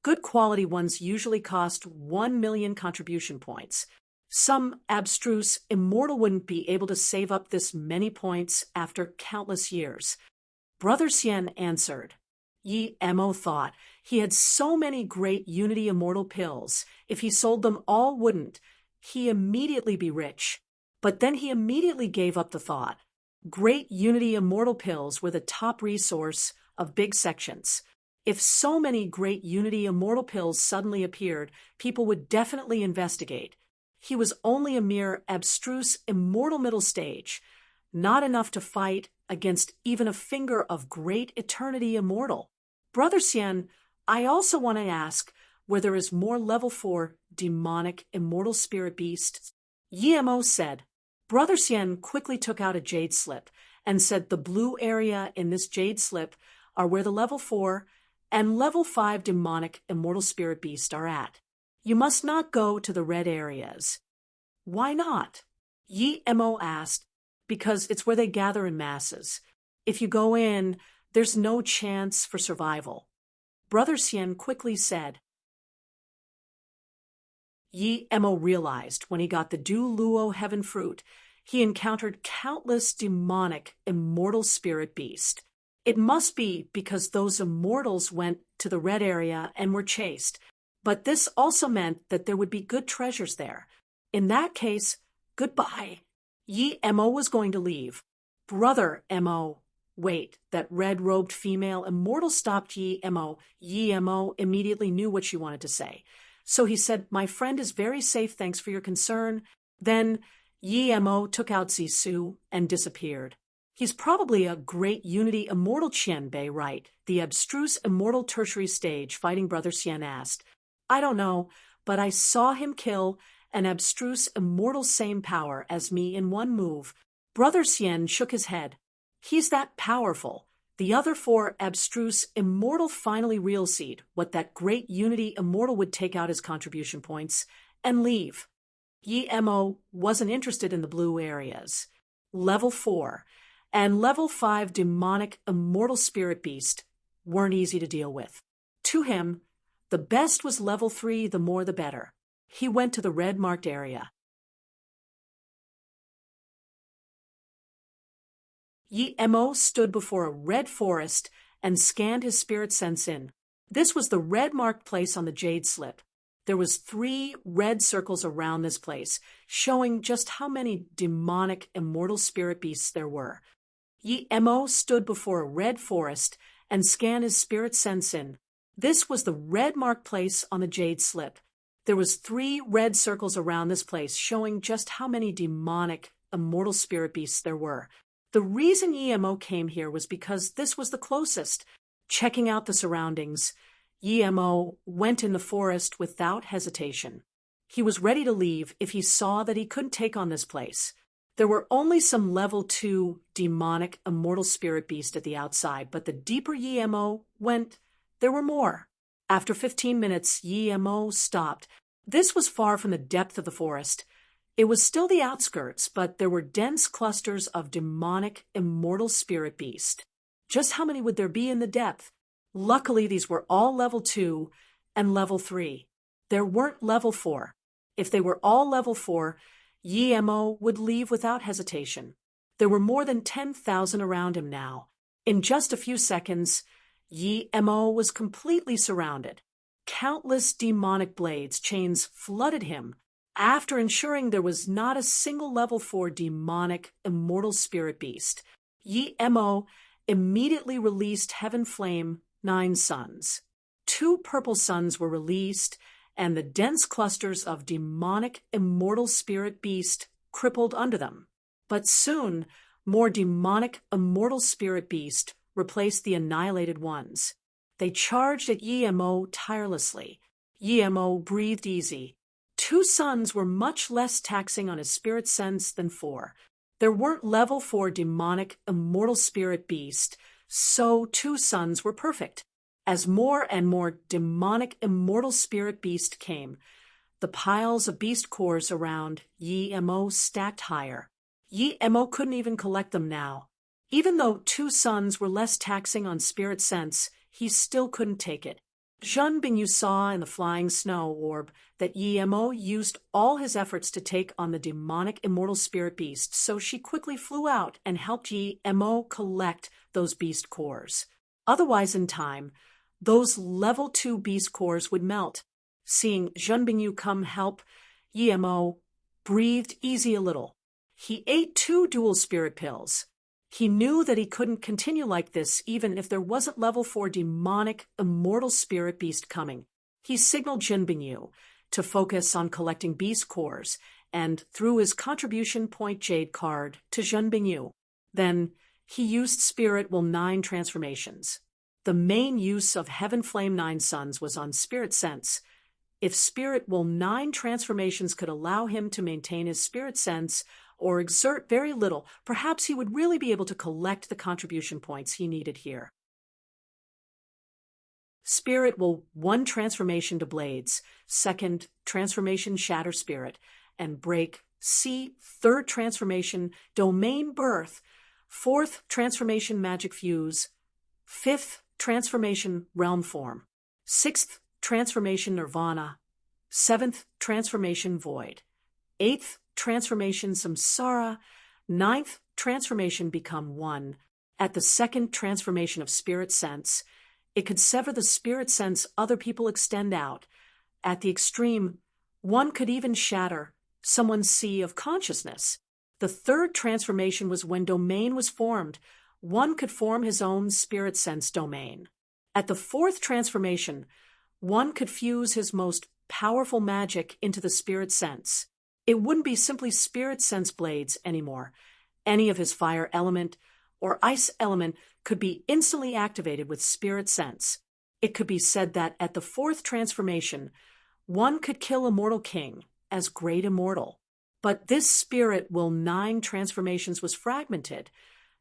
Good quality ones usually cost 1 million contribution points. Some abstruse immortal wouldn't be able to save up this many points after countless years. Brother Xian answered. Yi Mo thought he had so many Great Unity Immortal pills. If he sold them all, wouldn't he immediately be rich? But then he immediately gave up the thought. Great Unity Immortal pills were the top resource of big sections. If so many Great Unity Immortal pills suddenly appeared, people would definitely investigate. He was only a mere abstruse immortal middle stage, not enough to fight against even a finger of Great Eternity Immortal. Brother Xian, I also want to ask where there is more level 4 demonic immortal spirit beasts. Yi Mo said. Brother Xian quickly took out a jade slip and said the blue area in this jade slip are where the level 4 and level 5 demonic immortal spirit beasts are at. You must not go to the red areas. Why not? Yi Mo asked. Because it's where they gather in masses. If you go in, there's no chance for survival. Brother Xian quickly said. Yi Emo realized when he got the Du Luo heaven fruit, he encountered countless demonic, immortal spirit beasts. It must be because those immortals went to the red area and were chased. But this also meant that there would be good treasures there. In that case, goodbye. Yi Emo was going to leave. Brother Emo. Wait, that red-robed female immortal stopped Yi Emo. Yi Emo immediately knew what she wanted to say. So he said, "My friend is very safe, thanks for your concern." Then Yi Emo took out Zisu and disappeared. He's probably a great Unity immortal, Qianbei, right? The abstruse immortal tertiary stage, fighting Brother Xian asked. I don't know, but I saw him kill an abstruse immortal same power as me in one move. Brother Xian shook his head. He's that powerful. The other four abstruse immortal finally real-seed what that great Unity immortal would take out his contribution points and leave. Yi Emo wasn't interested in the blue areas. Level 4 and Level 5 demonic immortal spirit beast weren't easy to deal with. To him, the best was Level 3, the more the better. He went to the red-marked area. Yi Emo stood before a red forest and scanned his spirit sense in. This was the red-marked place on the jade slip. There was 3 red circles around this place, showing just how many demonic immortal spirit beasts there were. Yi Emo stood before a red forest and scanned his spirit sense in. This was the red-marked place on the jade slip. There was 3 red circles around this place, showing just how many demonic immortal spirit beasts there were. The reason Yi Emo came here was because this was the closest. Checking out the surroundings, Yi Emo went in the forest without hesitation. He was ready to leave if he saw that he couldn't take on this place. There were only some Level 2 demonic immortal spirit beasts at the outside, but the deeper Yi Emo went, there were more. After 15 minutes, Yi Emo stopped. This was far from the depth of the forest. It was still the outskirts, but there were dense clusters of demonic immortal spirit beast. Just how many would there be in the depth? Luckily, these were all Level 2 and Level 3. There weren't Level 4. If they were all Level 4, Yi Emo would leave without hesitation. There were more than 10,000 around him now. In just a few seconds, Yi Emo was completely surrounded. Countless demonic blades, chains flooded him. After ensuring there was not a single Level 4 demonic immortal spirit beast, Yi Emo immediately released Heaven Flame 9 suns. 2 purple suns were released, and the dense clusters of demonic immortal spirit beast crippled under them. But soon, more demonic immortal spirit beast replaced the annihilated ones. They charged at Yi Emo tirelessly. Yi Emo breathed easy. 2 suns were much less taxing on his spirit sense than 4. There weren't Level 4 demonic immortal spirit beast, so 2 suns were perfect. As more and more demonic immortal spirit beast came, the piles of beast cores around Yi Emo stacked higher. Yi Emo couldn't even collect them now. Even though 2 suns were less taxing on spirit sense, he still couldn't take it. Zhen Bingyu saw in the flying snow orb that Yi Emo used all his efforts to take on the demonic immortal spirit beast, so she quickly flew out and helped Yi Emo collect those beast cores. Otherwise, in time, those Level 2 beast cores would melt. Seeing Zhen Bingyu come help, Yi Emo breathed easy a little. He ate 2 dual spirit pills. He knew that he couldn't continue like this even if there wasn't Level 4 demonic immortal spirit beast coming. He signaled Zhen Bingyu to focus on collecting beast cores and threw his contribution point jade card to Zhen Bingyu. Then he used Spirit Will 9 transformations. The main use of Heaven Flame 9 suns was on spirit sense. If Spirit Will 9 transformations could allow him to maintain his spirit sense or exert very little, perhaps he would really be able to collect the contribution points he needed here. Spirit Will 1 transformation to Blades, 2nd transformation Shatter Spirit, and Break C, 3rd transformation Domain Birth, 4th transformation Magic Fuse, 5th transformation Realm Form, 6th transformation Nirvana, 7th transformation void. 8th transformation samsara. 9th transformation become one. At the 2nd transformation of spirit sense, it could sever the spirit sense other people extend out. At the extreme, one could even shatter someone's sea of consciousness. The 3rd transformation was when domain was formed. One could form his own spirit sense domain. At the 4th transformation, one could fuse his most powerful magic into the spirit sense. It wouldn't be simply spirit sense blades anymore. Any of his fire element or ice element could be instantly activated with spirit sense. It could be said that at the 4th transformation, one could kill a mortal king as great immortal. But this spirit will 9 transformations was fragmented.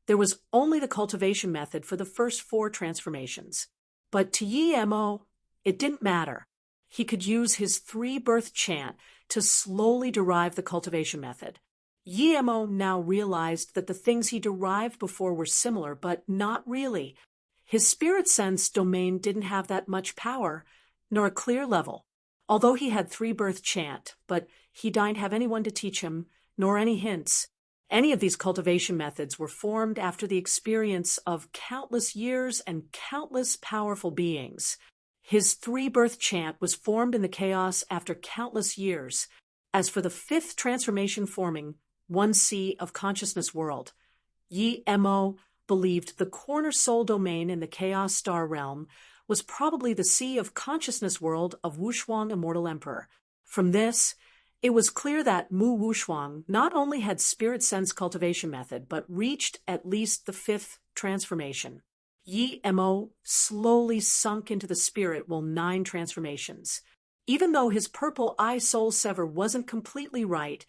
There was only the cultivation method for the first 4 transformations. But to Yi Mo, it didn't matter. He could use his 3-birth chant to slowly derive the cultivation method. Yi Mo now realized that the things he derived before were similar, but not really. His spirit sense domain didn't have that much power, nor a clear level. Although he had 3-birth chant, but he didn't have anyone to teach him, nor any hints. Any of these cultivation methods were formed after the experience of countless years and countless powerful beings. His 3-birth chant was formed in the chaos after countless years. As for the 5th transformation forming one sea of consciousness world, Yi Mo believed the corner soul domain in the chaos star realm was probably the sea of consciousness world of Wushuang Immortal Emperor. From this, it was clear that Mu Wushuang not only had spirit sense cultivation method, but reached at least the 5th transformation. Yi Mo slowly sunk into the spirit will 9 transformations. Even though his purple eye soul sever wasn't completely right,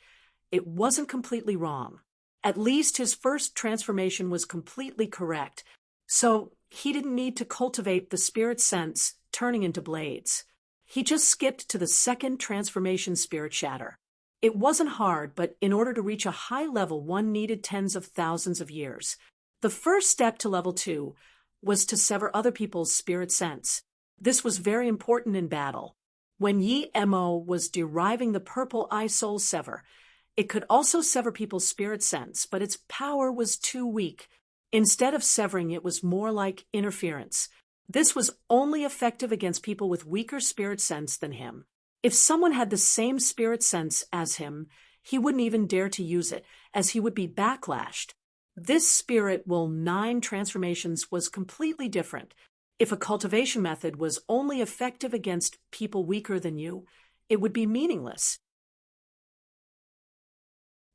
it wasn't completely wrong. At least his first transformation was completely correct, so he didn't need to cultivate the spirit sense turning into blades. He just skipped to the 2nd transformation spirit shatter. It wasn't hard, but in order to reach a high level, one needed tens of thousands of years. The first step to level 2 was to sever other people's spirit sense. This was very important in battle. When Yi Mo was deriving the purple eye soul sever, it could also sever people's spirit sense, but its power was too weak. Instead of severing, it was more like interference. This was only effective against people with weaker spirit sense than him. If someone had the same spirit sense as him, he wouldn't even dare to use it, as he would be backlashed. This spirit will 9 transformations was completely different. If a cultivation method was only effective against people weaker than you, it would be meaningless.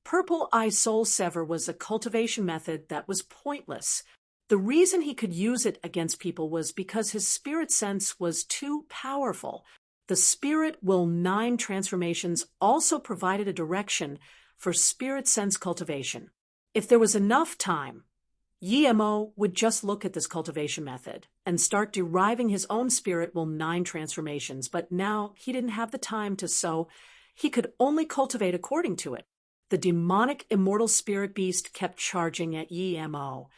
Purple Eye Soul Sever was a cultivation method that was pointless. The reason he could use it against people was because his spirit sense was too powerful. The Spirit Will 9 transformations also provided a direction for spirit sense cultivation. If there was enough time, Yi Mo would just look at this cultivation method and start deriving his own Spirit Will 9 transformations, but now he didn't have the time to, so he could only cultivate according to it. The demonic immortal spirit beast kept charging at Yi Mo,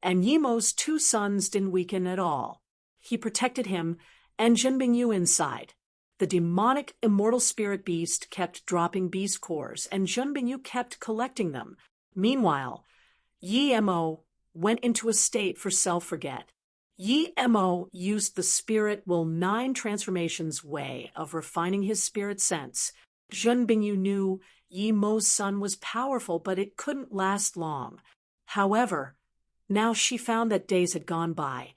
and Yi Mo's 2 sons didn't weaken at all. He protected him and Jin Bingyu inside. The demonic immortal spirit beast kept dropping beast cores, and Jin Bingyu kept collecting them. Meanwhile, Yi Mo went into a state for self-forget. Yi Mo used the Spirit Will 9 transformations way of refining his spirit sense. Jin Bingyu knew Yi Mo's son was powerful, but it couldn't last long. However, now she found that days had gone by,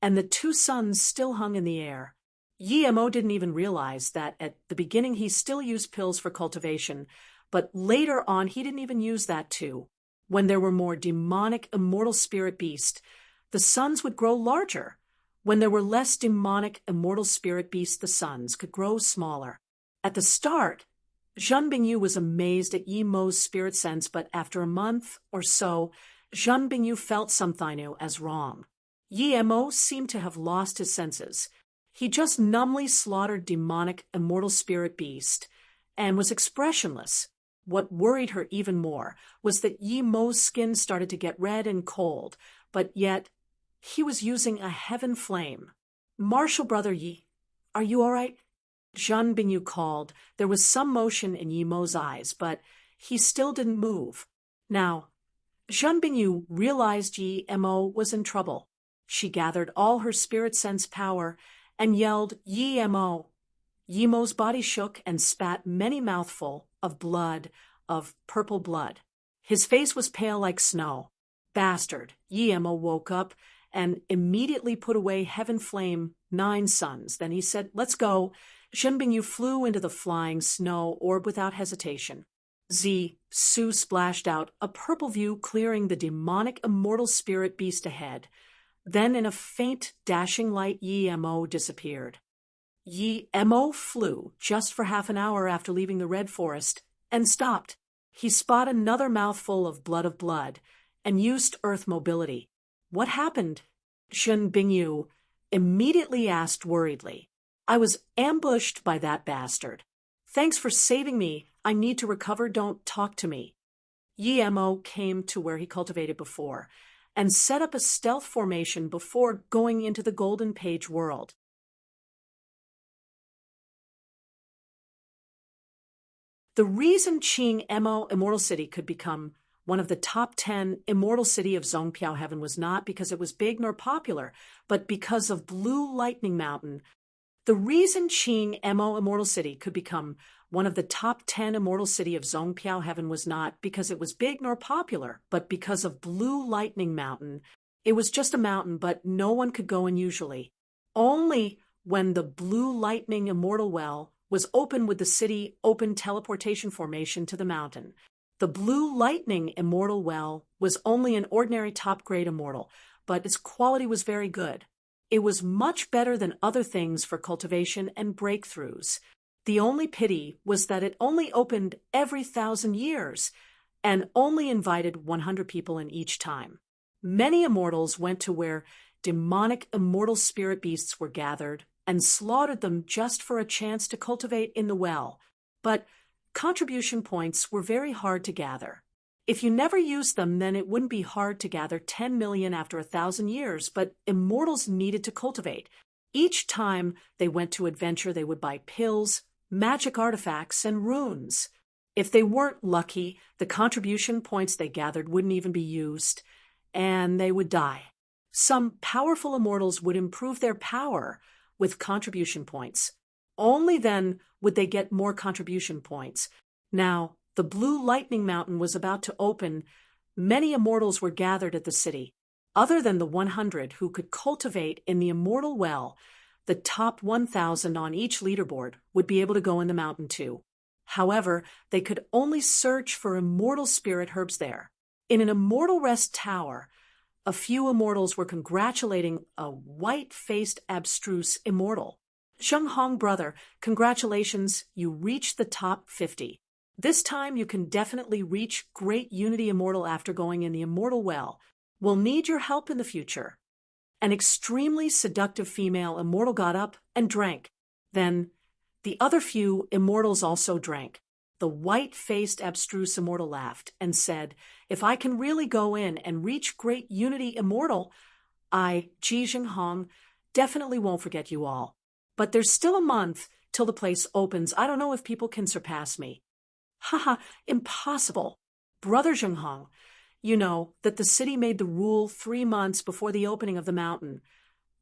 and the 2 sons still hung in the air. Yi Mo didn't even realize that at the beginning he still used pills for cultivation, but later on he didn't even use that too. When there were more demonic immortal spirit beasts, the sons would grow larger. When there were less demonic immortal spirit beasts, the sons could grow smaller. At the start, Jin Bingyu was amazed at Yi Mo's spirit sense, but after a month or so, Jin Bingyu felt something as wrong. Yi Mo seemed to have lost his senses. He just numbly slaughtered demonic immortal spirit beast and was expressionless. What worried her even more was that Yi Mo's skin started to get red and cold, but yet he was using a heaven flame. Martial brother Yi, are you all right? Zhang Bingyu called. There was some motion in Yi Mo's eyes, but he still didn't move. Now, Zhang Bingyu realized Yi Mo was in trouble. She gathered all her spirit sense power and yelled, Yi Mo. Yi Mo's body shook and spat many mouthful of blood, of purple blood. His face was pale like snow. Bastard. Yi Mo woke up and immediately put away Heaven Flame 9 suns. Then he said, let's go. Zhang Bingyu flew into the flying snow orb without hesitation. Su splashed out, a purple view clearing the demonic immortal spirit beast ahead. Then in a faint, dashing light, Yi Mo disappeared. Yi Mo flew just for half an hour after leaving the Red Forest and stopped. He spat another mouthful of blood and used earth mobility. What happened? Zhang Bingyu immediately asked worriedly. I was ambushed by that bastard. Thanks for saving me. I need to recover. Don't talk to me. Yi Mo came to where he cultivated before and set up a stealth formation before going into the Golden Page world. The reason Qing Mo Immortal City could become one of the top 10 immortal city of Zhongpiao Heaven was not because it was big nor popular, but because of Blue Lightning Mountain. The reason Qing Mo Immortal City could become one of the top 10 immortal city of Zhongpiao Heaven was not because it was big nor popular, but because of Blue Lightning Mountain. It was just a mountain, but no one could go in usually. Only when the Blue Lightning Immortal Well was open would the city open teleportation formation to the mountain. The Blue Lightning Immortal Well was only an ordinary top-grade immortal, but its quality was very good. It was much better than other things for cultivation and breakthroughs. The only pity was that it only opened every 1,000 years and only invited 100 people in each time. Many immortals went to where demonic immortal spirit beasts were gathered and slaughtered them just for a chance to cultivate in the well. But contribution points were very hard to gather. If you never used them, then it wouldn't be hard to gather 10 million after 1,000 years, but immortals needed to cultivate. Each time they went to adventure, they would buy pills, magic artifacts, and runes. If they weren't lucky, the contribution points they gathered wouldn't even be used, and they would die. Some powerful immortals would improve their power with contribution points. Only then would they get more contribution points. Now, the Blue Lightning Mountain was about to open. Many immortals were gathered at the city. Other than the 100 who could cultivate in the immortal well, the top 1,000 on each leaderboard would be able to go in the mountain too. However, they could only search for immortal spirit herbs there. In an immortal rest tower, a few immortals were congratulating a white-faced abstruse immortal. Zheng Hong, brother, congratulations, you reached the top 50. This time you can definitely reach Great Unity Immortal after going in the Immortal Well. We'll need your help in the future. An extremely seductive female immortal got up and drank. Then the other few immortals also drank. The white-faced abstruse immortal laughed and said, if I can really go in and reach Great Unity Immortal, I, Ji Jinghong, definitely won't forget you all. But there's still a month till the place opens. I don't know if people can surpass me. Haha, impossible. Brother Jinghong, you know that the city made the rule 3 months before the opening of the mountain.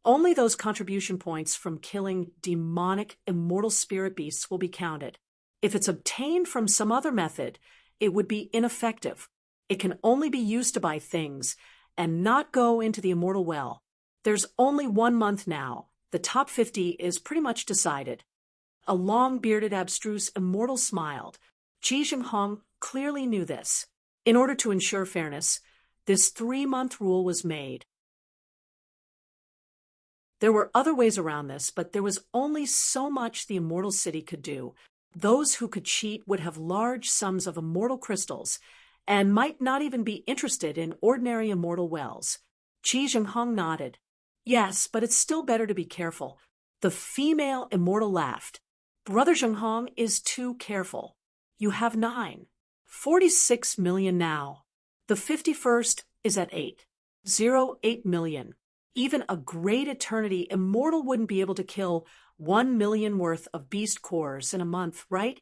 Only those contribution points from killing demonic immortal spirit beasts will be counted. If it's obtained from some other method, it would be ineffective. It can only be used to buy things and not go into the immortal well. There's only 1 month now. The top 50 is pretty much decided. A long-bearded abstruse immortal smiled. Ji Jinghong clearly knew this. In order to ensure fairness, this 3-month rule was made. There were other ways around this, but there was only so much the immortal city could do. Those who could cheat would have large sums of immortal crystals and might not even be interested in ordinary immortal wells. Ji Jinghong nodded. Yes, but it's still better to be careful. The female immortal laughed. Brother Jinghong is too careful. You have 9. 46 million now. The 51st is at 8. 8 million. Even a great eternity immortal wouldn't be able to kill 1 million worth of beast cores in a month, right?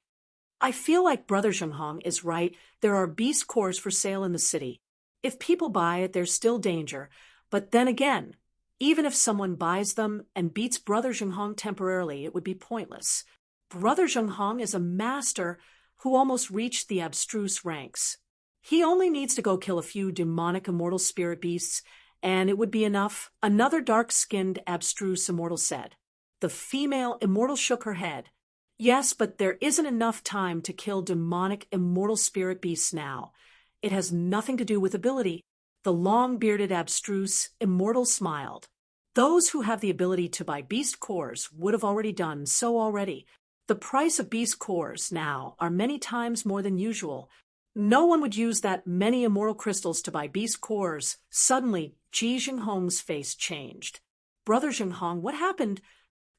I feel like Brother Zhenghong is right. There are beast cores for sale in the city. If people buy it, there's still danger. But then again, even if someone buys them and beats Brother Zhenghong temporarily, it would be pointless. Brother Zhenghong is a master who almost reached the abstruse ranks. He only needs to go kill a few demonic immortal spirit beasts, and it would be enough, another dark-skinned abstruse immortal said. The female immortal shook her head. Yes, but there isn't enough time to kill demonic immortal spirit beasts now. It has nothing to do with ability. The long-bearded abstruse immortal smiled. Those who have the ability to buy beast cores would have already done so already. The price of beast cores now are many times more than usual. No one would use that many immortal crystals to buy beast cores. Suddenly, Ji Jinghong's face changed. Brother Zhenghong, what happened?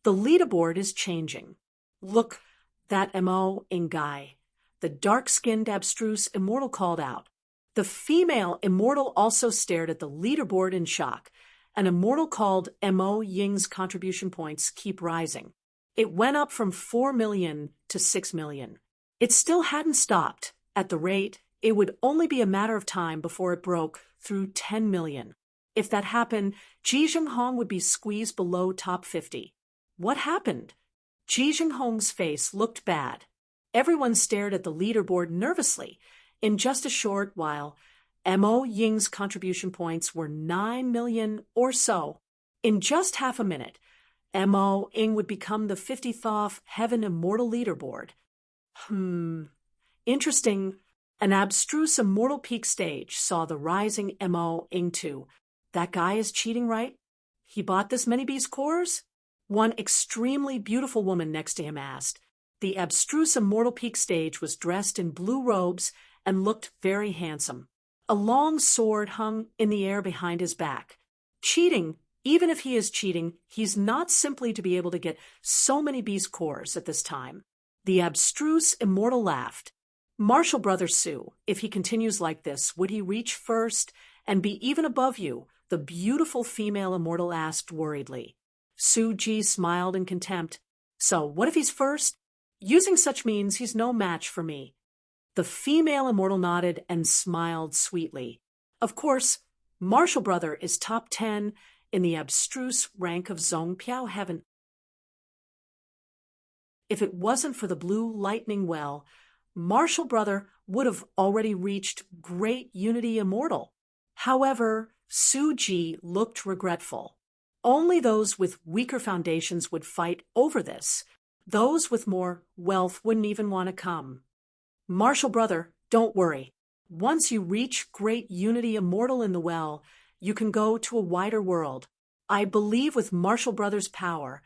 The leaderboard is changing. Look, that Mo Ing guy. The dark-skinned abstruse immortal called out. The female immortal also stared at the leaderboard in shock. An immortal called Mo Ying's contribution points keep rising. It went up from 4 million to 6 million. It still hadn't stopped. At the rate, it would only be a matter of time before it broke through 10 million. If that happened, Ji Jinghong would be squeezed below top 50. What happened? Ji Jinghong's face looked bad. Everyone stared at the leaderboard nervously. In just a short while, Mo Ying's contribution points were 9 million or so. In just half a minute, Mo Ying would become the 50th Heaven Immortal leaderboard. Interesting. An abstruse immortal peak stage saw the rising Mo Ying too. That guy is cheating, right? He bought this many beast cores? One extremely beautiful woman next to him asked. The abstruse immortal peak stage was dressed in blue robes and looked very handsome. A long sword hung in the air behind his back. Cheating, even if he is cheating, he's not simply to be able to get so many beast cores at this time. The abstruse immortal laughed. Martial Brother Su, if he continues like this, would he reach first and be even above you? The beautiful female immortal asked worriedly. Su Ji smiled in contempt. So, what if he's first? Using such means he's no match for me. The female immortal nodded and smiled sweetly. Of course, Martial Brother is top 10 in the abstruse rank of Zongpiao Heaven. If it wasn't for the blue lightning well, Martial Brother would have already reached Great Unity Immortal. However, Su Ji looked regretful. Only those with weaker foundations would fight over this. Those with more wealth wouldn't even want to come. Martial Brother, don't worry. Once you reach Great Unity Immortal in the well, you can go to a wider world. I believe with Martial Brother's power,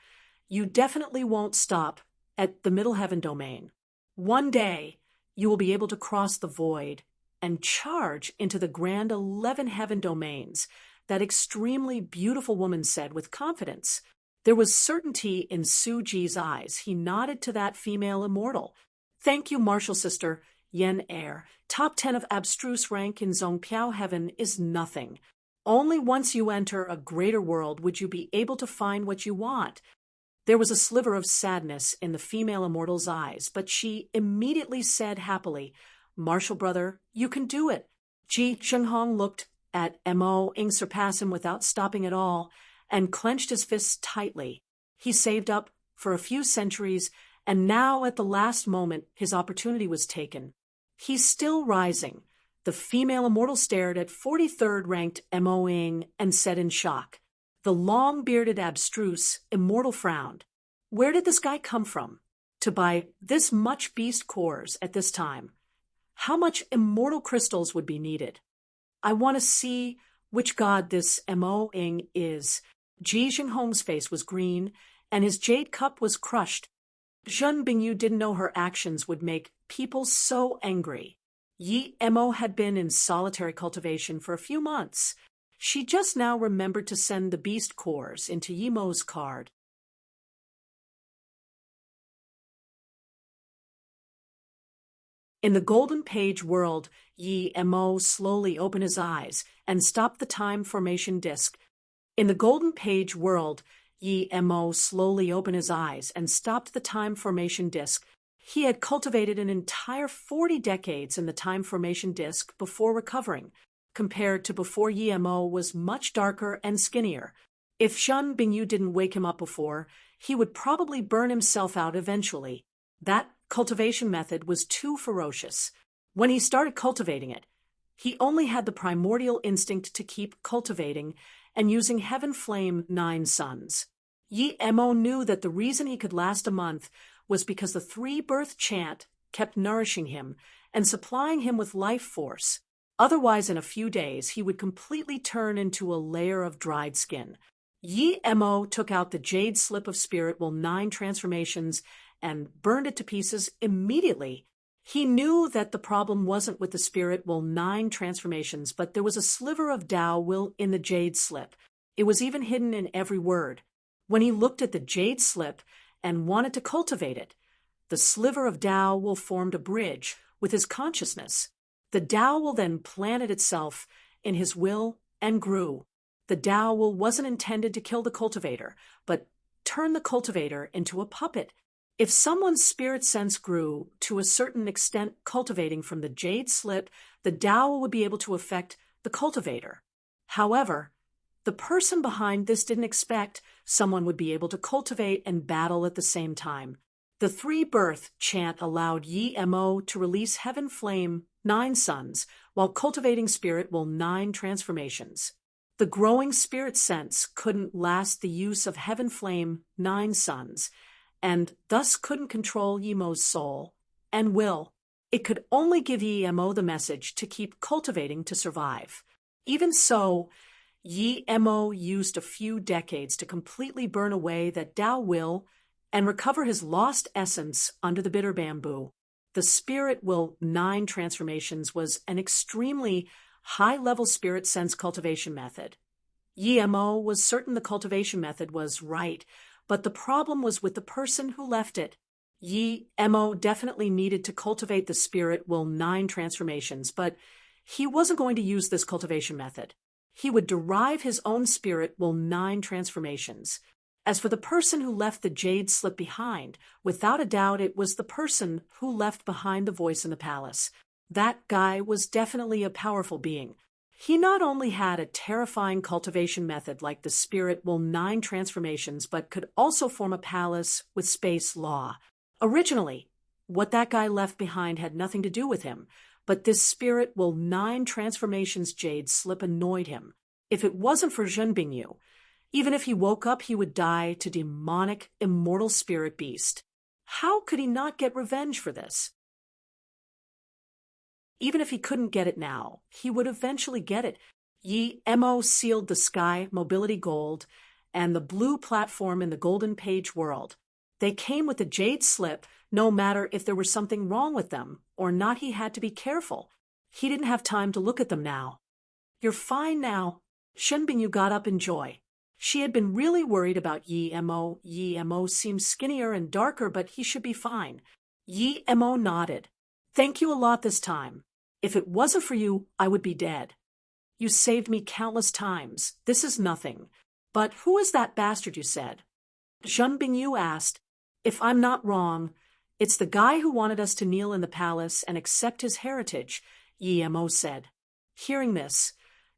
you definitely won't stop at the Middle Heaven domain. One day, you will be able to cross the void and charge into the grand 11 heaven domains, that extremely beautiful woman said with confidence. There was certainty in Su Ji's eyes. He nodded to that female immortal. Thank you, Martial Sister, Yen Air. Top 10 of abstruse rank in Zongpiao Heaven is nothing. Only once you enter a greater world would you be able to find what you want. There was a sliver of sadness in the female immortal's eyes, but she immediately said happily, Martial Brother, you can do it. Ji Jinghong looked at Mo Ying surpass him without stopping at all, and clenched his fists tightly. He saved up for a few centuries, and now at the last moment his opportunity was taken. He's still rising. The female immortal stared at 43rd ranked Mo Ying and said in shock. The long-bearded abstruse immortal frowned. Where did this guy come from? To buy this much beast cores at this time? How much immortal crystals would be needed? I want to see which god this Mo Ying is. Ji Jinghong's face was green, and his jade cup was crushed. Zhen Bingyu didn't know her actions would make people so angry. Yi Mo had been in solitary cultivation for a few months. She just now remembered to send the beast cores into Yimo's card. In the golden page world, Yi Mo slowly opened his eyes and stopped the time formation disc. In the golden page world, Yi Mo slowly opened his eyes and stopped the time formation disk. He had cultivated an entire 40 decades in the time formation disk before recovering, compared to before Yi Mo was much darker and skinnier. If Zhen Bingyu didn't wake him up before, he would probably burn himself out eventually. That cultivation method was too ferocious. When he started cultivating it, he only had the primordial instinct to keep cultivating and using Heaven Flame 9 Suns. Yi Mo knew that the reason he could last a month was because the 3-birth chant kept nourishing him and supplying him with life force. Otherwise, in a few days, he would completely turn into a layer of dried skin. Yi Mo took out the jade slip of Spirit Will 9 transformations and burned it to pieces immediately. He knew that the problem wasn't with the Spirit Will 9 transformations, but there was a sliver of Tao Will in the jade slip. It was even hidden in every word. When he looked at the jade slip and wanted to cultivate it, the sliver of Tao Will formed a bridge with his consciousness. The Tao Will then planted itself in his will and grew. The Tao Will wasn't intended to kill the cultivator, but turn the cultivator into a puppet. If someone's spirit sense grew to a certain extent cultivating from the jade slip, the Tao would be able to affect the cultivator. However, the person behind this didn't expect someone would be able to cultivate and battle at the same time. The 3-birth chant allowed Yi Mo to release Heaven Flame 9 Suns while cultivating Spirit Will 9 transformations. The growing spirit sense couldn't last the use of Heaven Flame 9 Suns, and thus couldn't control Yi Mo's soul and will. It could only give Yi Mo the message to keep cultivating to survive. Even so, Yi Mo used a few decades to completely burn away that Tao Will and recover his lost essence under the bitter bamboo. The Spirit Will 9 transformations was an extremely high-level spirit sense cultivation method. Yi Mo was certain the cultivation method was right, but the problem was with the person who left it. Yi Mo definitely needed to cultivate the Spirit Will 9 transformations, but he wasn't going to use this cultivation method. He would derive his own Spirit Will 9 transformations. As for the person who left the jade slip behind, without a doubt it was the person who left behind the voice in the palace. That guy was definitely a powerful being. He not only had a terrifying cultivation method like the Spirit Will 9 transformations, but could also form a palace with space law. Originally, what that guy left behind had nothing to do with him, but this Spirit Will 9 transformations jade slip annoyed him. If it wasn't for Zhen Bingyu, even if he woke up, he would die to demonic, immortal spirit beast. How could he not get revenge for this? Even if he couldn't get it now, he would eventually get it. Yi Mo sealed the sky, mobility gold, and the blue platform in the golden page world. They came with the jade slip, no matter if there was something wrong with them or not. He had to be careful. He didn't have time to look at them now. You're fine now. Zhen Bingyu got up in joy. She had been really worried about Yi Mo. Yi Mo seemed skinnier and darker, but he should be fine. Yi Mo nodded. Thank you a lot this time. If it wasn't for you, I would be dead. You saved me countless times. This is nothing. But who is that bastard you said? Zhen Bingyu asked. If I'm not wrong, it's the guy who wanted us to kneel in the palace and accept his heritage, Yi Mo said. Hearing this,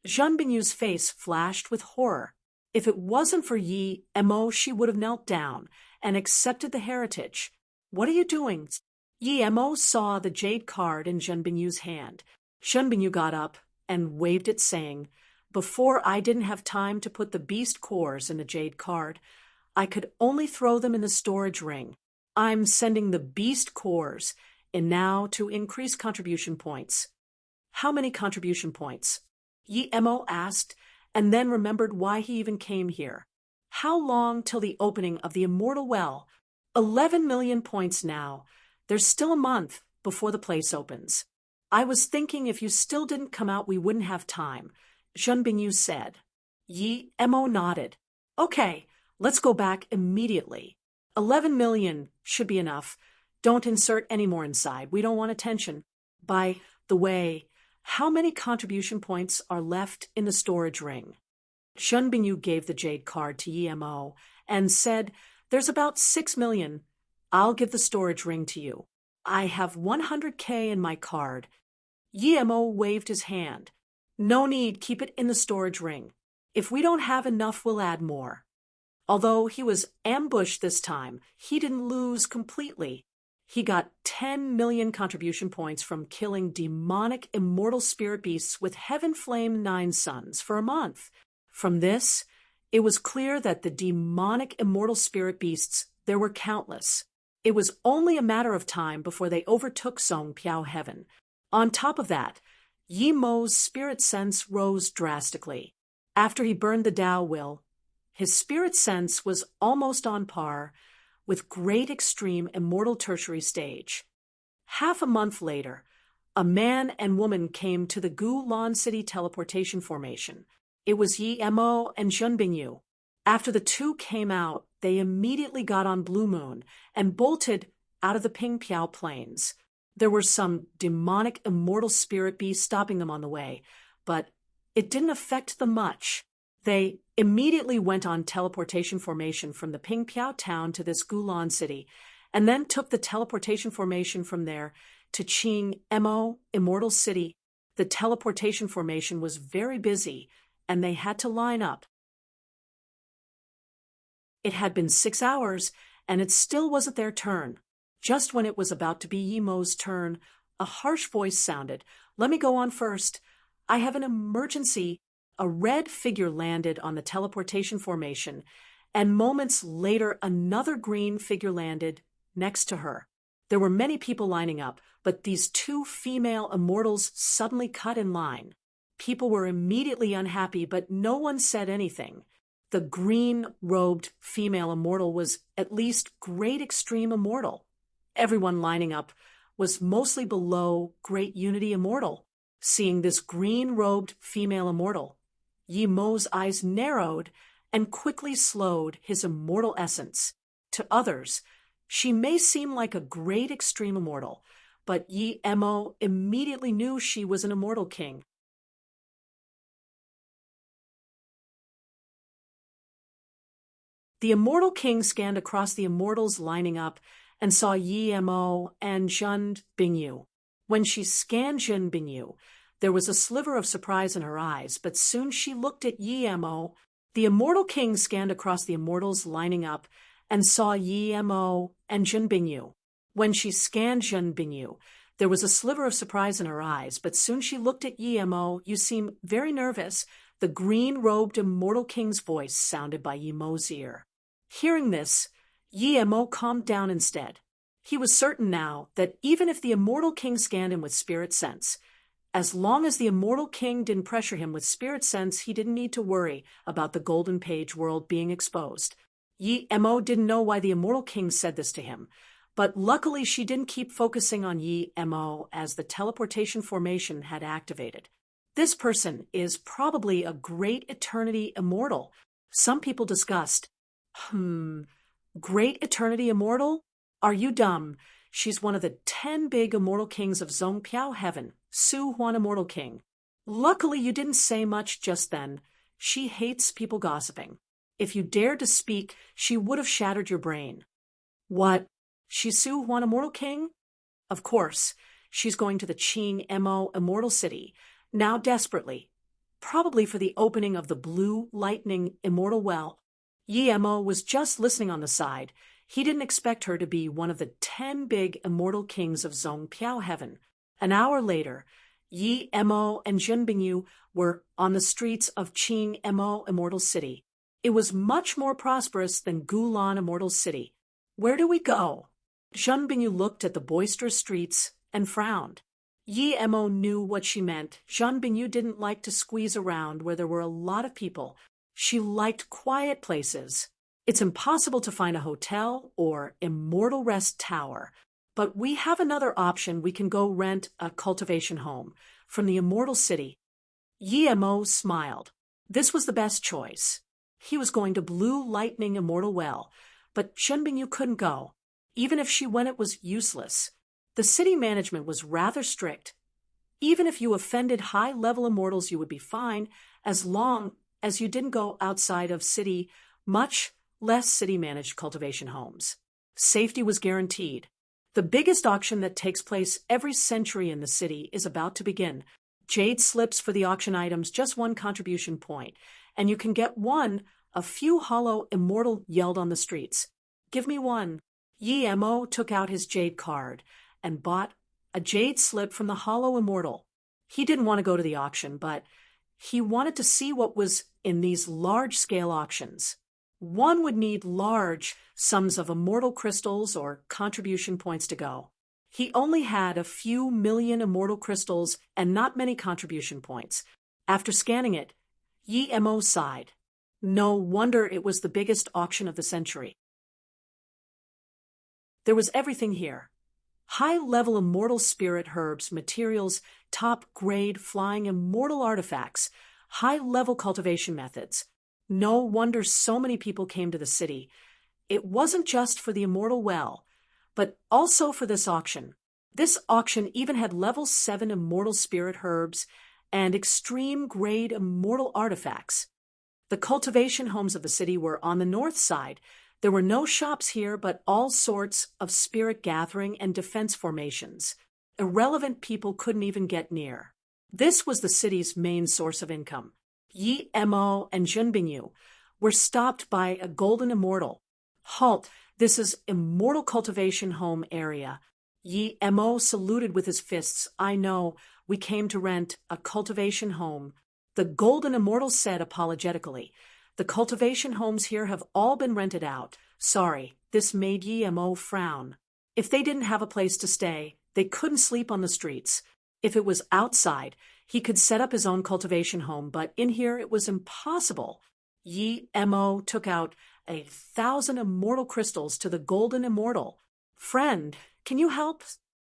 Zhen Bingyu's face flashed with horror. If it wasn't for Yi Mo, she would have knelt down and accepted the heritage. What are you doing? Yi Mo saw the jade card in Zhen Bingyu's hand. Zhen Bingyu got up and waved it, saying, Before I didn't have time to put the beast cores in the jade card. I could only throw them in the storage ring. I'm sending the beast cores in now to increase contribution points. How many contribution points? Yi Mo asked, and then remembered why he even came here. How long till the opening of the Immortal Well? 11 million points now. There's still a month before the place opens. I was thinking if you still didn't come out, we wouldn't have time, Zhen Bingyu said. Yi Mo nodded. Okay, let's go back immediately. 11 million should be enough. Don't insert any more inside. We don't want attention. By the way, how many contribution points are left in the storage ring? Zhun Bingyu gave the jade card to Yemo and said, "There's about 6 million. I'll give the storage ring to you. I have 100K in my card." Yemo waved his hand. "No need, keep it in the storage ring. If we don't have enough, we'll add more." Although he was ambushed this time, he didn't lose completely. He got 10 million contribution points from killing demonic immortal spirit beasts with Heaven Flame 9 Sons for a month. From this, it was clear that the demonic immortal spirit beasts, there were countless. It was only a matter of time before they overtook Song Piao Heaven. On top of that, Yi Mo's spirit sense rose drastically. After he burned the Tao Will, his spirit sense was almost on par with Great Extreme Immortal Tertiary Stage. Half a month later, a man and woman came to the Gulan City teleportation formation. It was Yi Mo and Zhun Bingyu. After the two came out, they immediately got on Blue Moon and bolted out of the Pingpiao Plains. There were some demonic immortal spirit beasts stopping them on the way, but it didn't affect them much. They immediately went on teleportation formation from the Pingpiao town to this Gulan city, and then took the teleportation formation from there to Qing Mo Immortal City. The teleportation formation was very busy, and they had to line up. It had been 6 hours, and it still wasn't their turn. Just when it was about to be Yemo's turn, a harsh voice sounded. "Let me go on first. I have an emergency." A red figure landed on the teleportation formation, and moments later another green figure landed next to her. There were many people lining up, but these two female immortals suddenly cut in line. People were immediately unhappy, but no one said anything. The green-robed female immortal was at least Great Extreme Immortal. Everyone lining up was mostly below Great Unity Immortal. Seeing this green-robed female immortal, Yi Mo's eyes narrowed and quickly slowed his immortal essence. To others, she may seem like a Great Extreme Immortal, but Yi Mo immediately knew she was an Immortal King. The Immortal King scanned across the immortals lining up and saw Yi Mo and Zhun Bingyu. When she scanned Zhun Bingyu, there was a sliver of surprise in her eyes, but soon she looked at Yi Mo. The Immortal King scanned across the immortals lining up and saw Yi Mo and Zhun Bingyu. When she scanned Zhun Bingyu, there was a sliver of surprise in her eyes, but soon she looked at Yi Mo. "You seem very nervous." The green-robed Immortal King's voice sounded by Yi Mo's ear. Hearing this, Yi Mo calmed down instead. He was certain now that even if the Immortal King scanned him with spirit sense, as long as the Immortal King didn't pressure him with spirit sense, he didn't need to worry about the Golden Page world being exposed. Yi Mo didn't know why the Immortal King said this to him, but luckily she didn't keep focusing on Yi Mo as the teleportation formation had activated. This person is probably a Great Eternity Immortal. Some people discussed, Great Eternity Immortal? Are you dumb? She's one of the 10 big Immortal Kings of Zongpiao Heaven, Su Huan Immortal King. Luckily you didn't say much just then. She hates people gossiping. If you dared to speak, she would have shattered your brain. What? She's Su Huan Immortal King? Of course. She's going to the Qing Mo Immortal City, now desperately, probably for the opening of the Blue Lightning Immortal Well. Yi Mo was just listening on the side. He didn't expect her to be one of the 10 big Immortal Kings of Zongpiao Heaven. An hour later, Yi Mo and Zhun Bingyu were on the streets of Qing Mo Immortal City. It was much more prosperous than Gulan Immortal City. "Where do we go?" Zhun Bingyu looked at the boisterous streets and frowned. Yi Mo knew what she meant. Zhun Bingyu didn't like to squeeze around where there were a lot of people. She liked quiet places. It's impossible to find a hotel or Immortal Rest Tower, but we have another option. We can go rent a cultivation home from the Immortal City. Yi Mo smiled. This was the best choice. He was going to Blue Lightning Immortal Well, but Zhun Bingyu couldn't go. Even if she went, it was useless. The city management was rather strict. Even if you offended high-level immortals, you would be fine as long as you didn't go outside of city, much less city-managed cultivation homes. Safety was guaranteed. The biggest auction that takes place every century in the city is about to begin. Jade slips for the auction items, just one contribution point, and you can get one. A few hollow immortal yelled on the streets. Give me one. Yi Mo took out his jade card and bought a jade slip from the hollow immortal. He didn't want to go to the auction, but he wanted to see what was in these large-scale auctions. One would need large sums of immortal crystals or contribution points to go. He only had a few million immortal crystals and not many contribution points. After scanning it, Yi Mo sighed. No wonder it was the biggest auction of the century. There was everything here. High-level immortal spirit herbs, materials, top-grade flying immortal artifacts, high-level cultivation methods. No wonder so many people came to the city. It wasn't just for the immortal well, but also for this auction. This auction even had level 7 immortal spirit herbs and extreme-grade immortal artifacts. The cultivation homes of the city were on the north side. There were no shops here, but all sorts of spirit gathering and defense formations. Irrelevant people couldn't even get near. This was the city's main source of income. Yi Mo and Junbingyu were stopped by a golden immortal. Halt, this is immortal cultivation home area. Yi Mo saluted with his fists. I know, we came to rent a cultivation home. The golden immortal said apologetically. The cultivation homes here have all been rented out. Sorry, this made Yi Mo frown. If they didn't have a place to stay, they couldn't sleep on the streets. If it was outside, he could set up his own cultivation home, but in here it was impossible. Yi Mo took out 1,000 immortal crystals to the golden immortal. Friend, can you help?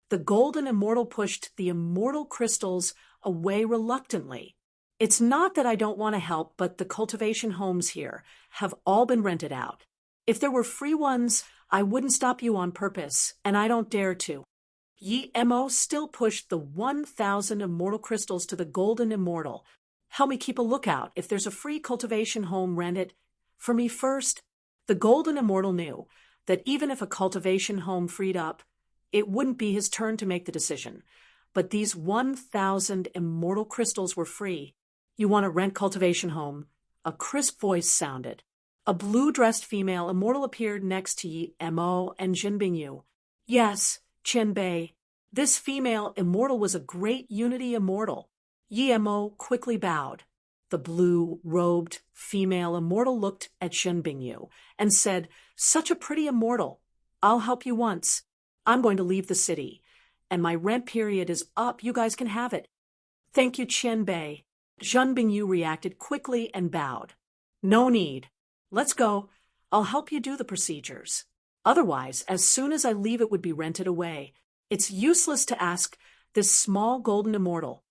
The golden immortal pushed the immortal crystals away reluctantly. It's not that I don't want to help, but the cultivation homes here have all been rented out. If there were free ones, I wouldn't stop you on purpose, and I don't dare to. Yi Mo still pushed the 1,000 immortal crystals to the golden immortal. Help me keep a lookout. If there's a free cultivation home, rent it for me first. The golden immortal knew that even if a cultivation home freed up, it wouldn't be his turn to make the decision. But these 1,000 immortal crystals were free. You want to rent cultivation home? A crisp voice sounded. A blue-dressed female immortal appeared next to Yi Mo and Jinbingyu. Yes, Qianbei. This female immortal was a great unity immortal. Yi Mo quickly bowed. The blue-robed female immortal looked at Jinbingyu and said, Such a pretty immortal. I'll help you once. I'm going to leave the city, and my rent period is up. You guys can have it. Thank you, Qianbei. Jinbingyu reacted quickly and bowed. No need. Let's go. I'll help you do the procedures. Otherwise, as soon as I leave, it would be rented away. It's useless to ask this small golden immortal.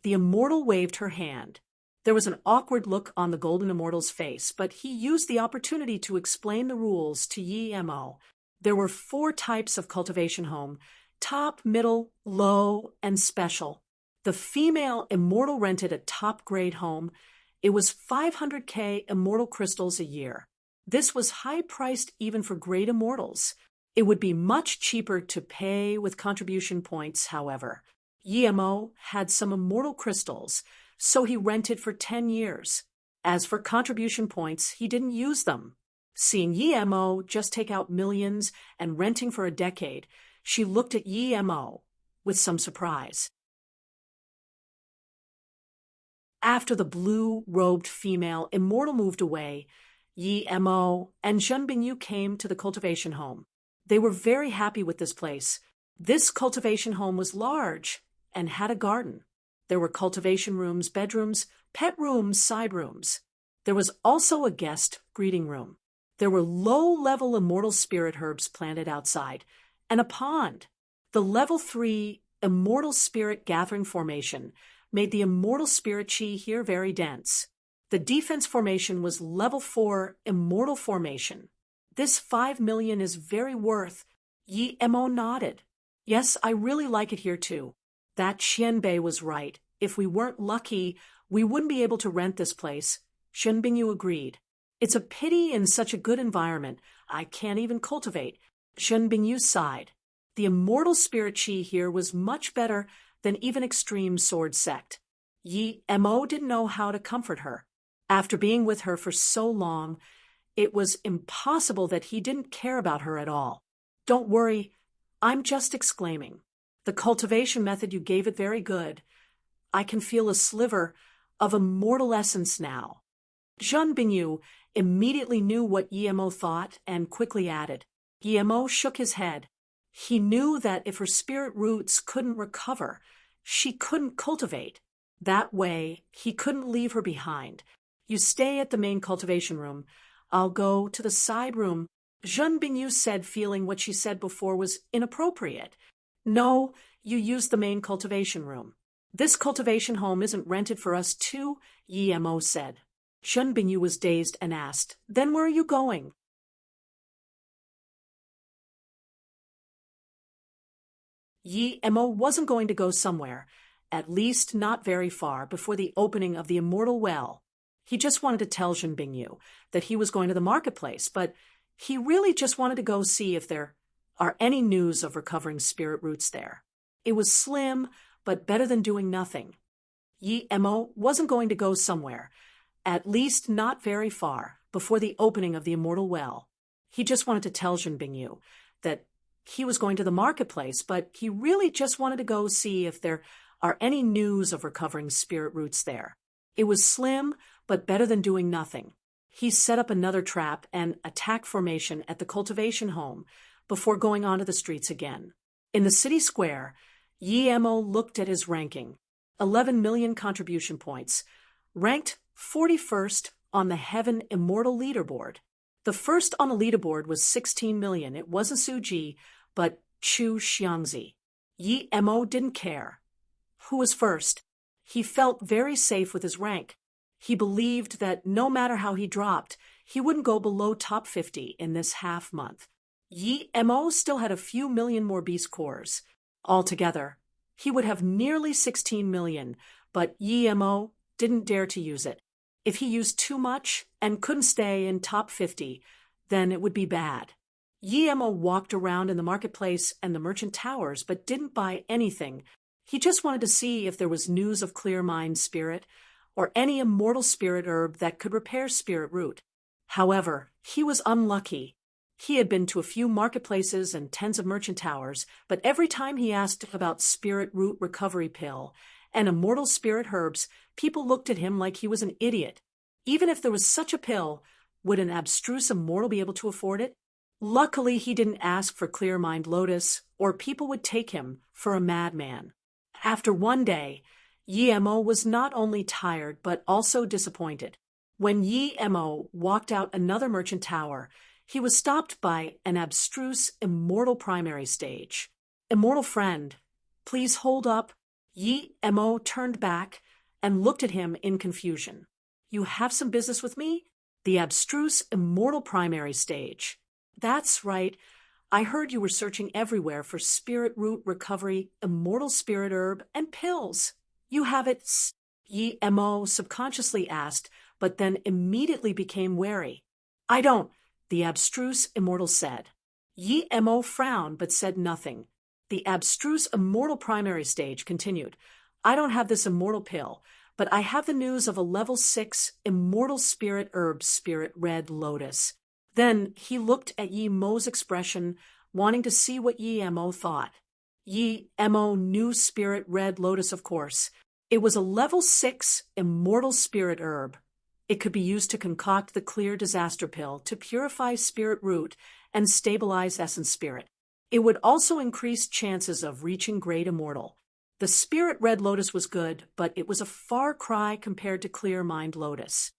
The immortal waved her hand. There was an awkward look on the golden immortal's face, but he used the opportunity to explain the rules to Yi Mo. There were 4 types of cultivation home: top, middle, low, and special. The female immortal rented a top-grade home. It was 500k immortal crystals a year. This was high-priced even for great immortals. It would be much cheaper to pay with contribution points, however. Yi Mo had some immortal crystals, so he rented for 10 years. As for contribution points, he didn't use them. Seeing Yi Mo just take out millions and renting for a decade, she looked at Yi Mo with some surprise. After the blue-robed female immortal moved away, Yi Mo and Junbingyu came to the cultivation home. They were very happy with this place. This cultivation home was large and had a garden. There were cultivation rooms, bedrooms, pet rooms, side rooms. There was also a guest greeting room. There were low-level immortal spirit herbs planted outside, and a pond. The level 3 immortal spirit gathering formation made the immortal spirit chi here very dense. The defense formation was level 4 immortal formation. This 5 million is very worth. Yi Mo nodded. Yes, I really like it here too. That Qianbei was right. If we weren't lucky, we wouldn't be able to rent this place. Shen Bingyu agreed. It's a pity in such a good environment I can't even cultivate. Shen Bingyu sighed. The immortal spirit chi here was much better than even extreme sword sect. Yi Mo didn't know how to comfort her. After being with her for so long, it was impossible that he didn't care about her at all. Don't worry, I'm just exclaiming. The cultivation method you gave it very good. I can feel a sliver of immortal essence now. Zhen Bingyu immediately knew what Yi Mo thought and quickly added. Yi Mo shook his head. He knew that if her spirit roots couldn't recover, she couldn't cultivate. That way, he couldn't leave her behind. You stay at the main cultivation room. I'll go to the side room. Zhen Bingyu said, feeling what she said before was inappropriate. No, you use the main cultivation room. This cultivation home isn't rented for us too, Yi Mo said. Zhen Bingyu was dazed and asked, Then where are you going? Yi Mo wasn't going to go somewhere, at least not very far, before the opening of the immortal well. He just wanted to tell Zhen Bingyu that he was going to the marketplace, but he really just wanted to go see if there are any news of recovering spirit roots there. It was slim, but better than doing nothing. Yi Mo wasn't going to go somewhere, at least not very far, before the opening of the immortal well. He just wanted to tell Zhen Bingyu that he was going to the marketplace, but he really just wanted to go see if there are any news of recovering spirit roots there. It was slim, but better than doing nothing. He set up another trap and attack formation at the cultivation home before going onto the streets again. In the city square, Yi Mo looked at his ranking. 11 million contribution points. Ranked 41st on the Heaven Immortal Leaderboard. The first on the leaderboard was 16 million. It wasn't Su Ji, but Chu Xiangzi. Yi Mo didn't care who was first. He felt very safe with his rank. He believed that no matter how he dropped, he wouldn't go below top 50 in this half month. Yi Mo still had a few million more beast cores. Altogether, he would have nearly 16 million, but Yi Mo didn't dare to use it. If he used too much and couldn't stay in top 50, then it would be bad. Yi Mo walked around in the marketplace and the merchant towers, but didn't buy anything. He just wanted to see if there was news of Clear Mind Spirit, or any immortal spirit herb that could repair spirit root. However, he was unlucky. He had been to a few marketplaces and tens of merchant towers, but every time he asked about spirit root recovery pill and immortal spirit herbs, people looked at him like he was an idiot. Even if there was such a pill, would an abstruse immortal be able to afford it? Luckily, he didn't ask for Clear Mind Lotus, or people would take him for a madman. After one day, Yi Mo was not only tired but also disappointed. When Yi Mo walked out another merchant tower, he was stopped by an abstruse immortal primary stage. Immortal friend, please hold up. Yi Mo turned back and looked at him in confusion. You have some business with me? The abstruse immortal primary stage. That's right. I heard you were searching everywhere for spirit root recovery, immortal spirit herb, and pills. You have it, Yi Mo subconsciously asked, but then immediately became wary. I don't, the abstruse immortal said. Yi Mo frowned but said nothing. The abstruse immortal primary stage continued. I don't have this immortal pill, but I have the news of a level 6 immortal spirit herb, spirit red lotus. Then he looked at Yi Mo's expression, wanting to see what Yi Mo thought. Yi Mo knew spirit red lotus, of course. It was a level 6 immortal spirit herb. It could be used to concoct the clear disaster pill to purify spirit root and stabilize essence spirit. It would also increase chances of reaching great immortal. The spirit red lotus was good, but it was a far cry compared to clear mind lotus.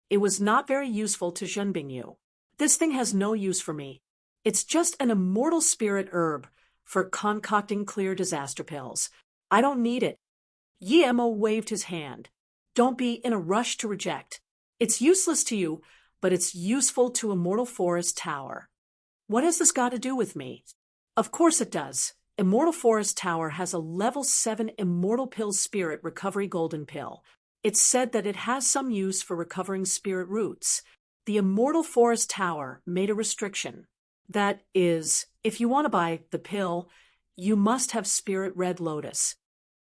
It was not very useful to Zhen Bingyu. This thing has no use for me. It's just an immortal spirit herb for concocting clear disaster pills. I don't need it. Yi Mo waved his hand. Don't be in a rush to reject. It's useless to you, but it's useful to Immortal Forest Tower. What has this got to do with me? Of course it does. Immortal Forest Tower has a level 7 Immortal Pill Spirit Recovery Golden Pill. It's said that it has some use for recovering spirit roots. The Immortal Forest Tower made a restriction. That is, if you want to buy the pill, you must have Spirit Red Lotus.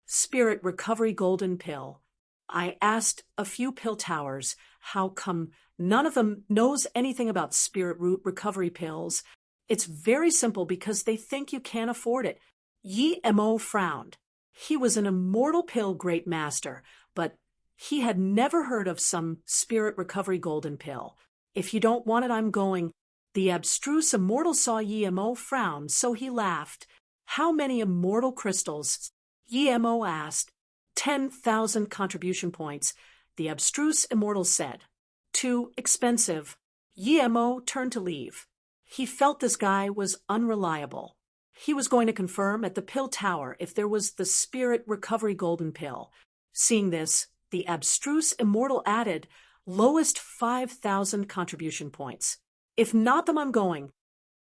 Spirit Recovery Golden Pill. I asked a few pill towers how come none of them knows anything about spirit root recovery pills. It's very simple because they think you can't afford it. Yi Mo frowned. He was an immortal pill great master, but he had never heard of some spirit recovery golden pill. If you don't want it, I'm going. The abstruse immortal saw Yi Mo frown, so he laughed. How many immortal crystals? Yi Mo asked. 10,000 contribution points, the abstruse immortal said. Too expensive. Yi Mo turned to leave. He felt this guy was unreliable. He was going to confirm at the pill tower if there was the spirit recovery golden pill. Seeing this, the abstruse immortal added, lowest 5,000 contribution points. If not them, I'm going.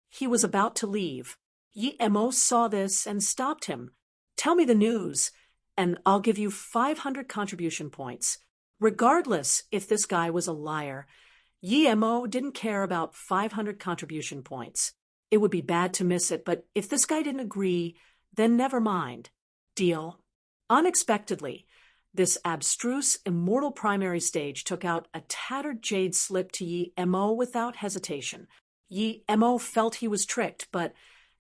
He was about to leave. Yi Mo saw this and stopped him. Tell me the news, and I'll give you 500 contribution points. Regardless if this guy was a liar, Yi Mo didn't care about 500 contribution points. It would be bad to miss it, but if this guy didn't agree, then never mind. Deal. Unexpectedly, this abstruse immortal primary stage took out a tattered jade slip to Yi Mo without hesitation. Yi Mo felt he was tricked, but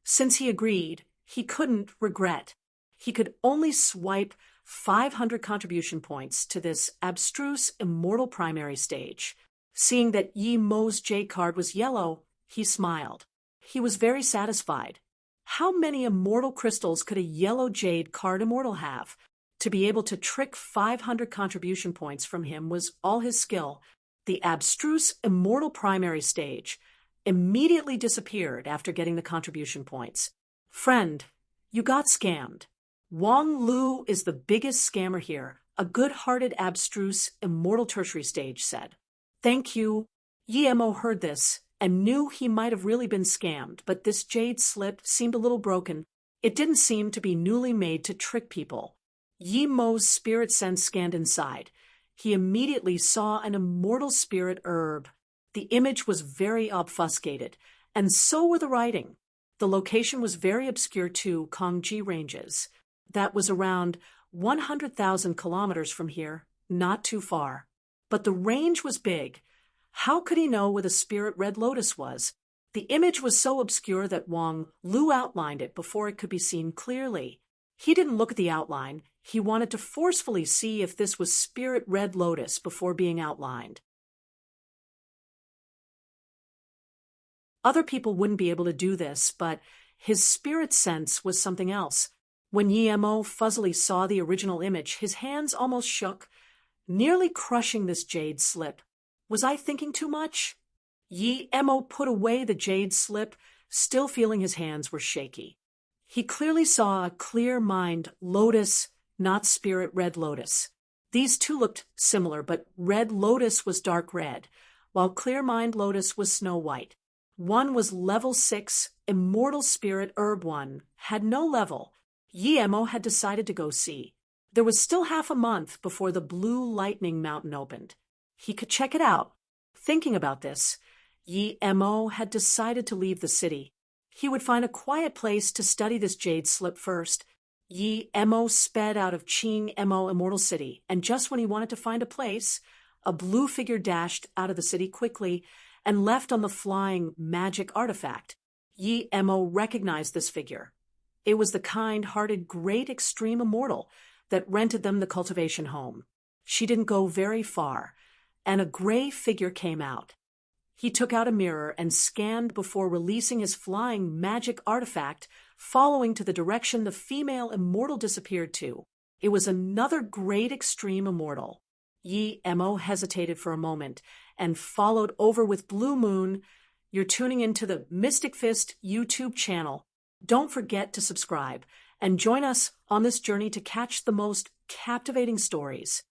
since he agreed, he couldn't regret. He could only swipe 500 contribution points to this abstruse immortal primary stage. Seeing that Yi Mo's J card was yellow, he smiled. He was very satisfied. How many immortal crystals could a yellow jade card immortal have? To be able to trick 500 contribution points from him was all his skill. The abstruse immortal primary stage immediately disappeared after getting the contribution points. Friend, you got scammed. Wang Lu is the biggest scammer here, a good-hearted abstruse immortal tertiary stage said. Thank you. Yi Mo heard this and knew he might have really been scammed, but this jade slip seemed a little broken. It didn't seem to be newly made to trick people. Yi Mo's spirit sense scanned inside. He immediately saw an immortal spirit herb. The image was very obfuscated, and so were the writing. The location was very obscure too, Kongji Ranges. That was around 100,000 kilometers from here, not too far. But the range was big. How could he know where the spirit red lotus was? The image was so obscure that Wang Lu outlined it before it could be seen clearly. He didn't look at the outline. He wanted to forcefully see if this was spirit red lotus before being outlined. Other people wouldn't be able to do this, but his spirit sense was something else. When Yi Mo fuzzily saw the original image, his hands almost shook, nearly crushing this jade slip. Was I thinking too much? Yi Mo put away the jade slip, still feeling his hands were shaky. He clearly saw a clear mind lotus, not spirit red lotus. These two looked similar, but red lotus was dark red, while clear mind lotus was snow white. One was level 6, immortal spirit herb one, had no level. Yi Mo had decided to go see. There was still half a month before the Blue Lightning Mountain opened. He could check it out. Thinking about this, Yi Mo had decided to leave the city. He would find a quiet place to study this jade slip first. Yi Mo sped out of Qing Mo Immortal City, and just when he wanted to find a place, a blue figure dashed out of the city quickly and left on the flying magic artifact. Yi Mo recognized this figure. It was the kind-hearted great extreme immortal that rented them the cultivation home. She didn't go very far, and a gray figure came out. He took out a mirror and scanned before releasing his flying magic artifact, following to the direction the female immortal disappeared to. It was another great extreme immortal. Yi Mo hesitated for a moment and followed over with Blue Moon. You're tuning into the Mystic Fist YouTube channel. Don't forget to subscribe and join us on this journey to catch the most captivating stories.